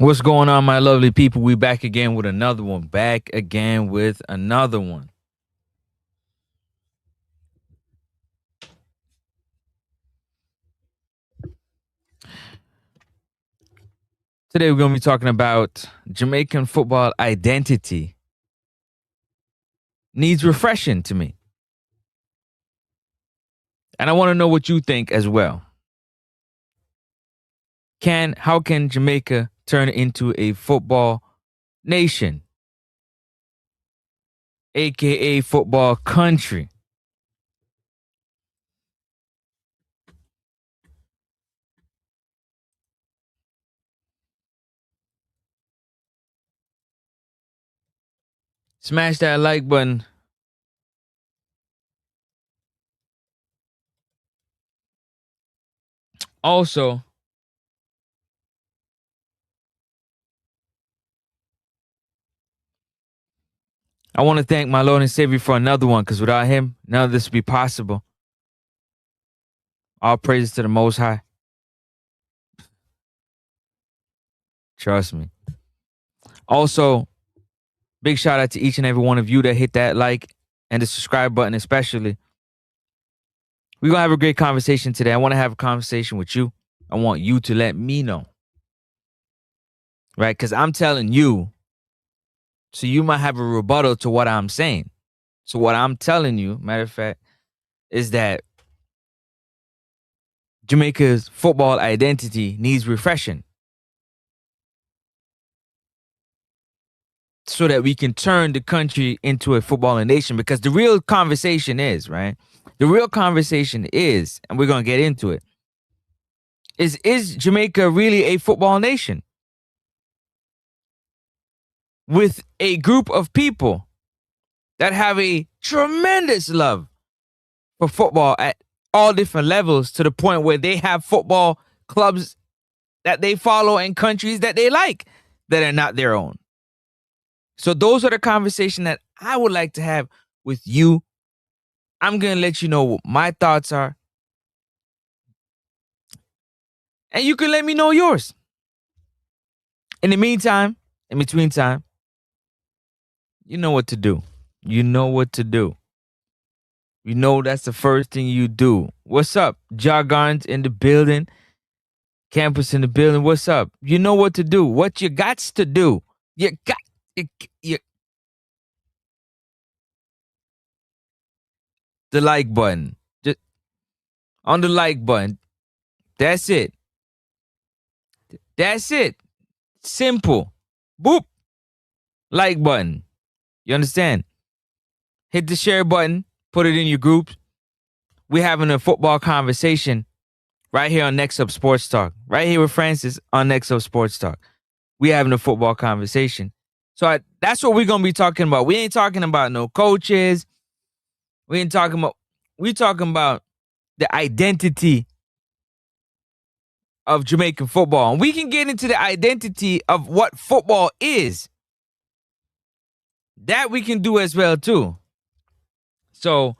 What's going on, my lovely people? We back again with another one. Today we're going to be talking about Jamaican football identity needs refreshing to me. And I want to know what you think as well. How can Jamaica turn into a football nation, aka football country? Smash that like button. Also, I want to thank my Lord and Savior for another one, because without him, none of this would be possible. All praises to the Most High. Trust me. Also, big shout out to each and every one of you that hit that like and the subscribe button, especially. We're going to have a great conversation today. I want to have a conversation with you. I want you to let me know. Right? Because I'm telling you, so you might have a rebuttal to what I'm saying. So what I'm telling you, matter of fact, is that Jamaica's football identity needs refreshing so that we can turn the country into a footballing nation. Because the real conversation is, right? The real conversation is, and we're going to get into it, is Jamaica really a football nation? With a group of people that have a tremendous love for football at all different levels, to the point where they have football clubs that they follow in countries that they like that are not their own. So those are the conversations that I would like to have with you. I'm going to let you know what my thoughts are, and you can let me know yours. In the meantime, in between time, you know what to do. You know what to do. You know that's the first thing you do. What's up? Jargons in the building. Campus in the building. What's up? You know what to do. What you got to do. You got you, the like button. Just on the like button. That's it. That's it. Simple. Boop. Like button. You understand? Hit the share button. Put it in your groups. We're having a football conversation right here on Next Up Sports Talk. Right here with Francis on Next Up Sports Talk. We having a football conversation. So that's what we're going to be talking about. We ain't talking about no coaches. We talking about the identity of Jamaican football. And we can get into the identity of what football is. That we can do as well too. So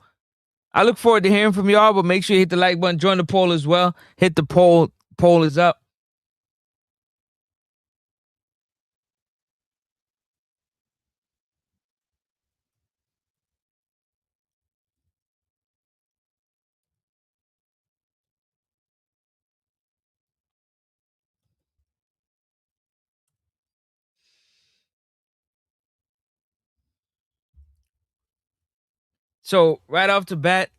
I look forward to hearing from y'all, but make sure you hit the like button, join the poll as well. Hit the poll. Poll is up. So right off the bat,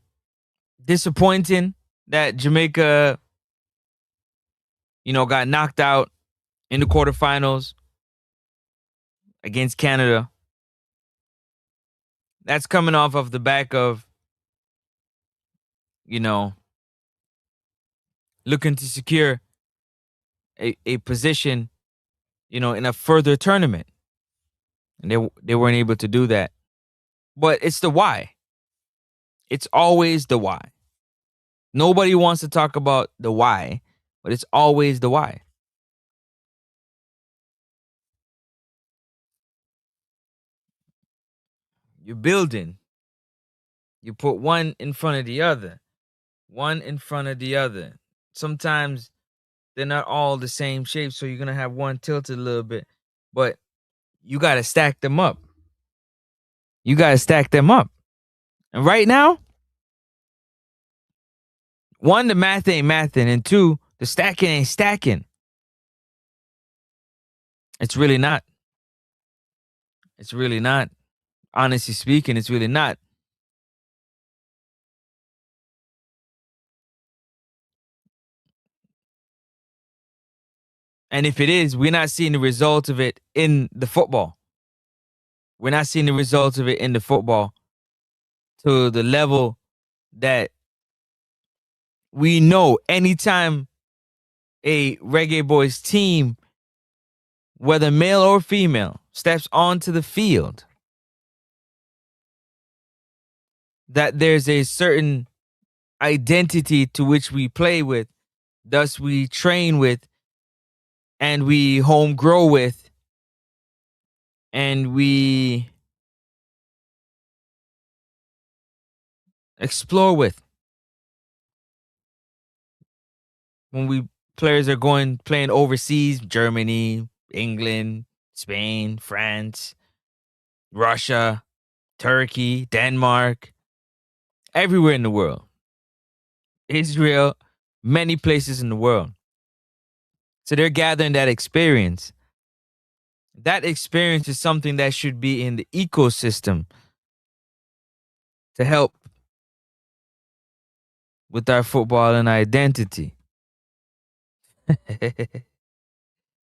disappointing that Jamaica, got knocked out in the quarterfinals against Canada. That's coming off of the back of, looking to secure a position, in a further tournament. And they weren't able to do that. But it's the why. It's always the why. Nobody wants to talk about the why, but it's always the why. You're building. You put one in front of the other. One in front of the other. Sometimes they're not all the same shape, so you're gonna have one tilted a little bit, but you gotta stack them up. You gotta stack them up. And right now, one, the math ain't mathing, and two, the stacking ain't stacking. It's really not. It's really not. Honestly speaking, it's really not. And if it is, we're not seeing the results of it in the football. We're not seeing the results of it in the football to the level that we know anytime a Reggae Boys team, whether male or female, steps onto the field, that there's a certain identity to which we play with, thus we train with, and we home grow with, and we explore with. When we players are playing overseas, Germany, England, Spain, France, Russia, Turkey, Denmark, everywhere in the world, Israel, many places in the world. So they're gathering that experience. That experience is something that should be in the ecosystem to help with our football and identity.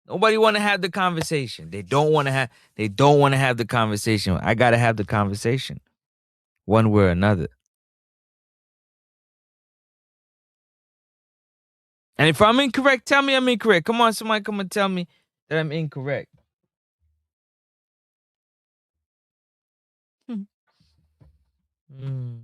Nobody want to have the conversation. They don't want to have the conversation. I got to have the conversation one way or another. And if I'm incorrect, tell me I'm incorrect. Come on, somebody come and tell me that I'm incorrect. Mm.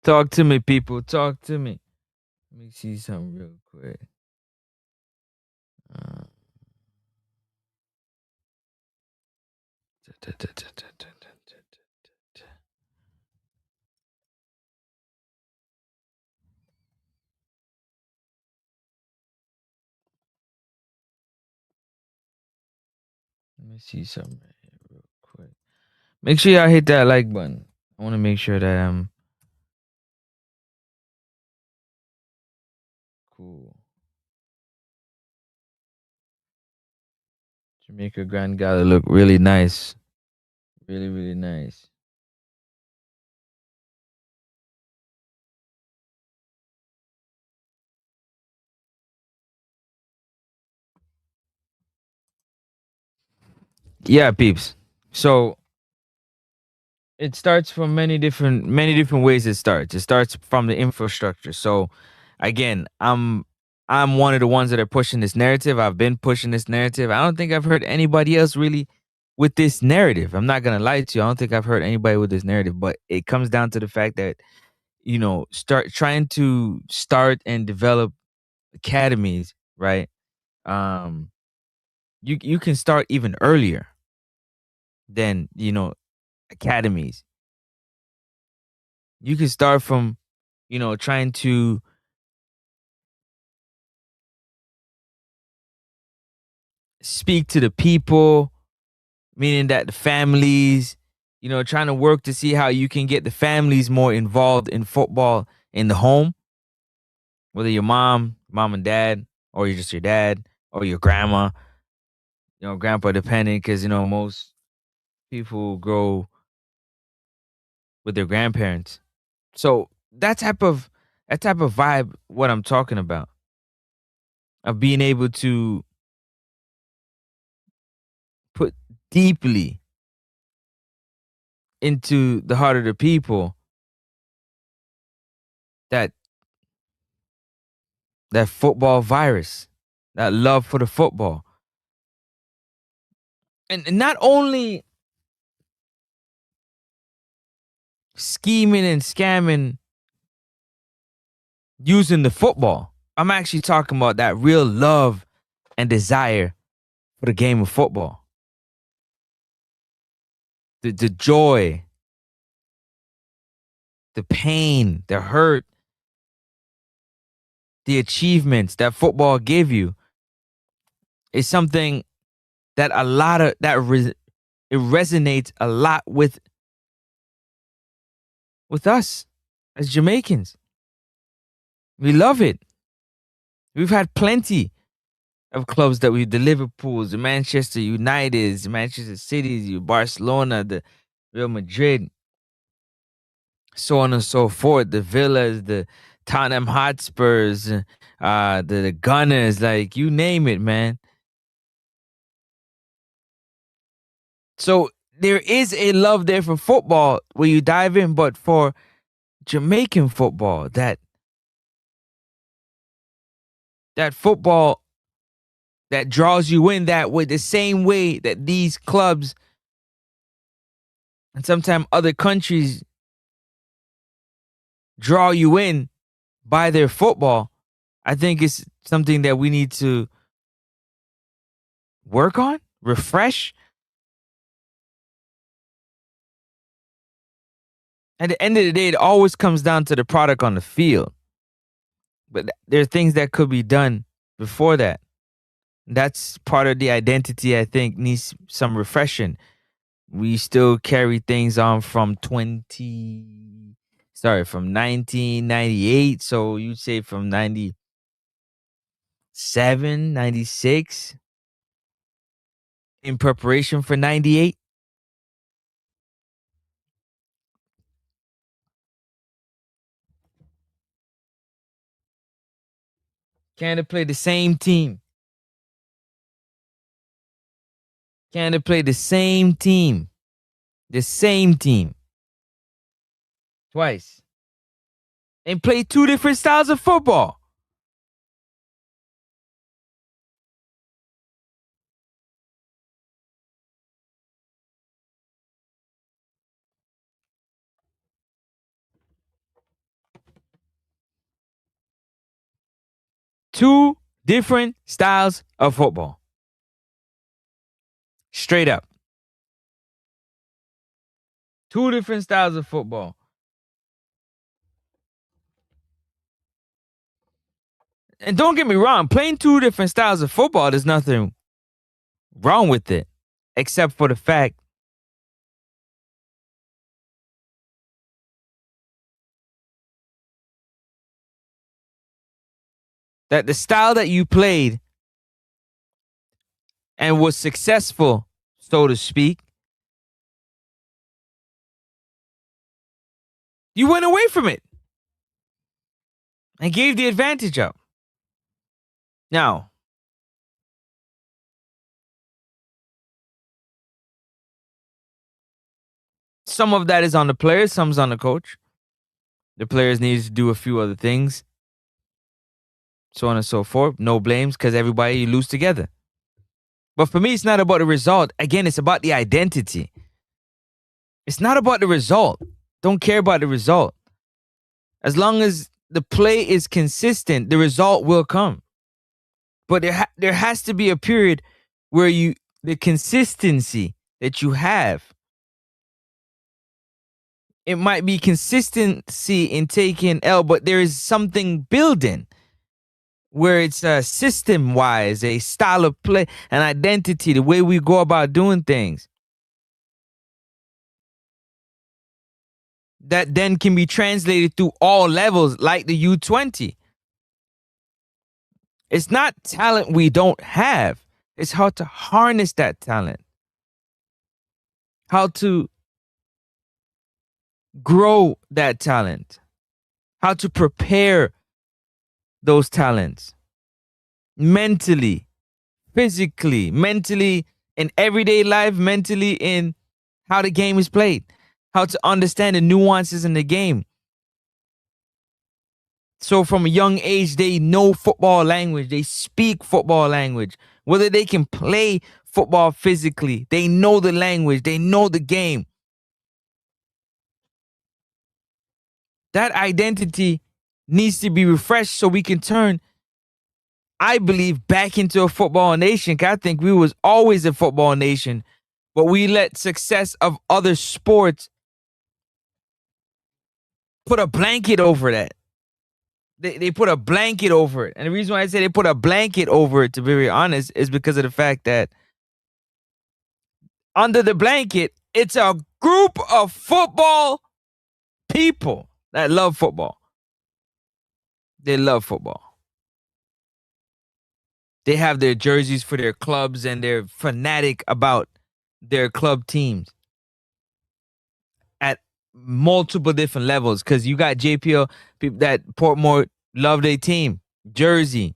Talk to me, people. Talk to me. Let me see something real quick. Uh, Let me see something right here real quick. Make sure y'all hit that like button. I want to make sure that I'm cool. Jamaica Grand Gala look really nice. Really, really nice. Yeah, peeps. So it starts from many different ways. It starts from the infrastructure. So again, I'm one of the ones that are pushing this narrative. I've been pushing this narrative. I don't think I've heard anybody else really with this narrative. I'm not gonna lie to you. I don't think I've heard anybody with this narrative, but it comes down to the fact that, start trying to start and develop academies, right? um you can start even earlier than, academies. You can start from, trying to speak to the people, meaning that the families, trying to work to see how you can get the families more involved in football in the home, whether your mom and dad, or you're just your dad, or your grandma, grandpa, depending, because, most people grow with their grandparents. So that type of vibe, what I'm talking about, of being able to put deeply into the heart of the people that that football virus, that love for the football. And not only scheming and scamming using the football. I'm actually talking about that real love and desire for the game of football. The joy, the pain, the hurt, the achievements that football give you is something that it resonates a lot with us as Jamaicans. We love it. We've had plenty of clubs that the Liverpools, the Manchester Uniteds, the Manchester Cities, the Barcelona, the Real Madrid, so on and so forth. The Villas, the Tottenham Hotspurs, the Gunners, like you name it, man. So there is a love there for football where you dive in, but for Jamaican football, that football that draws you in that way, the same way that these clubs and sometimes other countries draw you in by their football, I think it's something that we need to work on, refresh. At the end of the day, it always comes down to the product on the field. But there are things that could be done before that. That's part of the identity I think needs some refreshing. We still carry things on from 1998. So you'd say from 97, 96 in preparation for 98. Canada played the same team. Canada played the same team. The same team. Twice. And played two different styles of football. Two different styles of football. Straight up. Two different styles of football. And don't get me wrong, playing two different styles of football, there's nothing wrong with it, except for the fact that the style that you played and was successful, so to speak, you went away from it and gave the advantage up. Now, some of that is on the players, some's on the coach. The players need to do a few other things, so on and so forth. No blames, because everybody, you lose together. But for me, it's not about the result. Again, it's about the identity. It's not about the result. Don't care about the result. As long as the play is consistent, the result will come. But there has to be a period where the consistency that you have, it might be consistency in taking L, but there is something building where it's system wise, a style of play, an identity, the way we go about doing things that then can be translated through all levels, like the U20. It's not talent we don't have. It's how to harness that talent, how to grow that talent, how to prepare those talents mentally, physically, mentally in everyday life, mentally in how the game is played, how to understand the nuances in the game. So from a young age, they know football language. They speak football language. Whether they can play football physically, they know the language. They know the game. That identity needs to be refreshed so we can turn I believe, back into a football nation. 'Cause I think we was always a football nation, but we let success of other sports put a blanket over that. They put a blanket over it. And the reason why I say they put a blanket over it, to be very honest, is because of the fact that under the blanket, it's a group of football people that love football. They love football. They have their jerseys for their clubs and they're fanatic about their club teams at multiple different levels. Because you got JPL people that Portmore love their team, Jersey,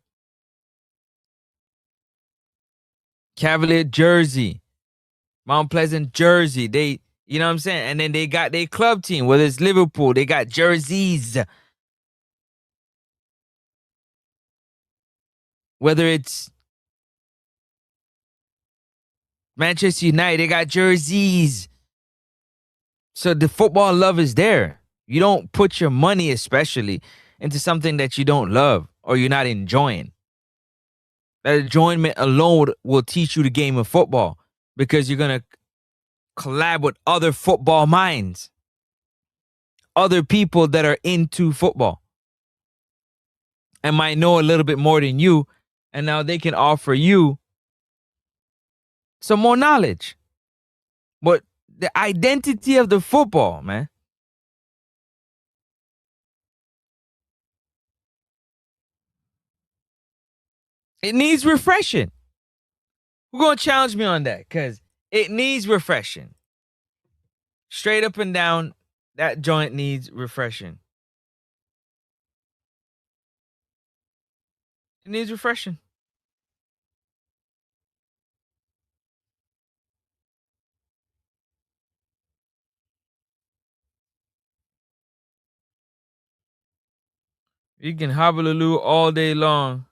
Cavalier, Jersey, Mount Pleasant, Jersey. They, you know what I'm saying? And then they got their club team, whether it's Liverpool, they got jerseys. Whether it's Manchester United, they got jerseys. So the football love is there. You don't put your money, especially, into something that you don't love or you're not enjoying. That enjoyment alone will teach you the game of football because you're going to collab with other football minds, other people that are into football and might know a little bit more than you. And now they can offer you some more knowledge. But the identity of the football, man, it needs refreshing. Who's going to challenge me on that? Because it needs refreshing. Straight up and down, that joint needs refreshing. It needs refreshing. You can hobble all day long.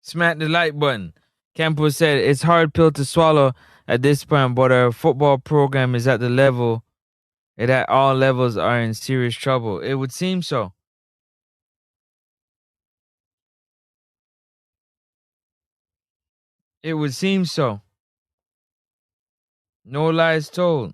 Smack the like button. Campos said it's hard pill to swallow at this point, but our football program is at the level it at all levels are in serious trouble. It would seem so. It would seem so. No lies told.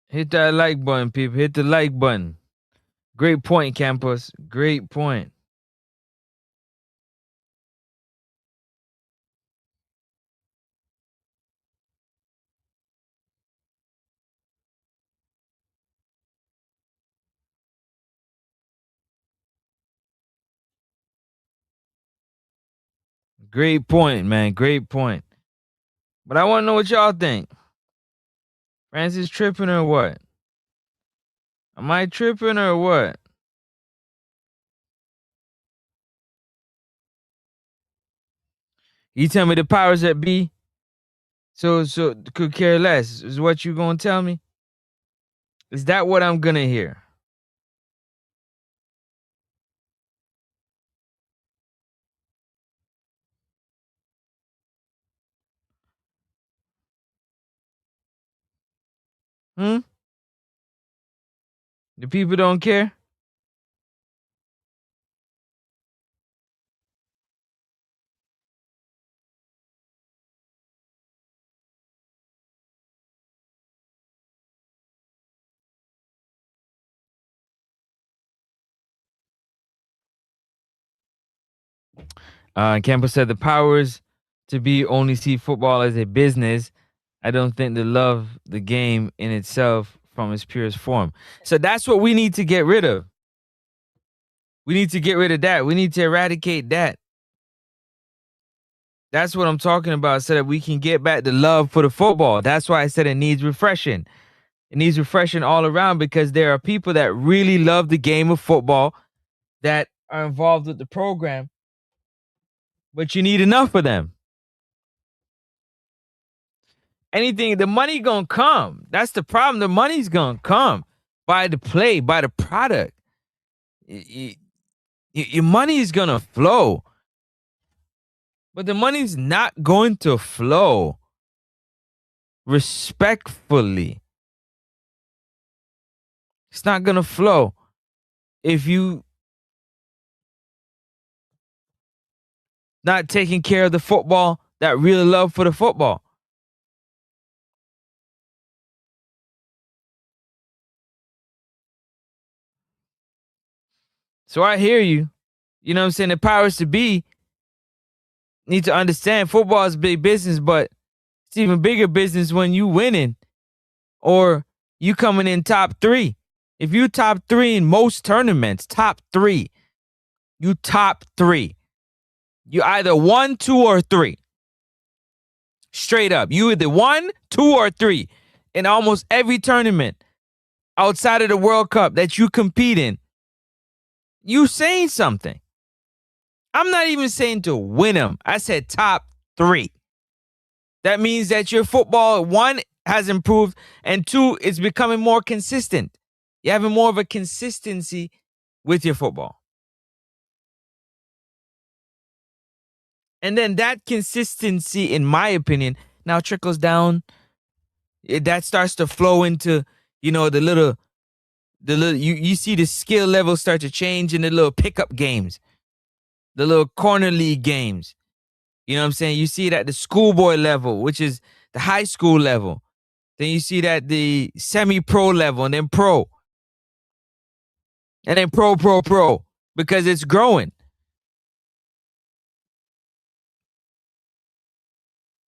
Hit that like button, people. Hit the like button. Great point, Campus. Great point. Great point, man. Great point. But I want to know what y'all think. Francis tripping or what? Am I tripping or what? You tell me the powers that be, so could care less. Is what you gonna tell me? Is that what I'm gonna hear? Hmm? The people don't care? Campbell said the powers to be only see football as a business I don't think they love the game in itself from its purest form. So that's what we need to get rid of. We need to get rid of that. We need to eradicate that. That's what I'm talking about, so that we can get back the love for the football. That's why I said it needs refreshing. It needs refreshing all around, because there are people that really love the game of football that are involved with the program, but you need enough of them. The money gonna come. That's the problem. The money's gonna come by the play, by the product. Your money is gonna flow, but the money's not going to flow respectfully. It's not gonna flow if you not taking care of the football that really love for the football. So I hear you. You know what I'm saying? The powers to be need to understand football is big business, but it's even bigger business when you winning or you coming in top 3. If you top 3 in most tournaments, top 3, you top 3. You either 1, 2, or 3. Straight up. You either 1, 2, or 3 in almost every tournament outside of the World Cup that you compete in. You saying something. I'm not even saying to win them. I said top 3. That means that your football, 1, has improved, and 2, it's becoming more consistent. You're having more of a consistency with your football. And then that consistency, in my opinion, now trickles down. That starts to flow into, the little you see the skill level start to change in the little pickup games, the little corner league games. You know what I'm saying? You see it at the schoolboy level, which is the high school level. Then you see that the semi-pro level, and then pro. And then pro, because it's growing.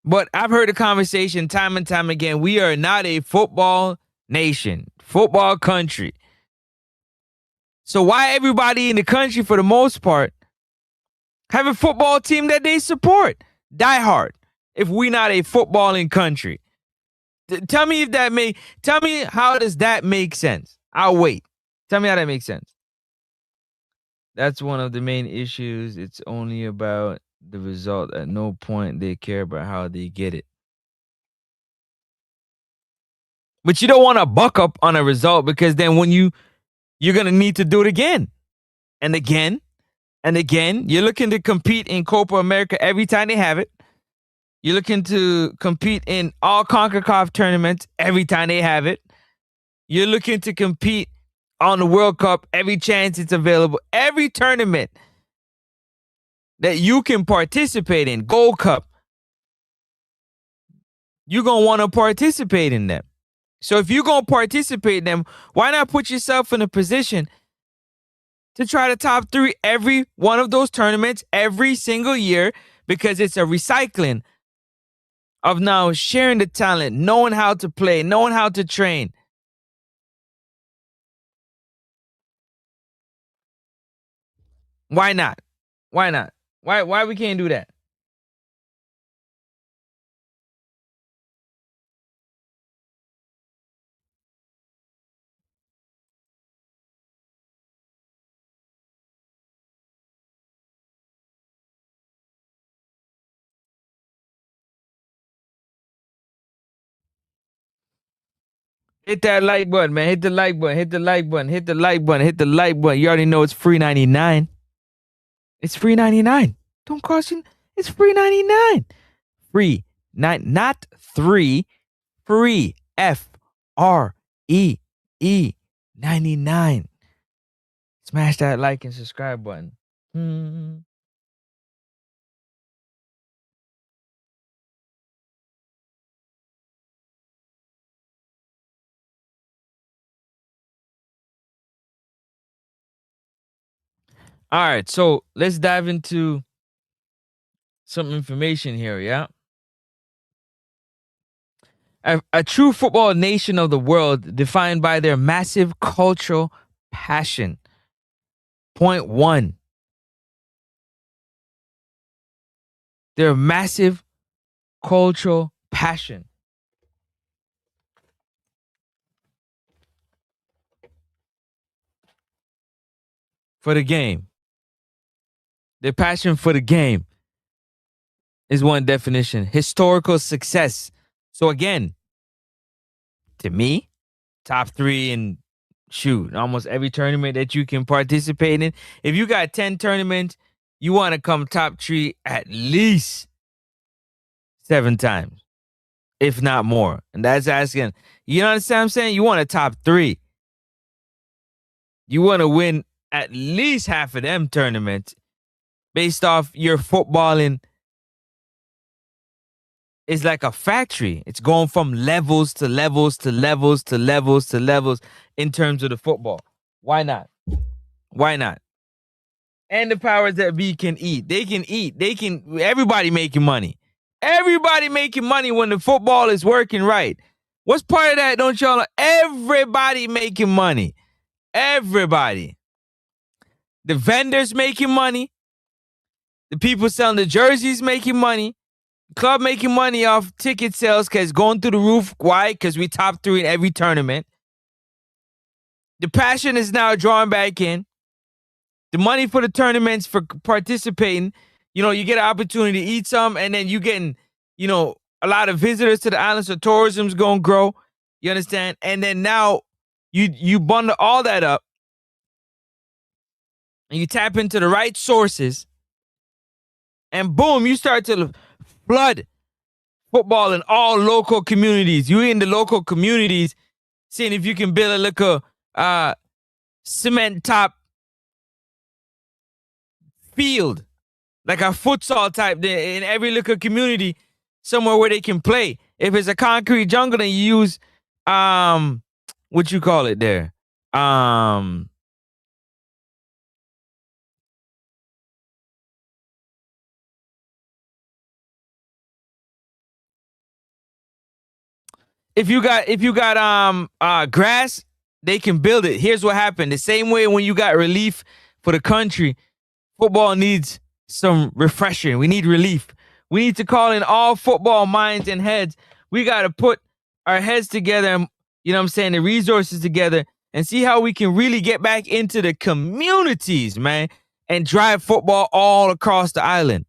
But I've heard the conversation time and time again. We are not a football nation, football country. So why everybody in the country, for the most part, have a football team that they support? Die hard. If we're not a footballing country. Tell me how does that make sense? I'll wait. Tell me how that makes sense. That's one of the main issues. It's only about the result. At no point they care about how they get it. But you don't want to buck up on a result, because then when you're going to need to do it again and again and again. You're looking to compete in Copa America every time they have it. You're looking to compete in all CONCACAF tournaments every time they have it. You're looking to compete on the World Cup every chance it's available. Every tournament that you can participate in, Gold Cup, you're going to want to participate in them. So if you're going to participate in them, why not put yourself in a position to try to top 3 every one of those tournaments every single year? Because it's a recycling of now sharing the talent, knowing how to play, knowing how to train. Why not? Why not? Why we can't do that? Hit that like button, man. Hit the like button. Hit the like button. Hit the like button. Hit the like button. You already know it's free 99. It's free 99. Don't cost you. It's free 99. Free. Not 3. Free. FREE 99. Smash that like and subscribe button. All right, so let's dive into some information here, yeah? A true football nation of the world defined by their massive cultural passion. Point one, their massive cultural passion for the game. Their passion for the game is one definition. Historical success. So again, to me, top three in almost every tournament that you can participate in. If you got 10 tournaments, you want to come top three at least 7 times, if not more. And that's asking, you understand what I'm saying? You want a top three. You want to win at least half of them tournaments based off your footballing is like a factory. It's going from levels to levels to levels to levels to levels in terms of the football. Why not? Why not? And the powers that be can eat. They can eat. Everybody making money. Everybody making money when the football is working right. What's part of that, don't y'all know? Everybody making money. Everybody. The vendors making money. The people selling the jerseys making money. Club making money off ticket sales because going through the roof. Why? Because we top 3 in every tournament. The passion is now drawn back in. The money for the tournaments for participating, you get an opportunity to eat some, and then you getting, a lot of visitors to the island, so tourism's gonna grow. You understand? And then now you bundle all that up and you tap into the right sources, and boom, you start to flood football in all local communities. You in the local communities, seeing if you can build a little cement top field, like a futsal type in every little community, somewhere where they can play. If it's a concrete jungle, then you use what you call it there? If you got grass, they can build it. Here's what happened. The same way when you got relief for the country, football needs some refreshing. We need relief. We need to call in all football minds and heads. We got to put our heads together and, the resources together and see how we can really get back into the communities, man, and drive football all across the island.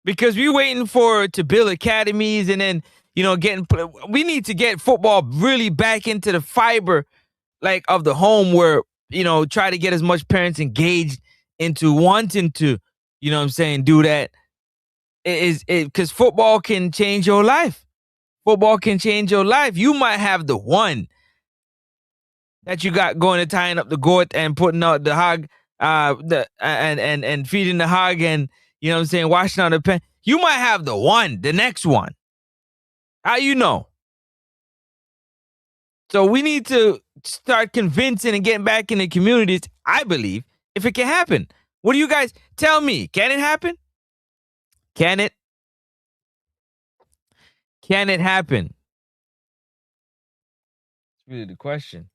Because we're waiting to build academies and then, we need to get football really back into the fiber, like, of the home where, try to get as much parents engaged into wanting to, do that. Because football can change your life. Football can change your life. You might have the one that you got going to tying up the goat and putting out the hog, and feeding the hog and, washing out the pen. You might have the next one. How you know? So we need to start convincing and getting back in the communities, I believe, if it can happen. What do you guys tell me? Can it happen? Can it? Can it happen? That's really the question.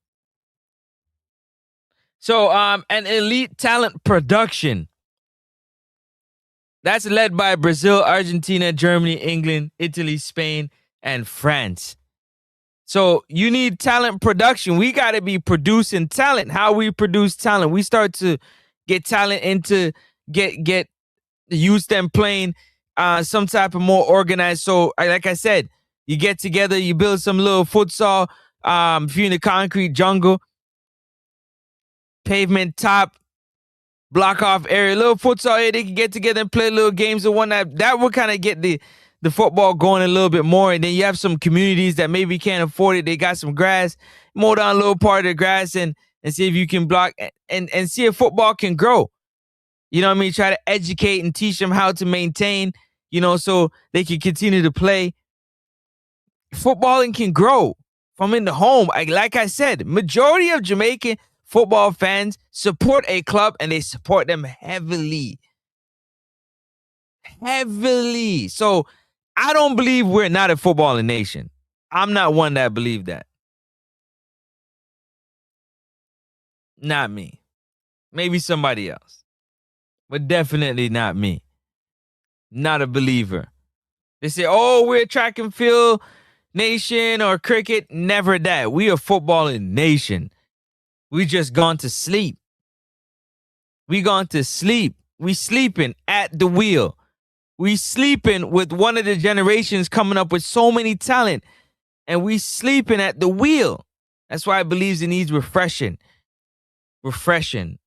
So, an elite talent production. That's led by Brazil, Argentina, Germany, England, Italy, Spain, and France. So you need talent production. We got to be producing talent. How we produce talent. We start to get talent into get use them playing some type of more organized. So like I said, you get together, you build some little futsal. If you're in the concrete jungle, pavement top, block off area, little futsal area, they can get together and play little games of one that will kind of get the football going a little bit more. And then you have some communities that maybe can't afford it. They got some grass, mow down a little part of the grass and see if you can block and see if football can grow. You know what I mean? Try to educate and teach them how to maintain, so they can continue to play. Footballing can grow from in the home. Like I said, majority of Jamaican football fans support a club and they support them heavily. Heavily. So I don't believe we're not a footballing nation. I'm not one that believe that. Not me. Maybe somebody else. But definitely not me. Not a believer. They say, oh, we're a track and field nation or cricket. Never that. We a footballing nation. We just gone to sleep. We gone to sleep. We sleeping at the wheel. We sleeping with one of the generations coming up with so many talent. And we sleeping at the wheel. That's why I believe it needs refreshing. Refreshing.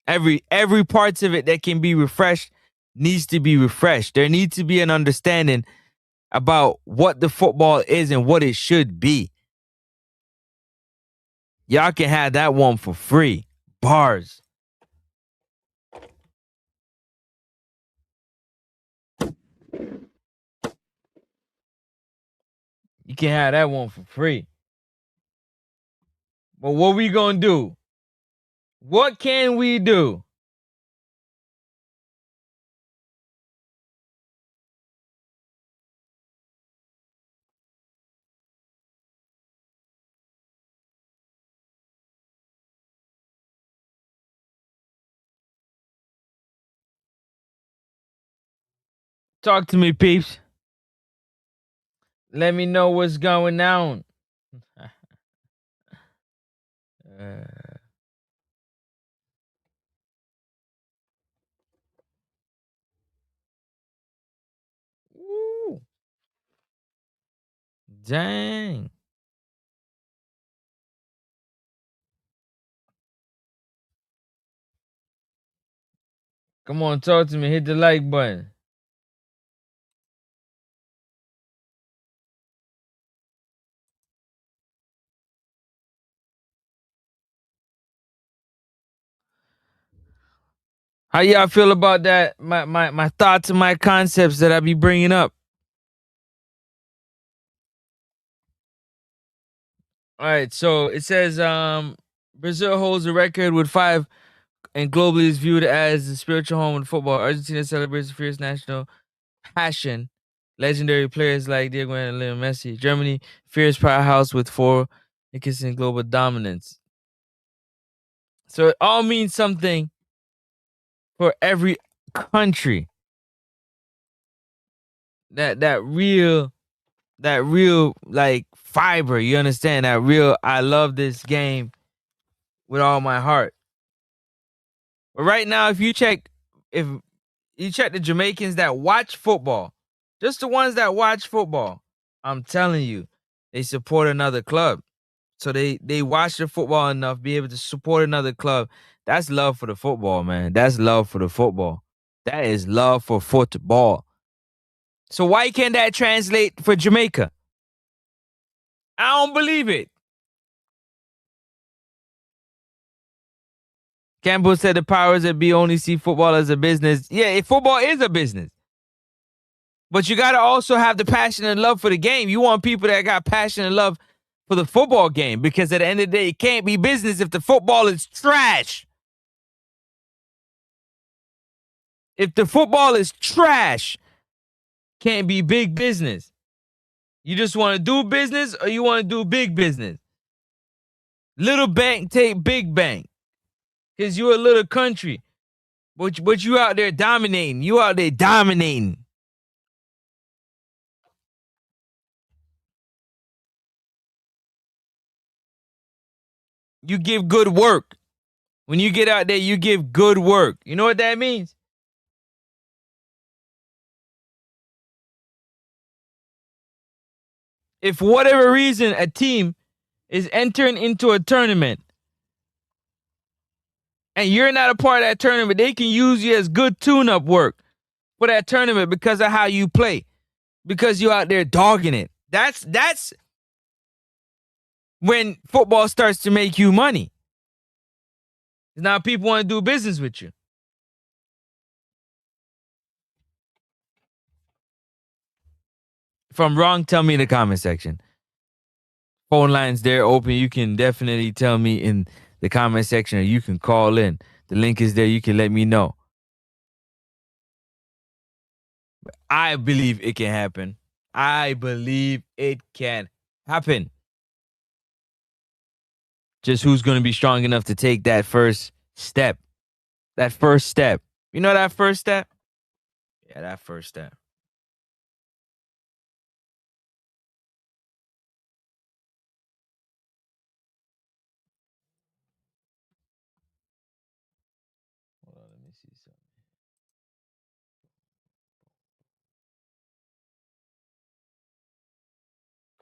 Every parts of it that can be refreshed needs to be refreshed. There needs to be an understanding about what the football is and what it should be. Y'all can have that one for free. Bars. You can have that one for free. But what we gonna do? What can we do? Talk to me, peeps. Let me know what's going on. Ooh, dang. Come on, talk to me. Hit the like button. How y'all feel about that? My thoughts and my concepts that I be bringing up. All right, so it says Brazil holds a record with 5 and globally is viewed as the spiritual home of football. Argentina celebrates the fierce national passion. Legendary players like Diego and Lionel Messi. Germany, fierce powerhouse with 4 inconsistent global dominance. So it all means something for every country. That real like fiber, you understand? That real I love this game with all my heart. But right now, if you check the Jamaicans that watch football, just the ones that watch football, I'm telling you, they support another club. So they watch the football enough, be able to support another club. That's love for the football, man. That's love for the football. That is love for football. So why can't that translate for Jamaica? I don't believe it. Campbell said the powers that be only see football as a business. Yeah, football is a business. But you got to also have the passion and love for the game. You want people that got passion and love for the football game, because at the end of the day, it can't be business if the football is trash. If the football is trash, can't be big business. You just want to do business or you want to do big business? Little bank take big bank. Because you're a little country. But you out there dominating. You out there dominating. You give good work. When you get out there, you give good work. You know what that means? If for whatever reason a team is entering into a tournament and you're not a part of that tournament, they can use you as good tune-up work for that tournament because of how you play, because you're out there dogging it. That's when football starts to make you money. Now people want to do business with you. If I'm wrong, tell me in the comment section. Phone lines there open. You can definitely tell me in the comment section, or you can call in. The link is there. You can let me know. I believe it can happen. I believe it can happen. Just who's going to be strong enough to take that first step? That first step. You know that first step? Yeah, that first step. Hold on, let me see something.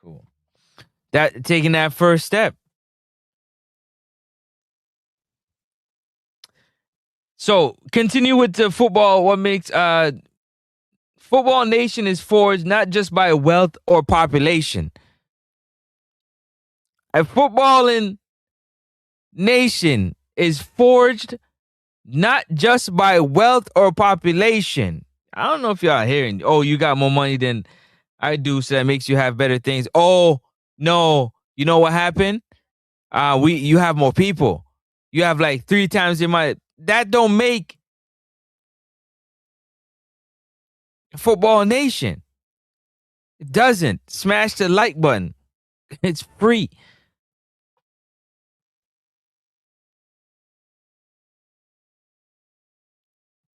Cool. That taking that first step. So continue with the football. What makes football nation is forged not just by wealth or population. A footballing nation is forged not just by wealth or population. I don't know if y'all hearing. Oh, you got more money than I do, so that makes you have better things. Oh no, you know what happened? You have more people. You have like 3 times your money. That don't make football nation. It doesn't. Smash the like button. It's free.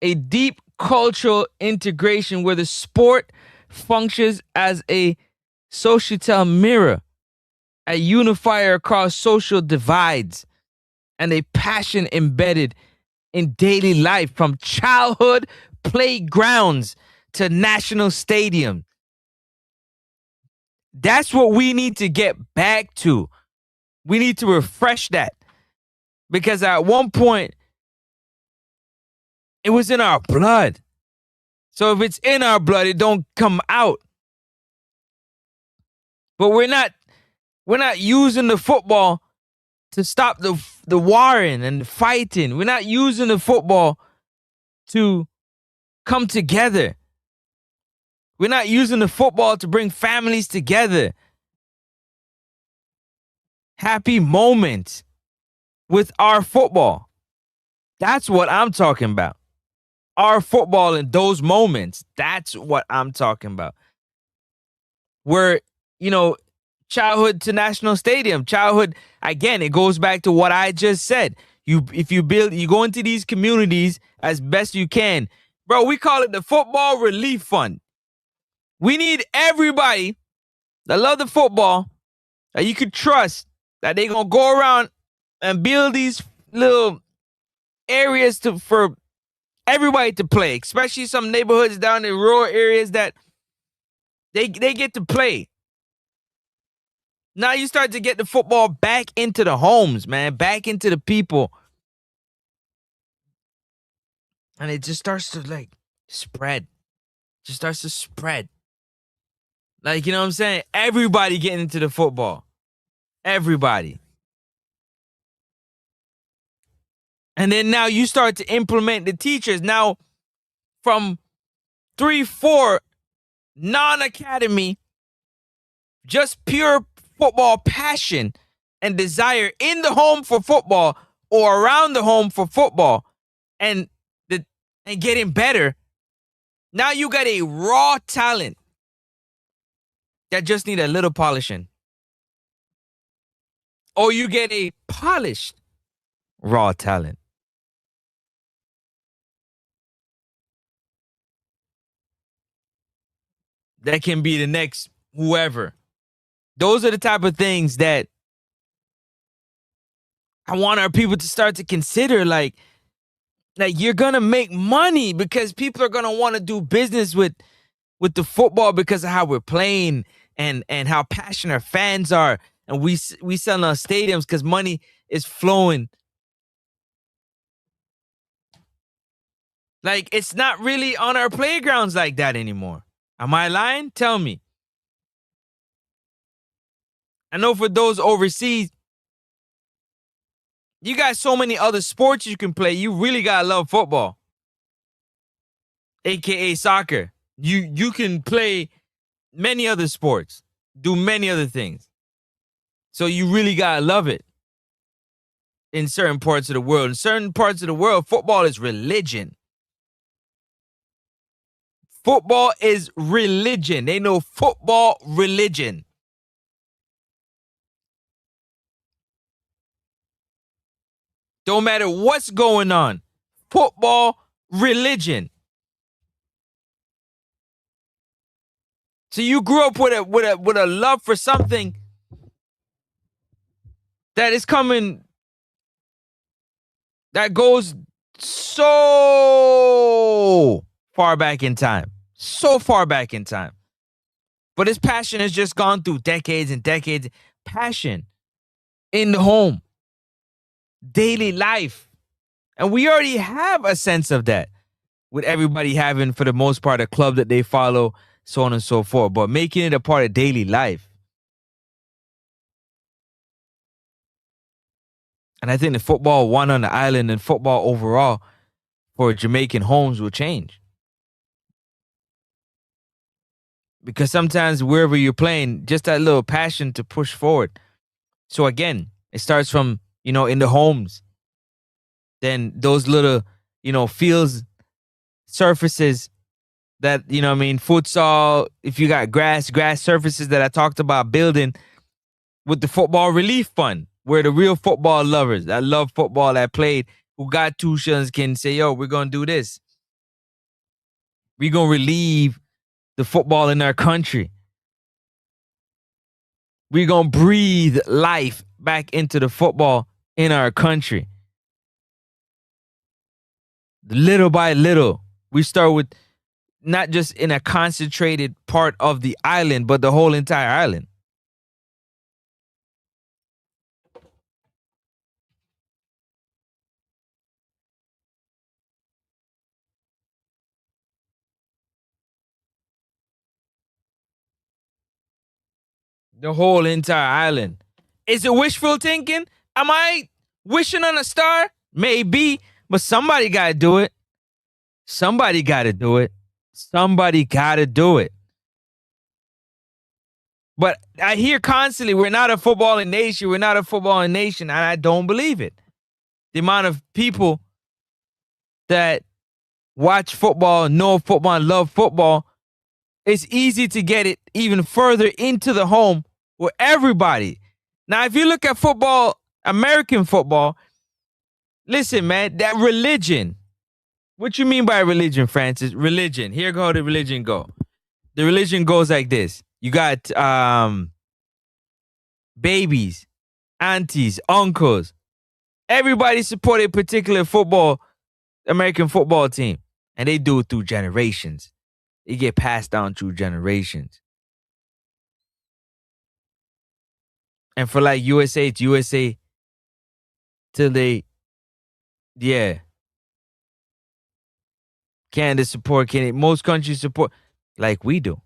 A deep cultural integration where the sport functions as a societal mirror, a unifier across social divides, and a passion embedded in daily life from childhood playgrounds to national stadium. That's what we need to get back to. We need to refresh that because at one point it was in our blood. So if it's in our blood, it don't come out. But we're not using the football to stop the warring and fighting. We're not using the football to come together. We're not using the football to bring families together. Happy moments with our football. That's what I'm talking about. Our football in those moments. That's what I'm talking about. Where, childhood to national stadium, childhood, again, it goes back to what I just said. You go into these communities as best you can. Bro, we call it the Football Relief Fund. We need everybody that love the football that you could trust that they're going to go around and build these little areas for everybody to play, especially some neighborhoods down in rural areas that they get to play. Now you start to get the football back into the homes, man, back into the people. And it just starts to spread. Just starts to spread. Like, you know what I'm saying? Everybody getting into the football. Everybody. And then now you start to implement the teachers. Now, from 3, 4 non-academy, just pure football passion and desire in the home for football or around the home for football and getting better. Now you got a raw talent that just need a little polishing. Or you get a polished raw talent. That can be the next whoever. Those are the type of things that I want our people to start to consider. Like you're gonna make money because people are gonna want to do business with the football because of how we're playing and how passionate our fans are, and we sell in our stadiums because money is flowing. Like it's not really on our playgrounds like that anymore. Am I lying? Tell me. I know for those overseas, you got so many other sports you can play. You really gotta love football, aka soccer. You can play many other sports, do many other things. So you really gotta love it. In certain parts of the world, football is religion. Football is religion. They know football religion. Don't matter what's going on. Football religion. So you grew up with a love for something that is coming, that goes so far back in time. So far back in time. But his passion has just gone through decades and decades. Passion in the home, daily life. And we already have a sense of that, with everybody having, for the most part, a club that they follow, so on and so forth. But making it a part of daily life. And I think the football one on the island and football overall for Jamaican homes will change. Because sometimes wherever you're playing, just that little passion to push forward. So again, it starts from, in the homes. Then those little, fields, surfaces that, futsal, if you got grass surfaces that I talked about building with the football relief fund, where the real football lovers that love football, that played, who got tuitions, can say, yo, we're going to do this. We're going to relieve the football in our country. We're going to breathe life back into the football in our country. Little by little, we start with not just in a concentrated part of the island, but the whole entire island. The whole entire island. Is it wishful thinking? Am I wishing on a star? Maybe, but somebody got to do it. Somebody got to do it. Somebody got to do it. But I hear constantly, we're not a footballing nation. We're not a footballing nation. And I don't believe it. The amount of people that watch football, know football, and love football, it's easy to get it even further into the home with everybody. Now, if you look at football, American football, listen, man, that religion. What you mean by religion, Francis? Religion. Here go the religion go. The religion goes like this. You got babies, aunties, uncles. Everybody support a particular American football team. And they do it through generations. It get passed down through generations. And for like USA, it's USA till they, yeah. Canada support, most countries support like we do.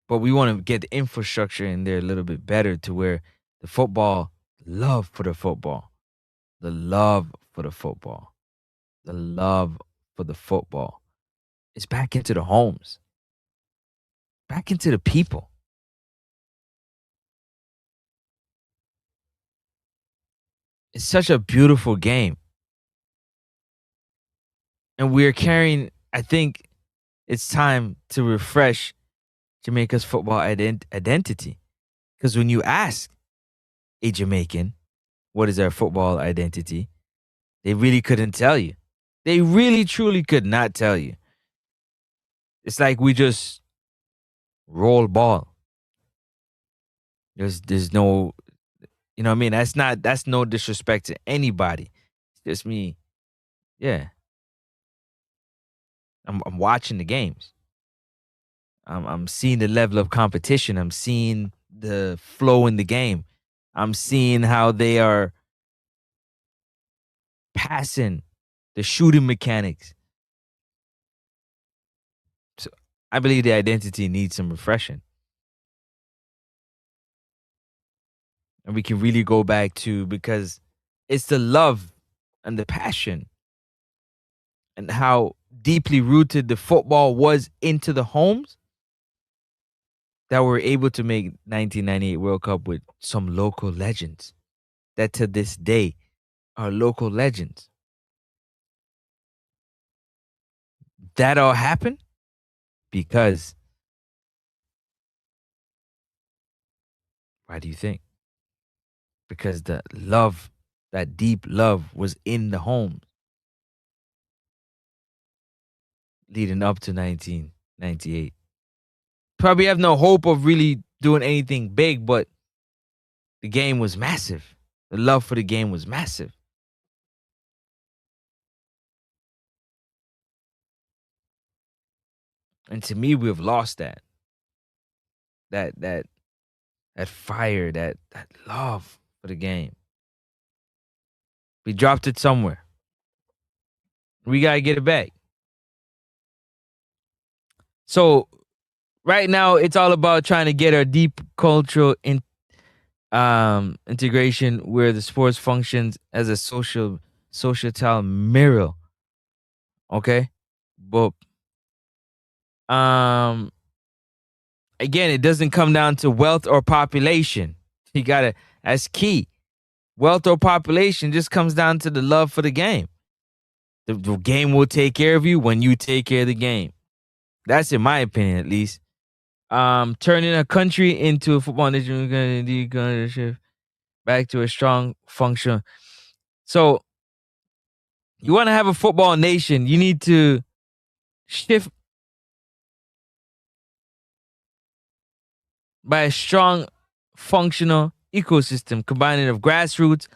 But we want to get the infrastructure in there a little bit better to where the football, love for the football, the love for the football, the love for the football is back into the homes, back into the people. It's such a beautiful game. And we're carrying, I think it's time to refresh Jamaica's football identity. Because when you ask a Jamaican, what is our football identity? They really couldn't tell you. They really, truly could not tell you. It's like we just roll ball. There's no, you know what I mean? That's no disrespect to anybody. It's just me. Yeah. I'm watching the games. I'm seeing the level of competition. I'm seeing the flow in the game. I'm seeing how they are passing, the shooting mechanics. So I believe the identity needs some refreshing. And we can really go back to, because it's the love and the passion and how deeply rooted the football was into the homes that we're able to make 1998 World Cup with some local legends that to this day are local legends. that all happened? Because, why do you think? Because the love, that deep love, was in the homes leading up to 1998. Probably have no hope of really doing anything big, but the game was massive. The love for the game was massive. And to me, we've lost that. That fire, that love for the game. We dropped it somewhere. We gotta get it back. So right now, it's all about trying to get our deep cultural integration, where the sports functions as a societal mirror. Okay, but again, it doesn't come down to wealth or population. You gotta, that's key. Wealth or population just comes down to the love for the game. The game will take care of you when you take care of the game. That's in my opinion, at least. Turning a country into a football nation, back to a strong function. So, you want to have a football nation, you need to shift by a strong, functional ecosystem combining of grassroots,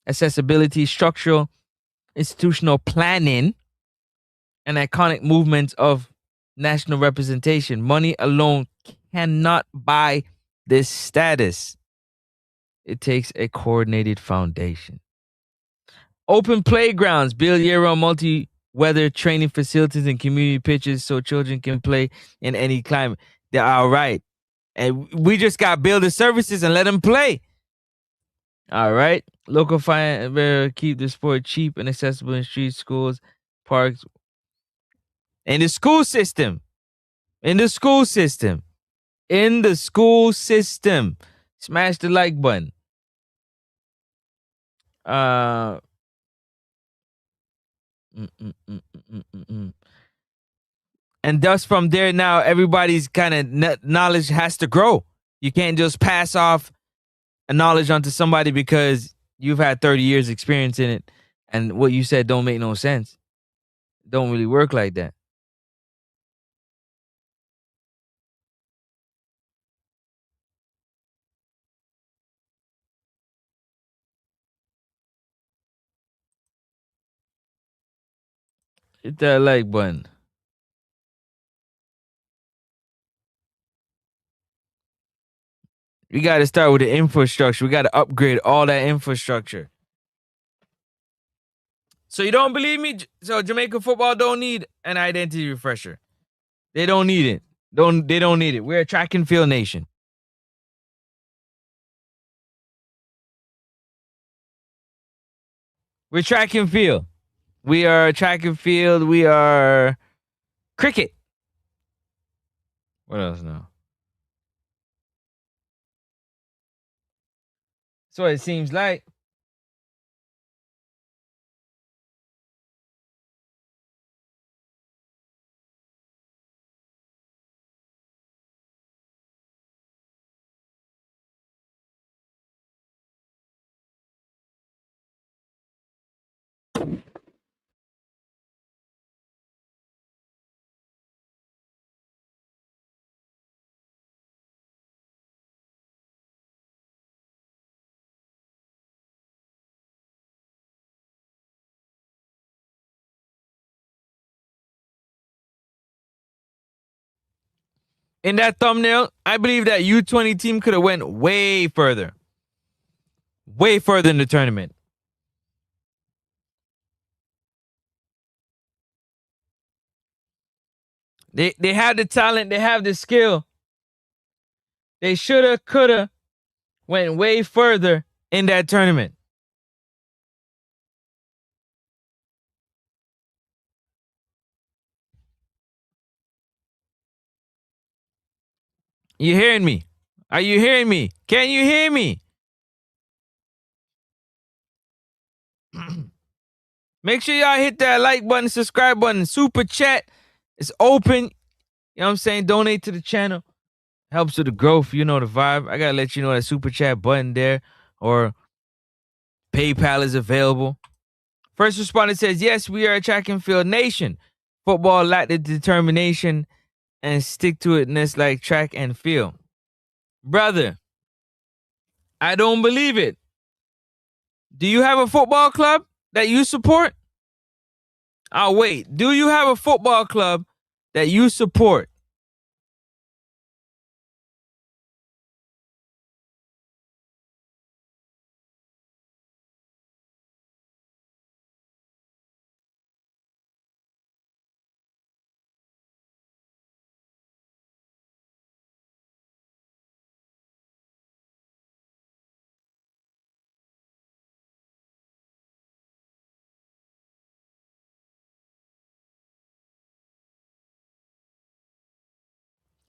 accessibility, structural, institutional planning, and iconic movements of national representation. Money alone cannot buy this status. It takes a coordinated foundation. Open playgrounds, build year-round multi-weather training facilities and community pitches so children can play in any climate. They're all right. And we just got to build the services and let them play. All right. Local fire, keep the sport cheap and accessible in streets, schools, parks, in the school system. In the school system. In the school system. Smash the like button. And thus from there now, everybody's kind of knowledge has to grow. You can't just pass off a knowledge onto somebody because you've had 30 years experience in it and what you said don't make no sense. Don't really work like that. Hit that like button. We got to start with the infrastructure. We got to upgrade all that infrastructure. So you don't believe me? So Jamaica football don't need an identity refresher. They don't need it. They don't need it. We're a track and field nation. We're track and field. We are track and field. We are cricket. What else now? So it seems like. In that thumbnail, I believe that U20 team could have went way further. Way further in the tournament. They have the talent, they have the skill. They shoulda, coulda went way further in that tournament. You hearing me? Are you hearing me? Can you hear me? Make sure y'all hit that like button, subscribe button, super chat. It's open. You know what I'm saying? Donate to the channel. Helps with the growth. You know the vibe. I gotta let you know that super chat button there or PayPal is available. First responder says, yes, we are a track and field nation. Football lacked the determination and stick to itness like track and field. Brother, I don't believe it. Do you have a football club that you support? Oh, wait. Do you have a football club that you support?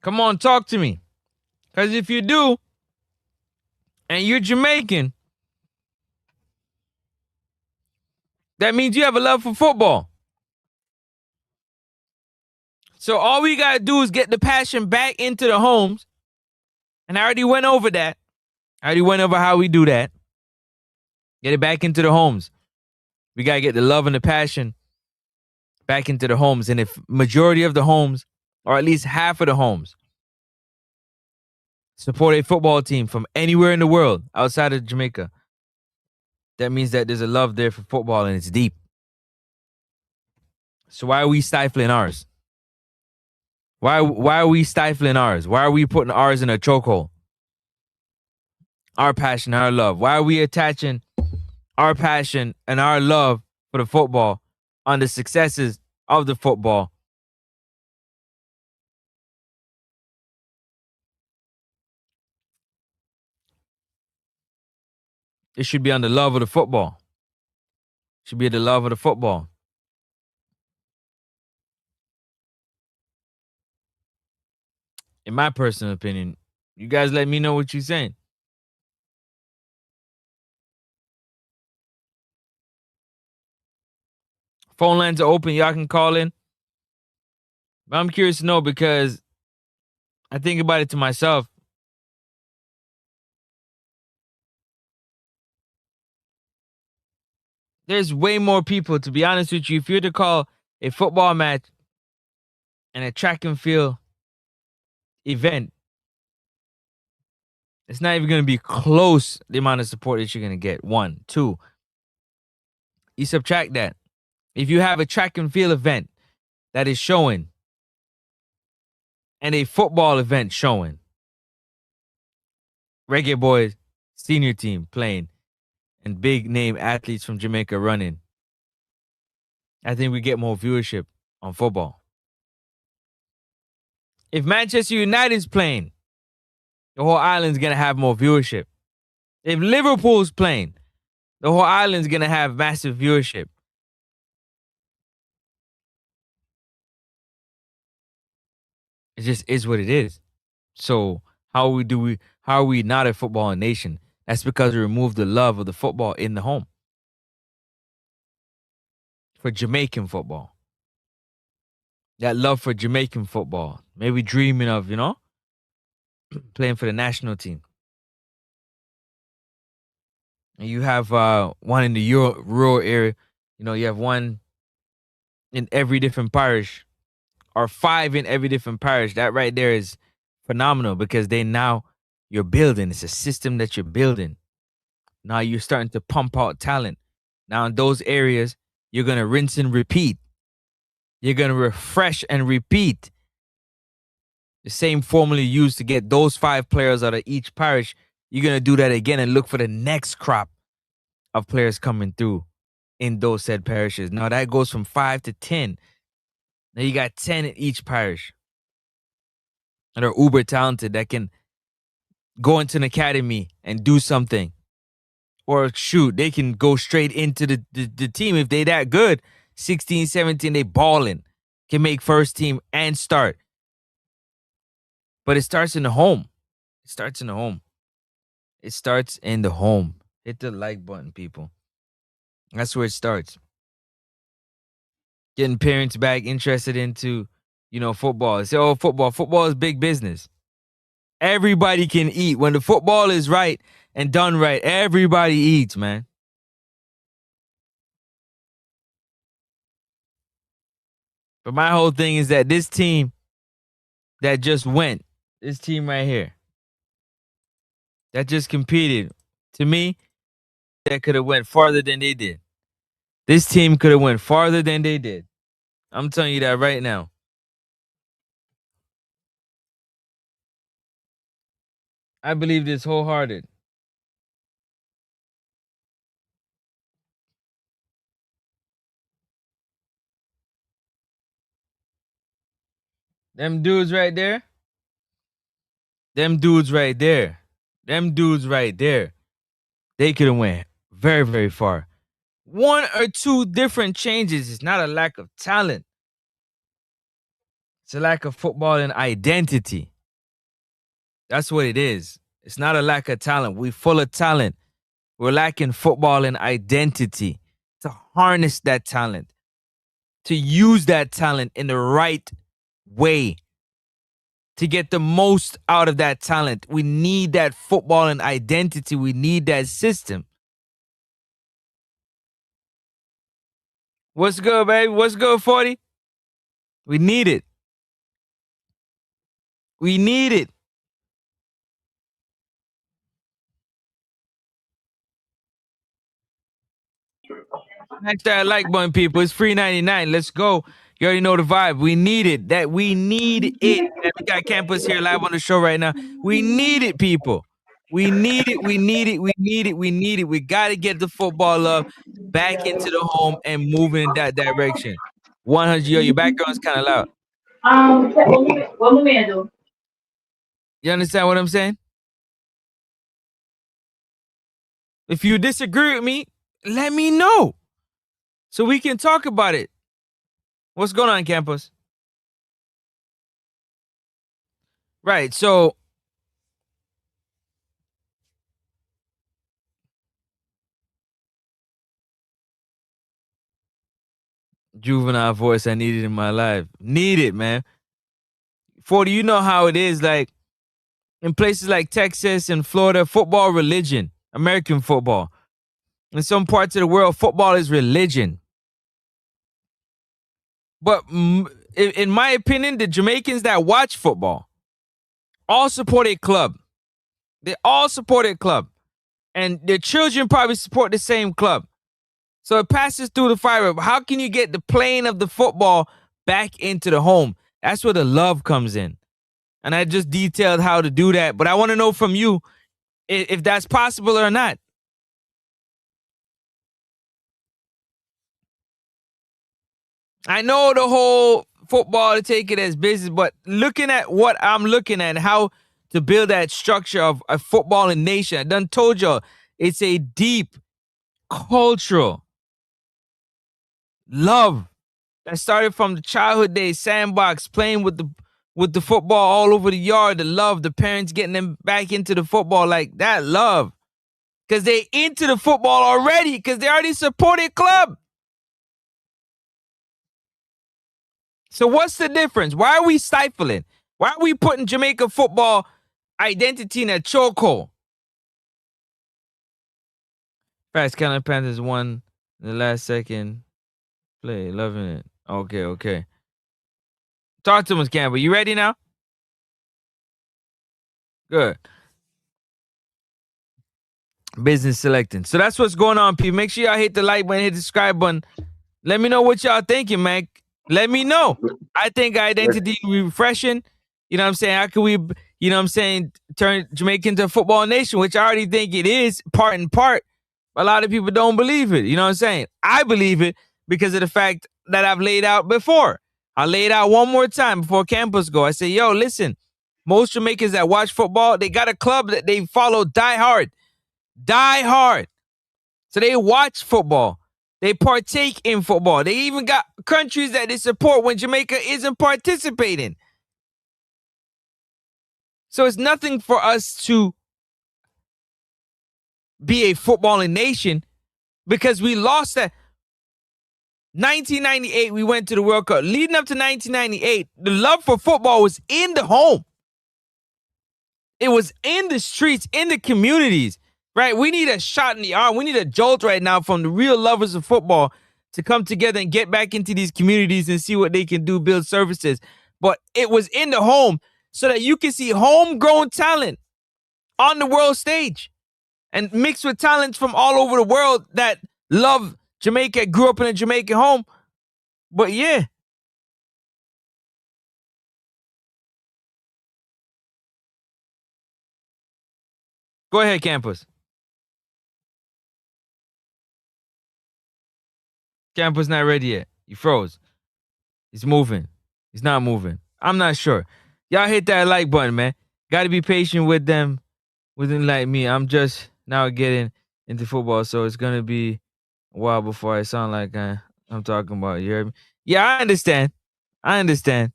Come on, talk to me. Because if you do, and you're Jamaican, that means you have a love for football. So all we got to do is get the passion back into the homes. And I already went over that. I already went over how we do that. Get it back into the homes. We got to get the love and the passion back into the homes. And if majority of the homes, or at least half of the homes, support a football team from anywhere in the world outside of Jamaica, that means that there's a love there for football and it's deep. So why are we stifling ours? Why are we stifling ours? Why are we putting ours in a chokehold? Our passion, our love. Why are we attaching our passion and our love for the football on the successes of the football? It should be on the love of the football. It should be the love of the football. In my personal opinion, you guys let me know what you're saying. Phone lines are open. Y'all can call in. But I'm curious to know because I think about it to myself. There's way more people, to be honest with you. If you were to call a football match and a track and field event, it's not even going to be close the amount of support that you're going to get. One. Two, you subtract that. If you have a track and field event that is showing and a football event showing, Reggae Boys senior team playing and big name athletes from Jamaica running, I think we get more viewership on football. If Manchester United's playing, the whole island's going to have more viewership. If Liverpool's playing, the whole island's going to have massive viewership. It just is what it is. So how are we not a football nation? That's because we removed the love of the football in the home. For Jamaican football. That love for Jamaican football. Maybe dreaming of, playing for the national team. And you have one in the rural area. You have one in every different parish, or 5 in every different parish. That right there is phenomenal because you're building. It's a system that you're building. Now you're starting to pump out talent. Now in those areas, you're going to rinse and repeat. You're going to refresh and repeat. The same formula used to get those 5 players out of each parish, you're going to do that again and look for the next crop of players coming through in those said parishes. Now that goes from 5 to 10. Now you got 10 in each parish that are uber talented that can go into an academy and do something. Or shoot, they can go straight into the team if they that good. 16, 17, they balling. Can make first team and start. But it starts in the home. It starts in the home. It starts in the home. Hit the like button, people. That's where it starts. Getting parents back interested into football. They say, oh, football. Football is big business. Everybody can eat. When the football is right and done right, everybody eats, man. But my whole thing is that this team that just went, this team right here, that just competed, to me, that could have went farther than they did. This team could have went farther than they did. I'm telling you that right now. I believe this wholehearted. Them dudes right there. Them dudes right there. Them dudes right there. They could have went very, very far. One or two different changes is not a lack of talent. It's a lack of football and identity. That's what it is. It's not a lack of talent. We're full of talent. We're lacking football and identity to harness that talent, to use that talent in the right way, to get the most out of that talent. We need that football and identity. We need that system. What's good, baby? What's good, 40? We need it. We need it. Smash that like button, people. It's free 99. Let's go. You already know the vibe. We need it. We need it. And we got campus here live on the show right now. We need it, people. We need it. We need it. We need it. We need it. We got to get the football love back into the home and moving in that direction. 100. Yo, your background's kind of loud. You understand what I'm saying? If you disagree with me, let me know so we can talk about it. What's going on, campus? Right. So juvenile voice I needed in my life. Need it, man. 40, you know how it is. Like in places like Texas and Florida, football religion, American football. In some parts of the world, football is religion. But in my opinion, the Jamaicans that watch football all support a club. They all support a club. And their children probably support the same club. So it passes through the fiber. How can you get the playing of the football back into the home? That's where the love comes in. And I just detailed how to do that. But I want to know from you if that's possible or not. I know the whole football to take it as business, but looking at what I'm looking at, how to build that structure of a footballing nation, I done told y'all it's a deep cultural love that started from the childhood days, sandbox, playing with the football all over the yard, the love, the parents getting them back into the football, like that love. Because they into the football already, because they already supported club. So what's the difference? Why are we stifling? Why are we putting Jamaica football identity in a chokehold? Fast Carolina Panthers won in the last second play. Loving it. Okay. Talk to us, Campbell. You ready now? Good. Business selecting. So that's what's going on, people. Make sure y'all hit the like button, hit the subscribe button. Let me know what y'all thinking, man. Let me know. I think identity refreshing. You know what I'm saying? How can we, you know what I'm saying, turn Jamaica into a football nation, which I already think it is, part and part. A lot of people don't believe it. You know what I'm saying? I believe it because of the fact that I've laid out before. I laid out one more time before campus go. I say, yo, listen, most Jamaicans that watch football, they got a club that they follow die hard. Die hard. So they watch football. They partake in football. They even got countries that they support when Jamaica isn't participating. So it's nothing for us to be a footballing nation because we lost that. 1998, we went to the World Cup. Leading up to 1998, the love for football was in the home. It was in the streets, in the communities, right? We need a shot in the arm. We need a jolt right now from the real lovers of football to come together and get back into these communities and see what they can do, build services. But it was in the home so that you can see homegrown talent on the world stage and mixed with talents from all over the world that love Jamaica, grew up in a Jamaican home. But yeah. Go ahead, Campus. Campus not ready yet. He froze. He's moving. He's not moving. I'm not sure. Y'all hit that like button, man. Got to be patient with them, like me. I'm just now getting into football, so it's gonna be a while before I sound like I'm talking about. You heard me? Yeah, I understand. I understand.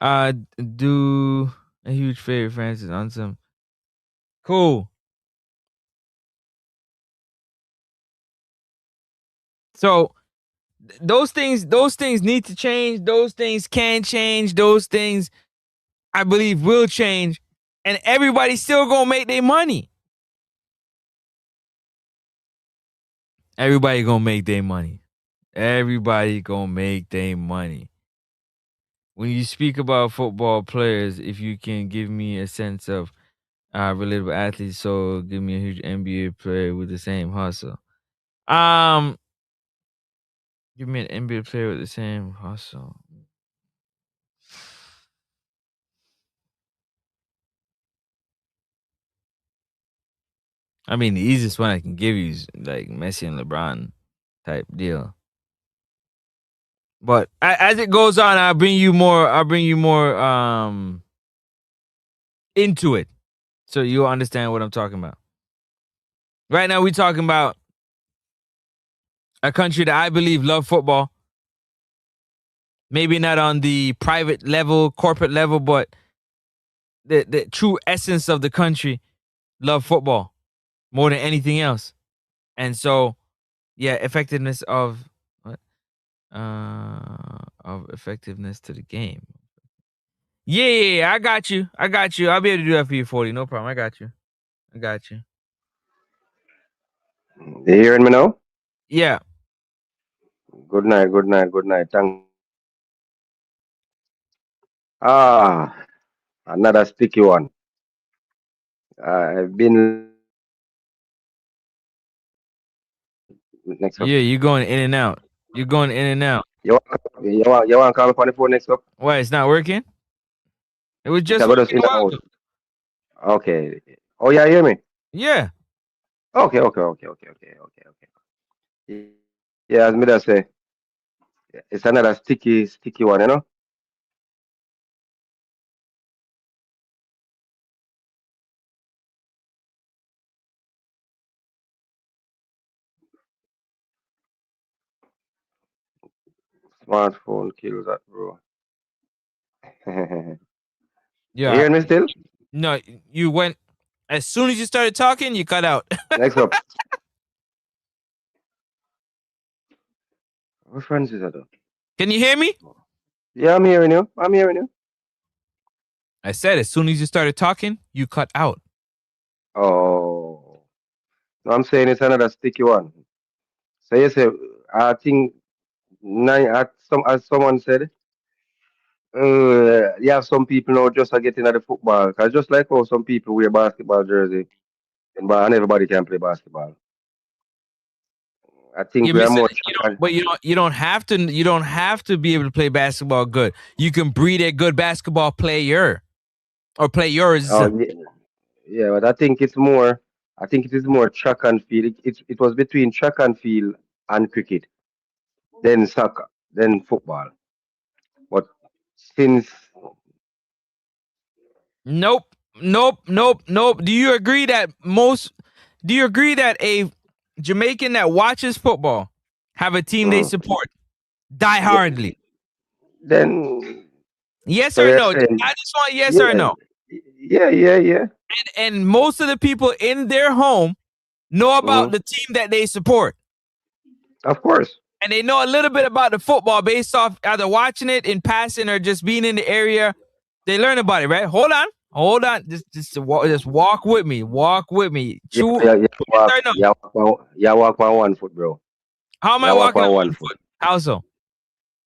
Do a huge favor, Francis, on some. Cool. So those things need to change. Those things can change. Those things, I believe, will change, and everybody's still gonna make their money. Everybody gonna make their money. Everybody gonna make their money. When you speak about football players, if you can give me a sense of relatable athletes, so give me a huge NBA player with the same hustle. Give me an NBA player with the same hustle. I mean, the easiest one I can give you is like Messi and LeBron type deal. But as it goes on, I'll bring you more. Into it, so you'll understand what I'm talking about. Right now, we're talking about a country that I believe love football. Maybe not on the private level, corporate level, but the true essence of the country love football more than anything else. And so, yeah, effectiveness of what? Of effectiveness to the game. Yeah, I got you. I'll be able to do that for you, 40. No problem. I got you. You hearing me now? Yeah. Good night, good night, good night. Thank. Ah, another sticky one. I've been next up. Yeah, you're going in and out. You're going in and out. You want to call me on the phone next up? Why, it's not working? It was It's just about us working in a the while ago. house. Okay. Oh, yeah, you hear me? Yeah. Okay. Yeah, as me that say, it's another sticky one, you know? Smartphone kills that, bro. You Yeah. hearing me still? No, you went as soon as you started talking, you cut out. Next up. What friends is that? Though? Can you hear me? Yeah, I'm hearing you. I'm hearing you. I said as soon as you started talking, you cut out. Oh. No, I'm saying it's another sticky one. So you say, I think as someone said, you have some people now just are getting at the football. Cause just like how some people wear basketball jersey, and everybody can play basketball. I think You're we are missing more you don't but you don't have to be able to play basketball good. You can breed a good basketball player or players. oh, yeah, but I think it's more. I think it is more track and field. It was between track and field and cricket, then soccer, then football. But since Nope. Do you agree that a Jamaican that watches football have a team they mm, support die yeah, hardly? then Yes so or you're no? saying I just want yes or yeah, no. yeah. And most of the people in their home know about Mm, the team that they support. of course. and they know a little bit about the football based off either watching it in passing or just being in the area. They learn about it, right? Hold on. Just walk with me. Walk with me. Yeah, Chew. yeah, yeah, walk, Start now. yeah, walk on 1 foot, bro. How am I Yeah, walk walking on on one one foot. foot? How so?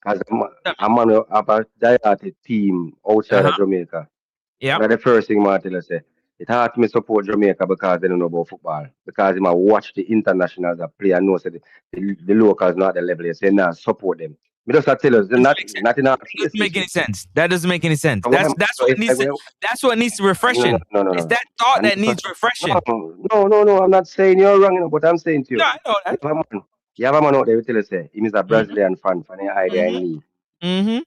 As Tell me. a man who have a diehard team outside of Uh-huh. Jamaica. Yep. One of the first thing Martin say, it hard me support Jamaica because they don't know about football. Because him a watch the internationals that play and know say the locals not at the level. They say nah, support them. Me just a tell us, Doesn't not make sense. not in our Doesn't make any PlayStation. sense. That doesn't make any sense. So, That's so what it's needs like to that's what needs refreshing. no, no, It's no. that thought And that needs no, refreshing. no. I'm not saying you're wrong, but I'm saying to No, you, I know you that. have a man, you have a man out there who tell you say he is a Mm-hmm. Brazilian fan, fan hide Mm-hmm. and knee. Mm-hmm.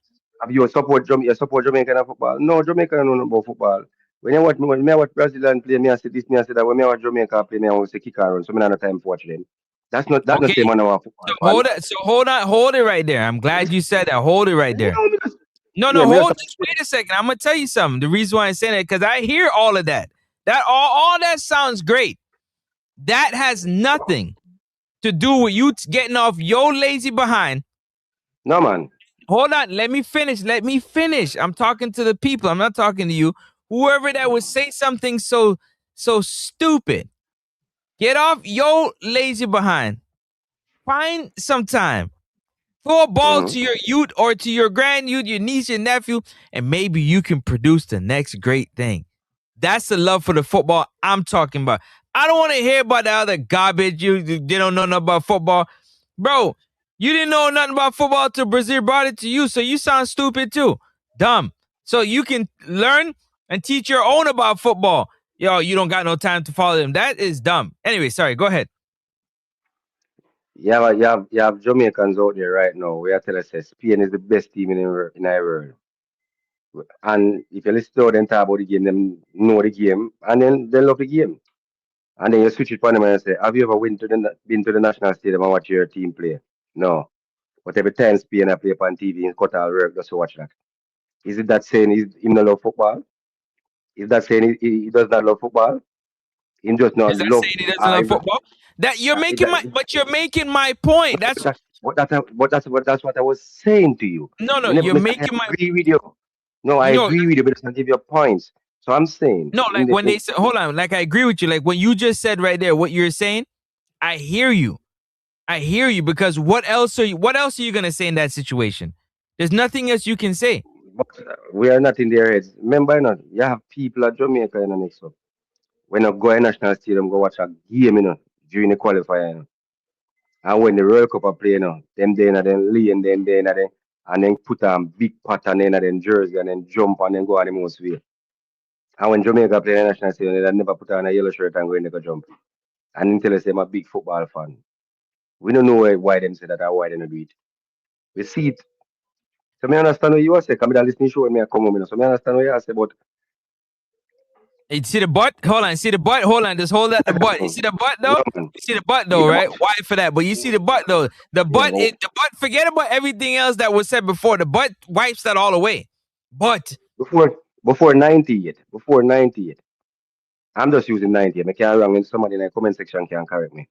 Have you support Jamaican football? No, Jamaica don't know about football. When me watch Brazilian play, me I say this, me I say that. When me watch Jamaica play, me I want to say kick and run. So me not have time to watch them. That's not Okay. same man a So football fan. hold it right there. I'm glad you said that. Hold it right there. No, me just, No, yeah, no, me just just wait a second. I'm gonna tell you something. The reason why I say that because I hear all of that. That all that sounds great. That has nothing to do with you getting off your lazy behind. no man. Hold on, let me finish. I'm talking to the people. I'm not talking to you. Whoever that would say something so stupid. Get off your lazy behind. Find some time. Throw a ball Mm-hmm. to your youth or to your grand youth, your niece, your nephew, and maybe you can produce the next great thing. That's the love for the football I'm talking about. I don't want to hear about the other garbage. They don't know nothing about football. Bro, you didn't know nothing about football till Brazil brought it to you, so you sound stupid too. Dumb. So you can learn and teach your own about football. Yo, you don't got no time to follow them. That is dumb. Anyway, sorry, go ahead. You have Jamaicans out there right now. We are telling us that Spain is the best team in our world. And if you listen to them talk about the game, them know the game, and then they love the game. And then you switch it for them and say, have you ever been to the national stadium and watch your team play? No. But every time Spain I play on TV and cut all work just to watch that. Is it that saying he not love football? Is that saying he does not love football? He just not Is that love saying he doesn't love football? That you're is making that, my, but you're making my point. That's that's what I was saying to you. no, Whenever you're me say I making my agree with you. No, I no, agree with you, but it's not give you points. So I'm saying no. Like when they say, hold on, like I agree with you. Like what you just said right there, what you're saying, I hear you. I hear you because what else are you? What else are you gonna say in that situation? There's nothing else you can say. but we are not in their heads. Remember, you have people at Jamaica in the next up. When you go in national stadium, go watch a game, during the qualifier. And when the World Cup are playing, them then and then lay and and then put on big pattern in and then jersey and then jump and then go on the most way. And when Jamaica play in the national stadium, they never put on a yellow shirt and go in there go jump. And until they say I'm a big football fan. We don't know why them say that or why they don't do it. We see it. So me understand what you are saying. Come and listen to show me I come home. So me understand what you are saying, but You see the butt? Hold on. See the butt? Hold on. Just hold at the butt. You see the butt though? no man. You see the butt though, Yeah, right? Why for that? But you see the butt though. yeah, but The butt. Forget about everything else that was said before. The butt wipes that all away. But before 98, before 98. I'm just using 98. I can't wrong and somebody in the comment section can correct me.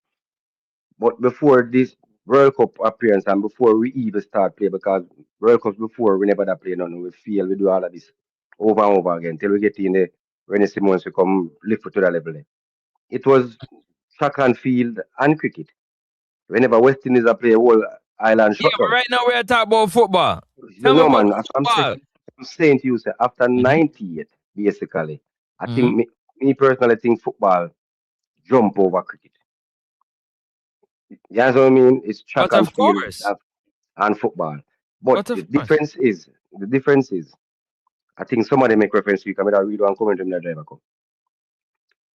But before this World Cup appearance and before we even start play, because World Cups before we never that play nothing, we feel we do all of this over and over again till we get in the Rennie Simmons to come lift to that level. It was track and field and cricket. Whenever West Indies are play whole island yeah, shut but down. right now we're talking about football. You Tell me know, about man, the as football. I'm saying to you, sir, after Mm-hmm. 98, basically, I Mm-hmm. think me personally think football jump over cricket. You know what I mean? It's track But and of field course. and football. But But of course. the difference is, I think somebody make reference to you, come read one comment from the driver. Come.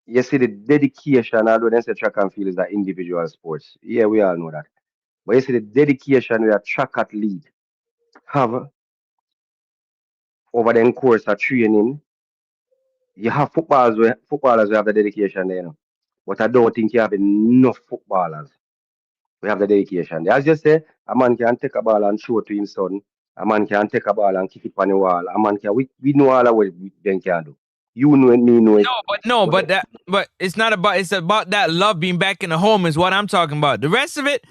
You see the dedication, although they say track and field is an individual sports. Yeah, we all know that. But you see the dedication we are track athlete have over the course of training. You have footballers who have the dedication there, but I don't think you have enough footballers who have the dedication. As you say, a man can take a ball and show to his son. A man can take a ball and kick it on the wall. A man can we know all of what them can do. You know it, me know it. But But it's not about. It's about that love being back in the home is what I'm talking about. The rest of it,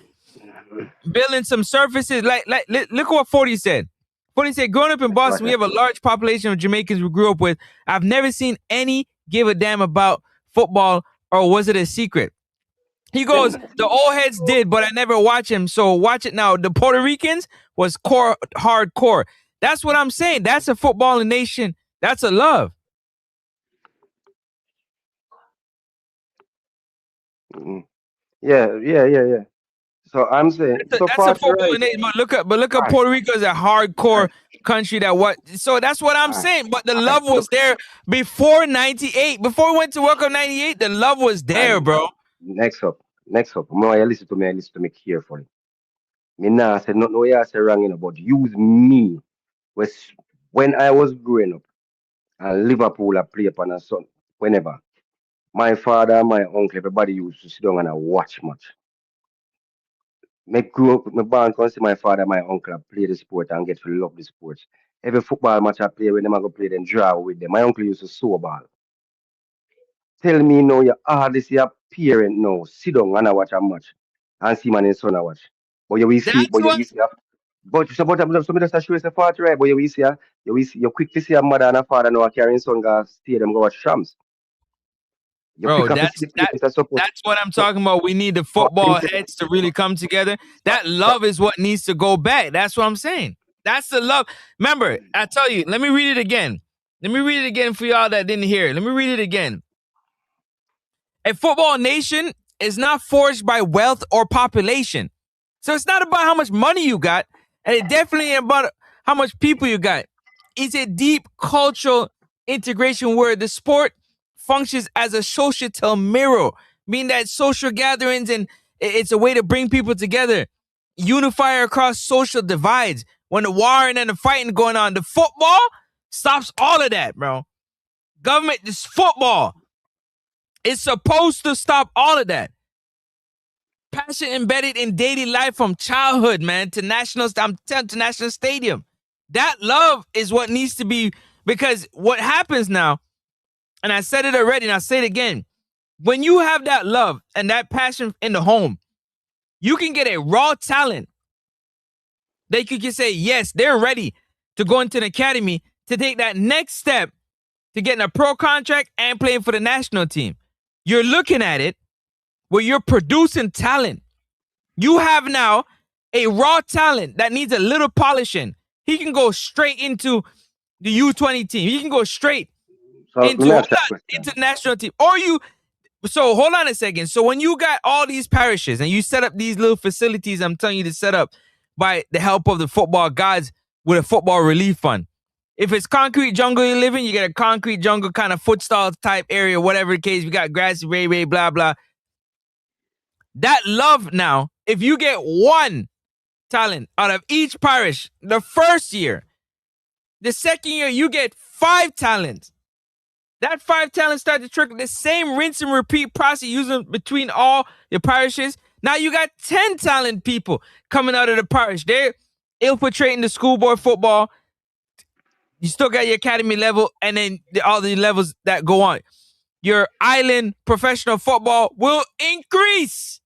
building some surfaces. Look what 40 said. 40 said, growing up in Boston, we have a large population of Jamaicans we grew up with. I've never seen any give a damn about football, or was it a secret? He goes, the old heads did, but I never watch him. So watch it now. The Puerto Ricans was core hardcore. That's what I'm saying. That's a footballing nation. That's a love. Mm. Yeah. So I'm saying, so That's a Party footballing right. nation. But look up Right. Puerto Rico is a hardcore Right. country that what. So that's what I'm Right. saying. But the Right. love was Look. there before '98. Before we went to World Cup '98, the love was there, Right. bro. Next up. Next up. More you listen to me. I listen to me carefully. Me nah say nothing. No, you say wrong, but use me. Was when I was growing up and Liverpool I play upon a son. Whenever my father, my uncle, everybody used to sit down and I watch match. Me grew up, my born can see my father, my uncle play the sport and get to love the sports. Every football match I play, when them I go play, then draw with them. My uncle used to sew ball. Tell me now, you hardly see a parent now sit down and I watch a match and see man and son I watch. That's But you what. will see, so me just show you the part right. But you will see, you quickly see a mother and a father now carrying son go stadium go watch shams. You Bro, quick have to see that's the that. parents are support. That's what I'm So, talking about. We need the so him football say, heads to really come together. so, That so, love is what needs to go back. That's what I'm saying. That's the love. Remember, I tell you. Let me read it again. Let me read it again for y'all that didn't hear it. Let me read it again. A football nation is not forged by wealth or population. So it's not about how much money you got, and it definitely ain't about how much people you got. It's a deep cultural integration where the sport functions as a societal mirror, meaning that social gatherings and it's a way to bring people together, unify across social divides. When the warring and the fighting going on, the football stops all of that, bro. Government, this football, it's supposed to stop all of that. Passion embedded in daily life from childhood, man, to to national stadium. That love is what needs to be, because what happens now, and I said it already and I'll say it again, when you have that love and that passion in the home, you can get a raw talent that you can say, yes, they're ready to go into an academy to take that next step to getting a pro contract and playing for the national team. You're looking at it where you're producing talent. You have now a raw talent that needs a little polishing. He can go straight into the U20 team. He can go straight so let into me hold ask that on, question. into national team. Or you so hold on a second. So when you got all these parishes and you set up these little facilities, I'm telling you to set up by the help of the football gods with a football relief fund. If it's concrete jungle you live in, you get a concrete jungle kind of footstall type area, whatever the case. We got grassy, ray, blah, blah. That love now, if you get one talent out of each parish the first year, the second year you get 5 talents. That 5 talents start to trickle the same rinse and repeat process using between all your parishes. Now you got 10 talent people coming out of the parish. They're infiltrating the school board football. You still got your academy level and then all the levels that go on. Your island professional football will increase.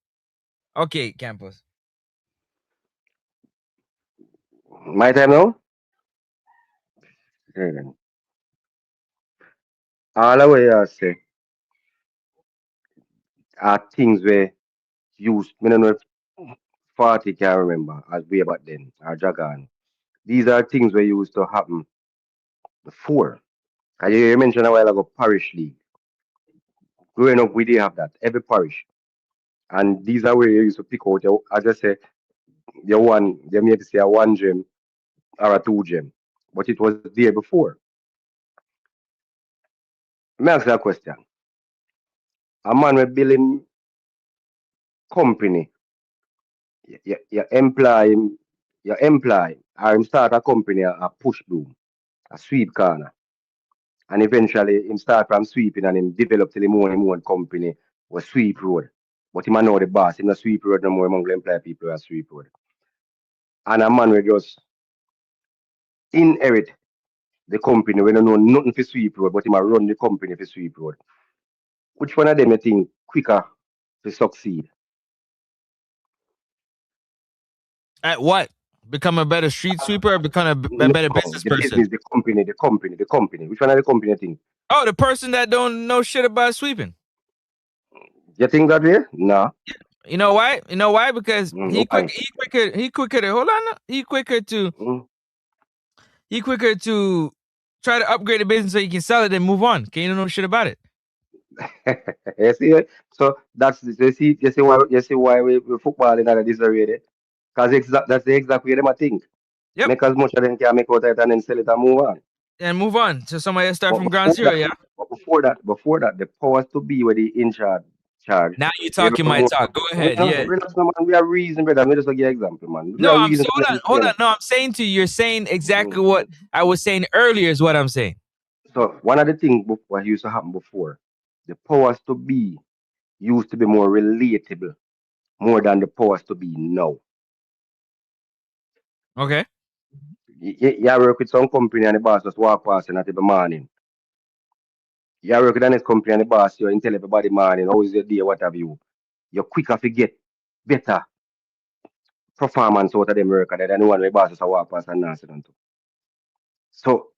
Okay, Campos. My time now? Yeah. All the way I say are things where used, I don't know if 40 can remember as way back then, or Dragon. These are things where used to happen before. And you mentioned a while ago parish league. Growing up, we did have that, every parish. And these are where you used to pick out your, as I say, your one, they may say a one gem or a two gem. But it was there before. Let me ask you a question. A man with building company, you employ him, or him start a company, a push broom, a sweep corner. And eventually him start from sweeping and him develop till him own company was sweep road. But him a know the boss, him not sweep road no more among the employ people who are sweep road. And a man will just inherit the company when you know nothing for sweep road, but him a run the company for sweep road. Which one of them you think quicker to succeed? At what? Become a better street sweeper or become a better No, business the person? business, the company. Which one are the company thing? Oh, the person that don't know shit about sweeping. You think that way? Nah. You know why? You know why? Because Why? he quicker to hold on. Mm. He quicker to try to upgrade the business so he can sell it and move on. Can you know shit about it? You see, so you see why we football in this area. Because that's the exact way them a think. Yep. Make as much as them can make out of it and then sell it and move on. And move on. So somebody else start But from ground before zero, that, yeah. before that, the powers to be where the in charge. Now you They talking don't my know. talk. Go We ahead. don't Yeah. relax, no, man. We are reason, brother. Let me just give you an example, man. We No, are I'm reason so to make this hold on. game. No, I'm saying to you, you're saying exactly Mm. what I was saying earlier is what I'm saying. So one of the things what used to happen before, the powers to be used to be more relatable, more than the powers to be now. Okay. You work with some company and the boss just walk past and at every morning. You work with the next company and the boss, you tell everybody morning, how is your day, what have you. You're quicker to get better performance out of them worker than the one where the boss just walk past and not sit down to. So,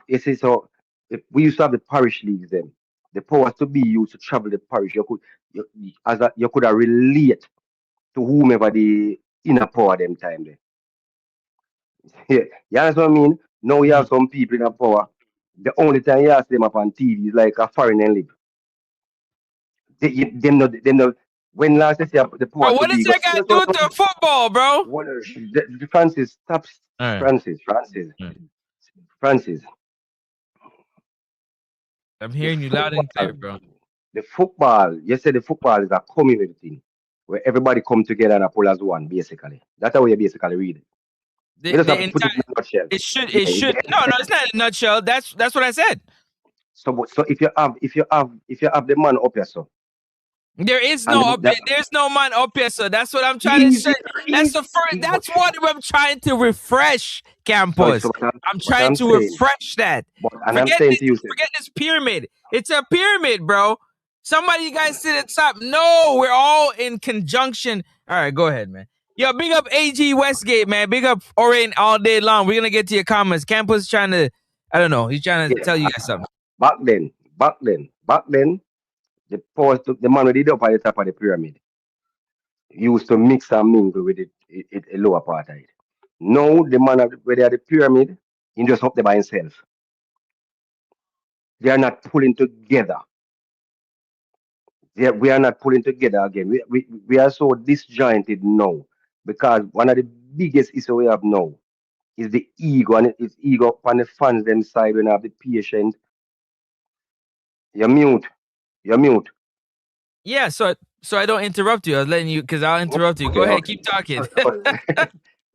you see, so if we used to have the parish leagues, then the powers to be used to travel the parish. You could have relate to whomever the inner power them time there. Yeah, you understand what I mean? Now you Mhm. have some people in power. The only time you see them up on TV is like a foreign and live. Them not, when last you see the Bro, power to what does be go that got to do with the football, bro? what the Francis stop All right. Francis. I'm The hearing you loud and football clear, bro. the football, you say the football is a community thing where everybody come together and pull as one, basically. That's how you basically read it. We just The have to put entire it in a nutshell. it should no, it's not a nutshell. That's what I said. So if you have the man up here, so There is and no up that there's no man up here, so that's what I'm trying to say. easy, That's easy, the first but that's what I'm trying to refresh, so campus. I'm what trying I'm to saying, refresh that. but and I'm saying to you, sir, Forget this pyramid. It's a pyramid, bro. Somebody you guys sit at the top. No, we're all in conjunction. All right, go ahead, man. Yo, big up AG Westgate, man. Big up Orain all day long. We're gonna get to your comments. Campus trying to, I don't know. He's trying to yeah, tell you guys something. back then, the man with the up at the top of the pyramid used to mix and mingle with a lower part of it. Now the man where they are the pyramid, he just up there by himself. They are not pulling together. We are not pulling together again. We are so disjointed now because one of the biggest issues we have now is the ego, and it's ego on the fans them side when I have the patient. You're mute. You're mute. Yeah, so I don't interrupt you. I was letting you because I'll interrupt you. Go Okay, ahead, okay. keep talking.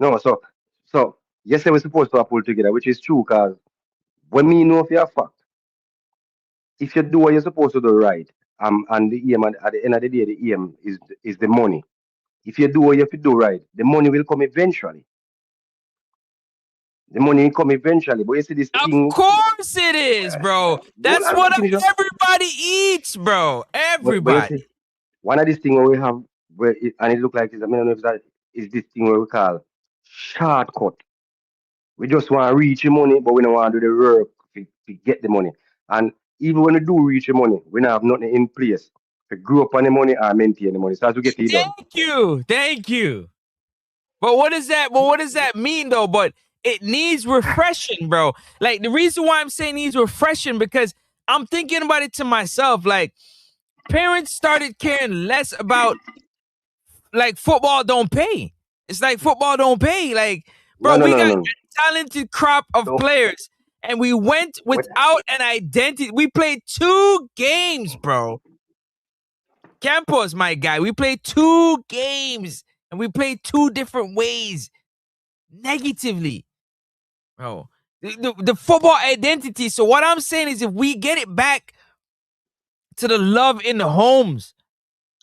No, so yes, we're supposed to pull together, which is true because when me know if you're fact, if you do what you're supposed to do right, and the aim at the end of the day, the aim is the money. If you do what you have to do right, the money will come eventually. The money will come eventually. But you see this Of thing, course it is, bro. hold That's on, let what me finish. everybody eats, bro. But you Everybody. see, one of these things where we have, and it look like, I don't know if that is this thing where we call shortcut. We just want to reach the money, but we don't want to do the work to get the money. And even when we do reach the money, we don't have nothing in place to grow up on the money or maintain the money. So as we get it done. Thank you. But what is that? But what does that mean though? But it needs refreshing, bro. Like the reason why I'm saying needs refreshing because I'm thinking about it to myself. Like parents started caring less about like football don't pay. It's like football don't pay. Like, No, bro, no, we no, got no. a talented crop of So, players, and we went what, without an identity. We played 2 games, bro. Campos, my guy. We played 2 games, and we played 2 different ways, negatively, bro. The football identity. So what I'm saying is, if we get it back to the love in the homes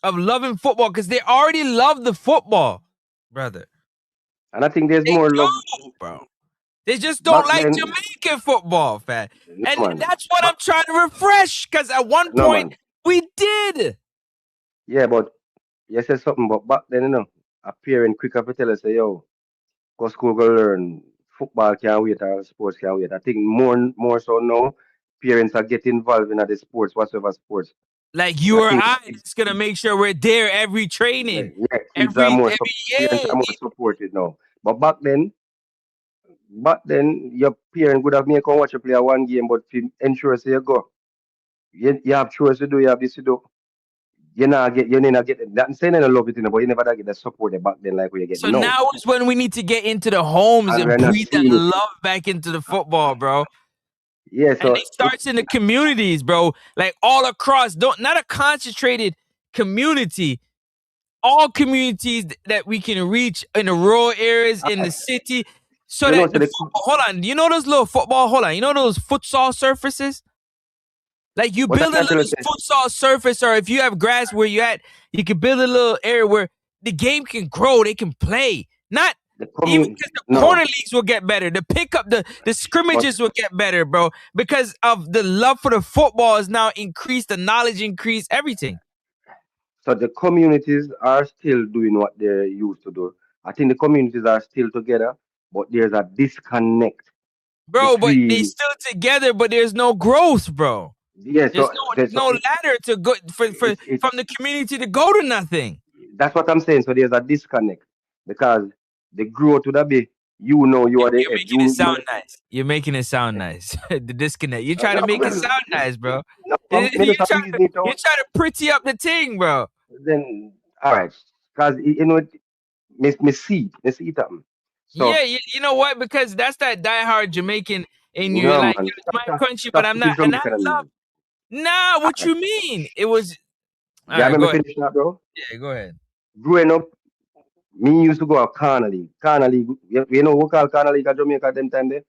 of loving football, because they already love the football, brother. and I think there's They more do, love bro. They just back don't like then. Jamaican football, fam. No, And man. that's what Back, I'm trying to refresh. Because at one no, point man. we did. Yeah, but you said something, but back then, a parent quicker to tell us, say, yo, Because school go learn football can't wait or sports can't wait. I think more so now, parents are getting involved in the sports, whatsoever sports. Like And I you or think I is gonna make sure we're there every yeah, training, yeah, kids are every parents yeah. are more supported now. But back then, your parent would have make you watch you play one game, but to ensure say you go, you have chores to do, you have this to do. You not saying I don't love it, but you never get the support back then like what you get So now. now is when we need to get into the homes And and we're not breathe that seeing it. love back into the football, bro. Yeah, And so it starts in the communities, bro. Like all across, don't not a concentrated community. All communities that we can reach in the rural areas in the city, so you know, that so the football. Hold on, you know those little football. Hold on, you know those futsal surfaces. Like you what build a I tell you, little futsal surface, or if you have grass where you at, you can build a little area where the game can grow. They can play. Not the even community, because the corner no, leagues will get better. The pickup, the but scrimmages will get better, bro. Because of the love for the football is now increased, the knowledge increased, everything. so the communities are still doing what they used to do. I think the communities are still together, but there's a disconnect Bro, but they between still together, but there's no growth, bro. yeah. There's So no there's no ladder to go it's from the community to go to nothing. that's what I'm saying. So there's a disconnect because the growth to that be you know you are the You're head. making it sound nice. You're making it sound nice. The disconnect. You're trying to No, make it well, sound nice, bro. no, You me just have try reason it you out. try to pretty up the thing, bro. Then all right, because you know me see it happen. Yeah, So you know what? Because that's that diehard Jamaican in you. You're no like, man, it's my country, but stop I'm putting not. And I Jamaica on love. me. Nah, what you mean? It was all Yeah, right. let Go me ahead. finish that, bro. Yeah, go ahead. Growing up, me used to go to Corner League. Corner League, you know what call Corner League at Jamaica them time there?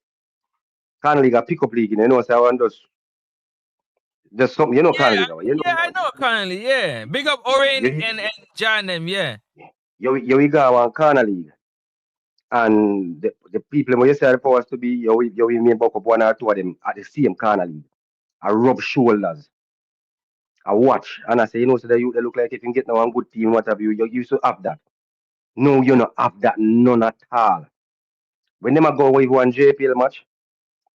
Corner League a pickup league, you know, so I want just something, you know Yeah, Corner League, you yeah, I know currently. Yeah, big up Oren you, and John them. Yeah. you go on Corner League. And the people when you say supposed to be, you may buck up one or two of them at the same Corner League. I rub shoulders. I watch and I say, you know, so that you they look like if you get now one good team, what have you, you used to have that. No, you not have that none at all. When them a go with one JPL match,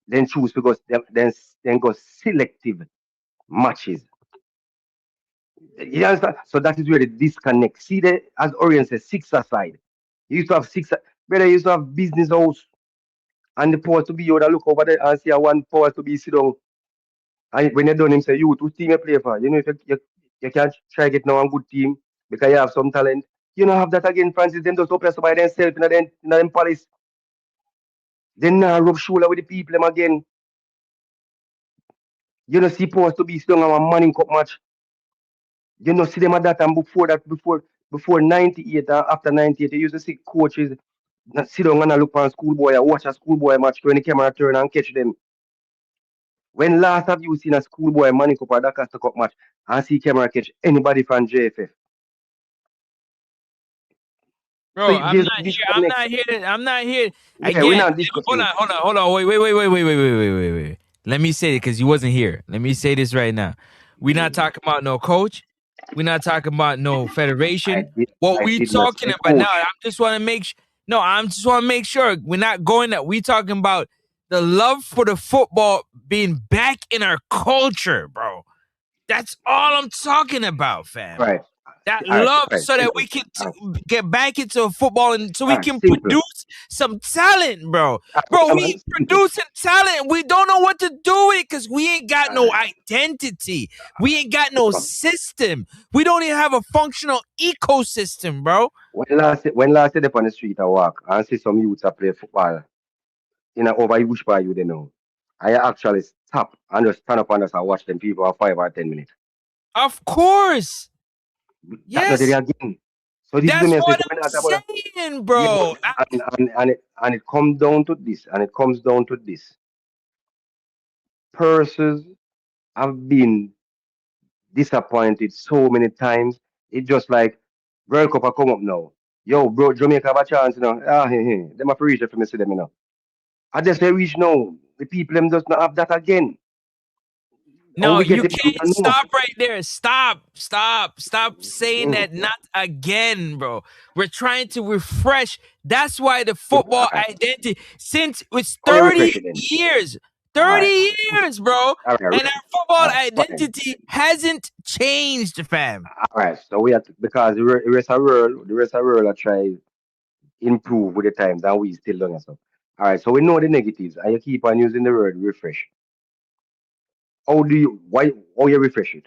then choose because then go selective matches. You understand? So that is where the disconnect. See the as Orient says, six aside. You used to have six brother, you used to have business house and the power to be you that look over there and see a one power to be sit down. And when you done him say you two team you play for. You know if you can't try get now one good team because you have some talent. You don't have that again, Francis. Them just open up by themselves in them palace. Then now rub shoulder with the people them again. You know supposed to be sit down on a Manning Cup match. You know, see them at that and before 98 and after 98, you used to see coaches that sit down and look for a schoolboy and watch a schoolboy match when the camera turn and catch them. When last have you seen a schoolboy Manning Cup or Dakar Cup match and see camera catch anybody from JFF? So Bro, I'm there's not a here. I'm disconnect. not here. I'm not here. Yeah, we're Again, not hold discussing. on, hold on, hold on. Wait. Let me say it because you wasn't here. Let me say this right now. We're not talking about no coach. We're not talking about no federation. What I we did not talking say about now? I coach. just want to make no. I'm just want to make sure we're not going that. We talking about the love for the football being back in our culture, bro. That's all I'm talking about, fam. Right. That All right. love All right. so that we Simple. can All right. get back into football and so we All right. can Simple. produce some talent, bro. All right. Bro, Yeah, we man. Simple. producing talent. We don't know what to do with it because we ain't got All no right. identity. We ain't got no system. We don't even have a functional ecosystem, bro. When last day on the street I walk and see some youths a play football in a over bush by you they know. I actually stop and just stand up and just watch them people for 5 or 10 minutes. Of course. That's not the Yes. again. So this is the That's message what when I'm I talk about saying, yeah, bro. and it comes down to this, and it comes down to this. Purses have been disappointed so many times. It's just like World Cup a come up now. Yo, bro, Jamaica have a chance now. Ah, hey, hey. Them have to reach it for me see them you know. I just say reach now. The people them just not have that again. No, we get you the people can't know. stop right there. Stop saying Mm. that. Not again, bro. We're trying to refresh. That's why the All football right. identity, since it's Oh, you 30 refresh it then. years, All right. 30 years, bro. All right. And our football All right. Fine. identity hasn't changed, fam. All right. So we have to, because the rest of the world are trying improve with the times and we still don't. So, all right. So we know the negatives and you keep on using the word refresh. How you refresh it?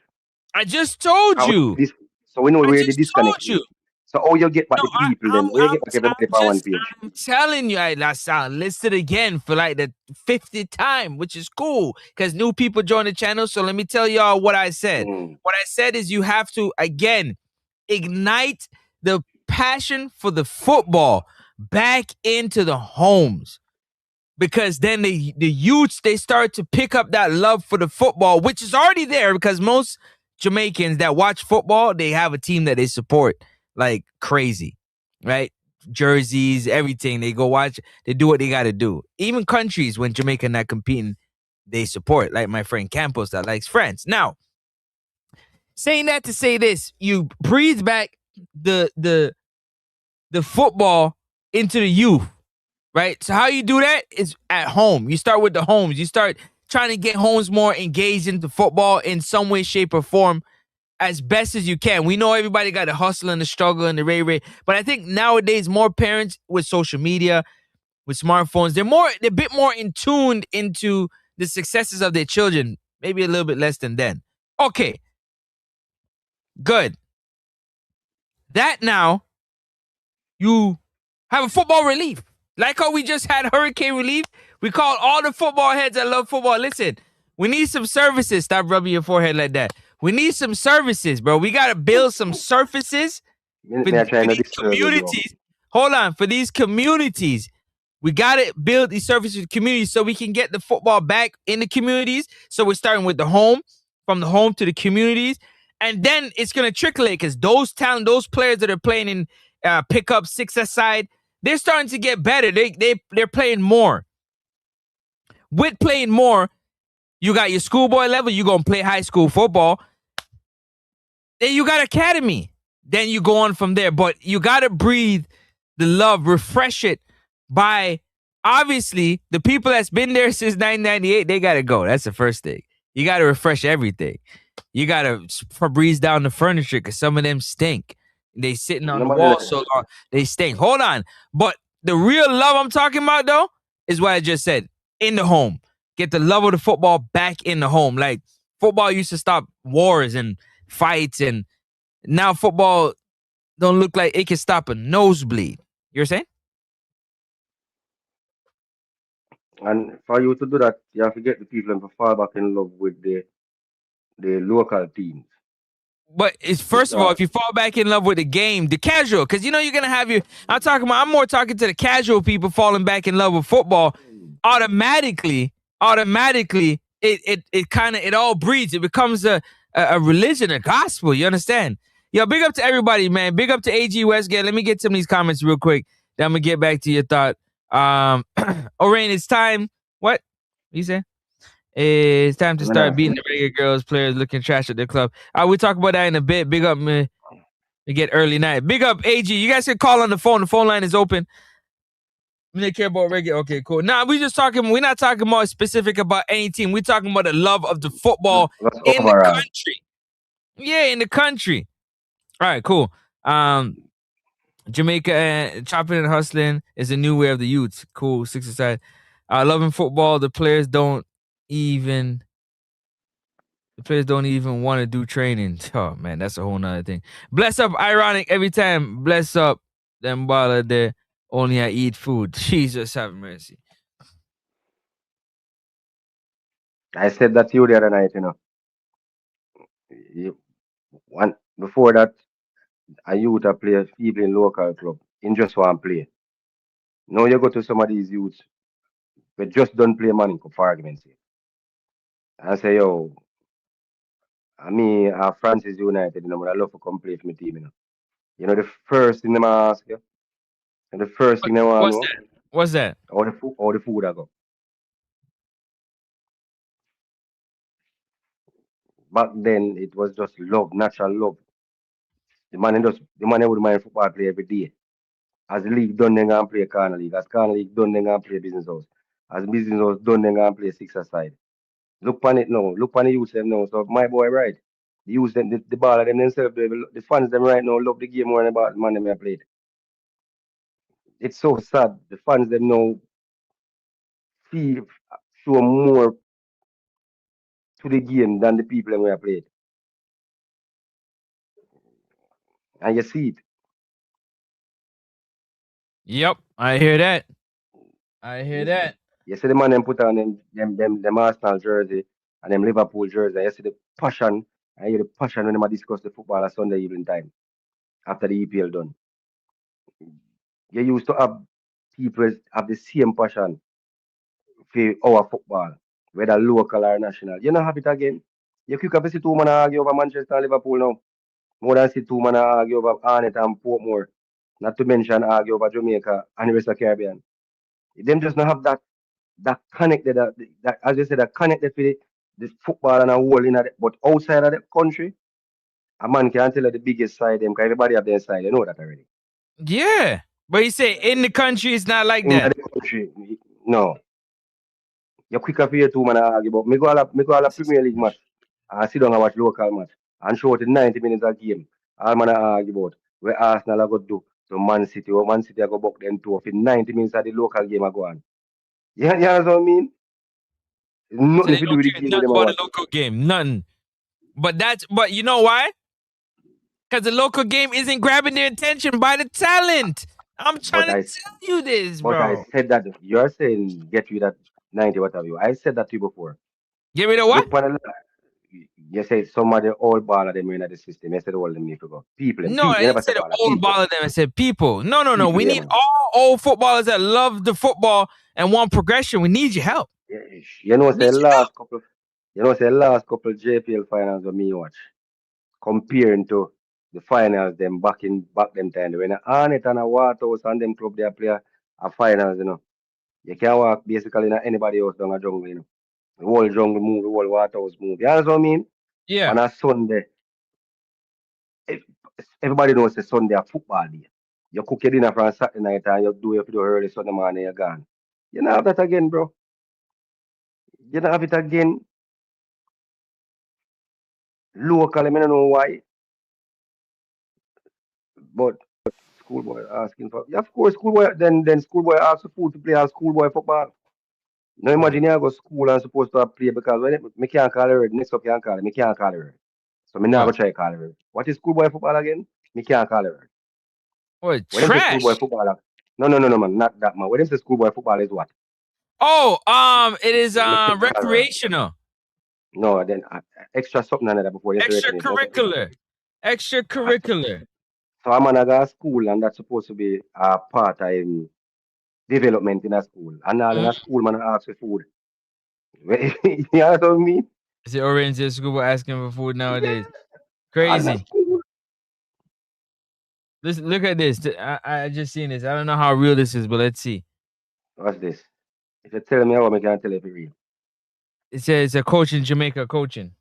I just told How you. this, so we know I where the just disconnect told is. you. So how you get back No, the people then? How you get back everybody on one page? I'm telling you, I last sound listed again for like the 50th time, which is cool because new people join the channel. So let me tell y'all what I said. Mm. What I said is you have to again ignite the passion for the football back into the homes. Because then the youths, they start to pick up that love for the football, which is already there because most Jamaicans that watch football, they have a team that they support like crazy, right? Jerseys, everything. They go watch, they do what they got to do. Even countries, when Jamaica not competing, they support, like my friend Campos that likes France. Now, saying that to say this, you breathe back the football into the youth, right? So how you do that is at home. You start with the homes. You start trying to get homes more engaged into football in some way, shape, or form as best as you can. We know everybody got the hustle and the struggle and the ray, but I think nowadays more parents with social media, with smartphones, they're a bit more in tuned into the successes of their children. Maybe a little bit less than then. Okay, good. That now you have a football relief. Like how we just had hurricane relief. We called all the football heads that love football. Listen, we need some services. Stop rubbing your forehead like that. We need some services, bro. We got to build some surfaces Me are trying to these disturb you, bro. communities. Hold on. For these communities, we got to build these services for communities so we can get the football back in the communities. So we're starting with the home, from the home to the communities. And then it's going to trickle because those those players that are playing in pickup, six-a-side, they're starting to get better. They're playing more. With playing more, you got your schoolboy level, you're going to play high school football. Then you got academy. Then you go on from there. But you got to breathe the love, refresh it by, obviously, the people that's been there since 1998, they got to go. That's the first thing. You got to refresh everything. You got to Febreze down the furniture because some of them stink. They sitting on the Nobody wall like so long. They stink. Hold on. But the real love I'm talking about, though, is what I just said. In the home. Get the love of the football back in the home. Like, football used to stop wars and fights, and now football don't look like it can stop a nosebleed. You're saying? And for you to do that, you have to get the people to fall back in love with the local teams. But it's first of all, Because if you fall back in love with the game, the casual, because you know you're gonna have your. I'm more talking to the casual people falling back in love with football. Automatically, it kind of it all breeds. It becomes a religion, a gospel. You understand? Yo, big up to everybody, man. Big up to AG Westgate. Let me get some of these comments real quick. Then I'm gonna get back to your thought. Orain, it's time. What you say? It's time to when start I beating the regular girls players looking trash at their club. We'll talk about that in a bit. Big up, man. We get early night. Big up, AG. You guys can call on the phone. The phone line is open. They care about regular. Okay, cool. Nah, we're not talking about specific about any team. We're talking about the love of the football that's in the overall. country. Yeah, in the country. All right, cool. Jamaica chopping and hustling is a new way of the youth. Cool. Six aside. Loving football. The players don't even want to do training. Oh man, that's a whole nother thing. Bless up, ironic every time. Bless up them baller there. Only I eat food. Jesus have mercy. I said that to you the other night, You, before that, a youth a play people in local club in just one play. Now you go to some of these youths, we just don't play money for argument's sake. And say, yo, I mean, Francis United, but I love to come play for my team. The first thing they ask you, and the first thing they want to What's know, that? What's that? how the food I go. Back then, it was just love, natural love. The man would mind football play every day. As the league done, they gonna play corner league. As corner league done, they gonna play business house. As business house done, they gonna play six aside. Look on it now. Look on the youth them now. So my boy right. The youth them, the ball of them themselves, the fans them right now love the game more than about the man them I played. It's so sad. The fans them now feel show more to the game than the people them we have played. And you see it. Yep, I hear that. I hear You, that. you see the man them put on them Arsenal jersey and them Liverpool jersey. You see the passion. I hear the passion when them a discuss the football at Sunday evening time after the EPL done. You used to have people have the same passion for our football, whether local or national. You don't have it again. You quick up to see two man argue over Manchester and Liverpool now. More than see two man argue over Arnett and Portmore. Not to mention argue over Jamaica and the rest of the Caribbean. Them just not have that connected that as you said that connected for the football and a whole in it. But outside of the country, a man can tell you the biggest side them because everybody have their side. You know that already. Yeah, but you say in the country it's not like In that. the country, no. You're quicker for your two man argue, but me go all a Premier League match. I sit down and watch local match and show the 90 minutes of game. All man argue about where Arsenal are going to do to Man City or Man City are going to buck them two for 90 minutes of the local game are going. You know what I mean? So Nothing they to do don't with the care game with nothing them are about the watching. local game, nothing. But you know why? Because the local game isn't grabbing their attention by the talent. I'm trying But to tell you this, I bro. said that you're saying get rid of 90 what have you. I said that to you before. Get rid of what? Look for the you say some of the old ball of them in the system. You said all them need to go. No, People. I You didn't never say say the ball of old people. baller them. I said people. No. People, We yeah, need man. all old footballers that love the football and want progression. We need your help. Yeah, you know, We need your help. say last couple JPL finals of me watch comparing to the finals them back them time when Arnett and a Waterhouse and them club they play a finals, you know. You can't walk basically in anybody else down a jungle, you know. The whole jungle move, the whole Waterhouse move. You know what I mean? Yeah. On a Sunday, if, everybody knows it's Sunday a football day. You cook your dinner from Saturday night and you do it early Sunday morning, you're gone. You don't have that again, bro. You don't have it again. Locally, I don't know why, but schoolboy asking for. Yeah, of course, schoolboy. Then schoolboy asks for food to play on schoolboy football. Now Oh, imagine you go to school and supposed to play because when me can't call her, next up can't call her. Me can't call her. So me now go what? try call her. What is schoolboy football again? Me can't call her. What? When them say schoolboy Trash. football, no, man, not that man. When them say schoolboy football is what? Oh, it is Me can't call her. recreational, No, then extra something like that before you say recognition. extracurricular, So, extracurricular. so I'm gonna go to school and that's supposed to be a part of development in a school. And all in Mm. a school, man, ask for food. You know what I mean? Is the oriented school asking for food Yeah, nowadays? all in a Crazy. school. Listen, look at this. I just seen this. I don't know how real this is, but let's see. What's this? If you tell me how, I can't tell you if it's real. It says a coach in Jamaica coaching.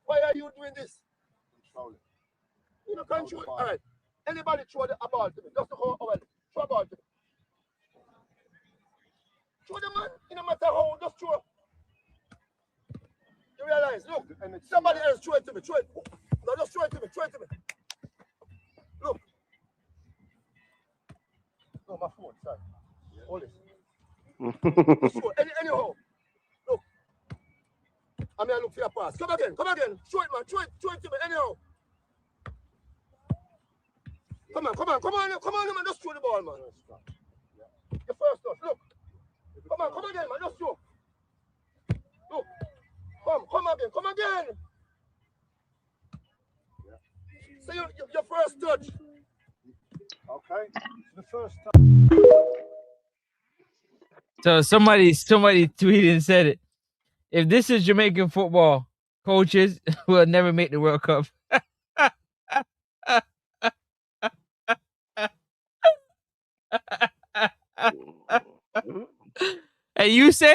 Why are you doing this? You know, control. All right. Anybody throw a ball to me? Just to hold. Well, throw a ball to me. Throw the man. It no matter how. Just throw. You realize? Look, somebody else throw it to me. Throw it. No, just throw it to me. Throw it to me. Look. No, my phone. Sorry. Hold it. Just throw it. Anyhow. Look. I mean, I look for your pass. Come again. Come again. Throw it, man. Throw it to me. Anyhow. Come on, man. Just throw the ball, man. The first touch. Look. Come again, man. Just throw. Look. Come again. So your first touch. Okay. The first touch. So somebody tweeted and said it. If this is Jamaican football, coaches will never make the World Cup. And you say?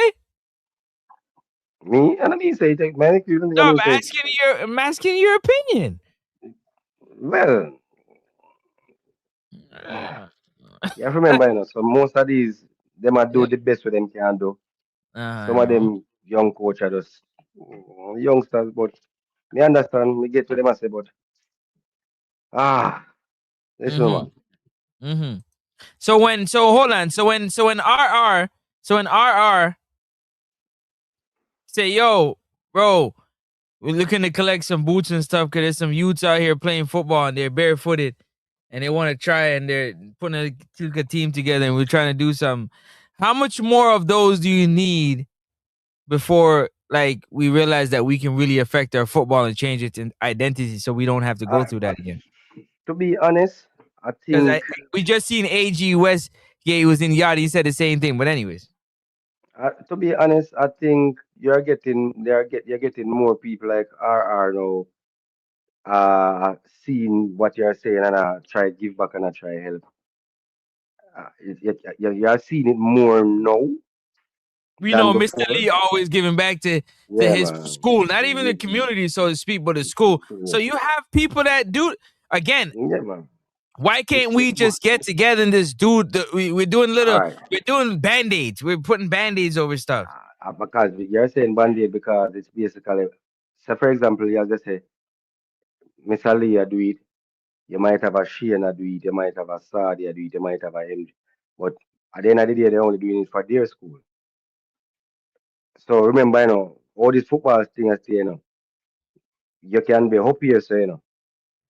Me? And I mean, say it, man. You don't think No, I'm say it. I'm asking your opinion. Well, Uh, you have to remember, so most of these, them are do yeah. the best what them can do. I Some of know. them young coach are just youngsters, but me understand, me get to them I say, but listen, Mm-hmm. man. Mm-hmm. So hold on. So when RR say, yo, bro, we're looking to collect some boots and stuff because there's some youths out here playing football and they're barefooted and they want to try and they're putting a team together and we're trying to do something. How much more of those do you need before like we realize that we can really affect our football and change its identity so we don't have to go I, through that again? to be honest, I Because think we just seen AG West. Yeah, he was in Yard. He said the same thing. But anyways, I think you're getting more people like RR now, seeing what you're saying and try give back and try help. You're seeing it more now we than know Mr. before. Lee always giving back to Yeah, his man. school, not even the community, so to speak, but the school. So you have people that do again. Yeah, man. Why can't It's we more. just get together and just do we're doing All right. we're doing band-aids. We're putting band-aids over stuff. Because you're saying band because it's basically, so for example, you just say, Miss Ali, do it. You might have a Shane do it. You might have a Saudi do it. You might have a MJ. But at the end of the day, they're only doing it for their school. So remember, all these football things, you can be up here, so,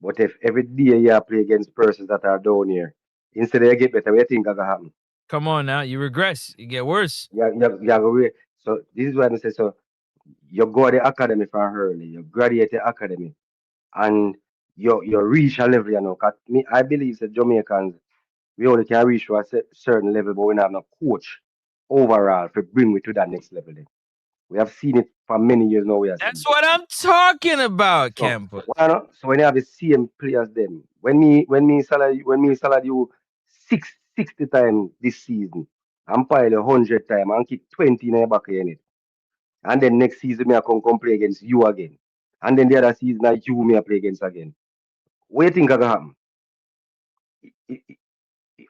but if every day you play against persons that are down here, instead of you get better, what you think is going to happen? Come on now, you regress. You get worse. So this is what I say. So you go to the academy from early, you graduate the academy, and you reach a level, 'cause me, I believe that Jamaicans, we only can reach to a certain level, but we don't have no coach overall to bring me to that next level. Then. We have seen it for many years now. We have That's seen. what I'm talking about, So Campus. why not? So when you have the same players, then when me salary you 60 times this season, I'm pile 100 times and kick 20 in the back of your net. And then next season, me I come play against you again. And then the other season, you me I play against again. What do you think is gonna happen? I- I-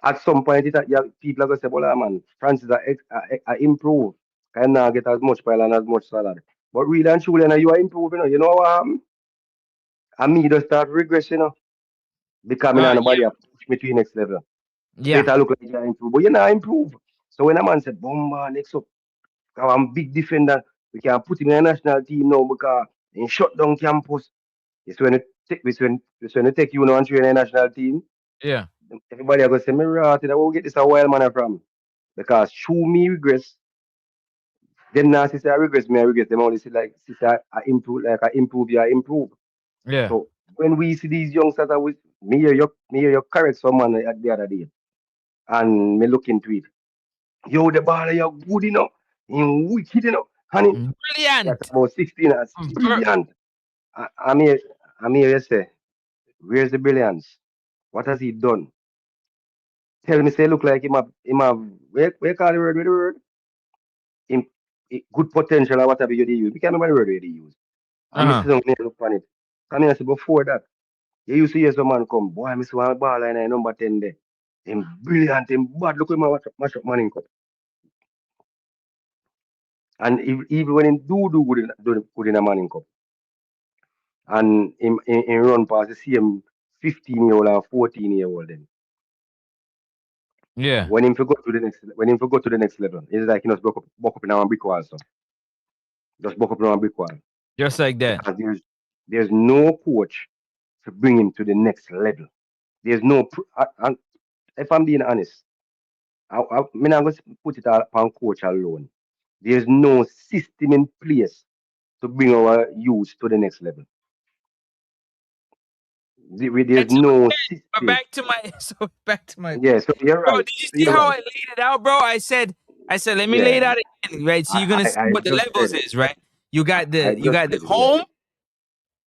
At some point, people are gonna say, "Well, man, Francis I improve. Can now get as much pile and as much salary." But really and truly, you are improving. You know what happened? And me just start regressing, because me Yeah, nobody have push me to the next level. So it yeah, a look like you improve, but you not improve. So when a man said, "Bomba next up, 'cause I'm big defender, we can put him in a national team now because he shut down campus." It's when it take you now and train a national team. yeah. Everybody are gonna say, "Me right, where we get this a wild man from?" Because through me regress, them now say I regress, me I regress. Them only say like, sister, I improve, like I improve, you I improve. Yeah. So when we see these youngsters, me hear you correct someone the other day, and me look into it. Yo, the ball, you're good, in wicked, and that's Brilliant. about 16 hours. Ver- Brilliant. I'm here, you say, where's the brilliance? What has he done? Tell me, say, look like him have, where call the word, with the word? Him, good potential or whatever you they use. We can't remember the word they use. I'm uh-huh. sit down there look on it. Come here, say, before that, you used to hear some man come, boy, I miss one ball line, number 10 there. Him brilliant, him bad, look at my mash up man in cup. And even when him do good in a man in cup, and him run past the same 15-year-old and 14-year-old then. Yeah. When him go to the next level, it's like he just broke up in our brick wall, so just broke up in our brick wall. Just like that. Because there's no coach to bring him to the next level. There's no and if I'm being honest, I mean I'm gonna put it all upon coach alone. There's no system in place to bring our youth to the next level. And There's so no back system. to my back to my Yeah, so you're bro. right. Did you So see you're how I right. laid it out, bro? I said, let me lay it Yeah. out again, right? So you're gonna see I what the just levels said it. is, right? You got I the just said it, yeah. home,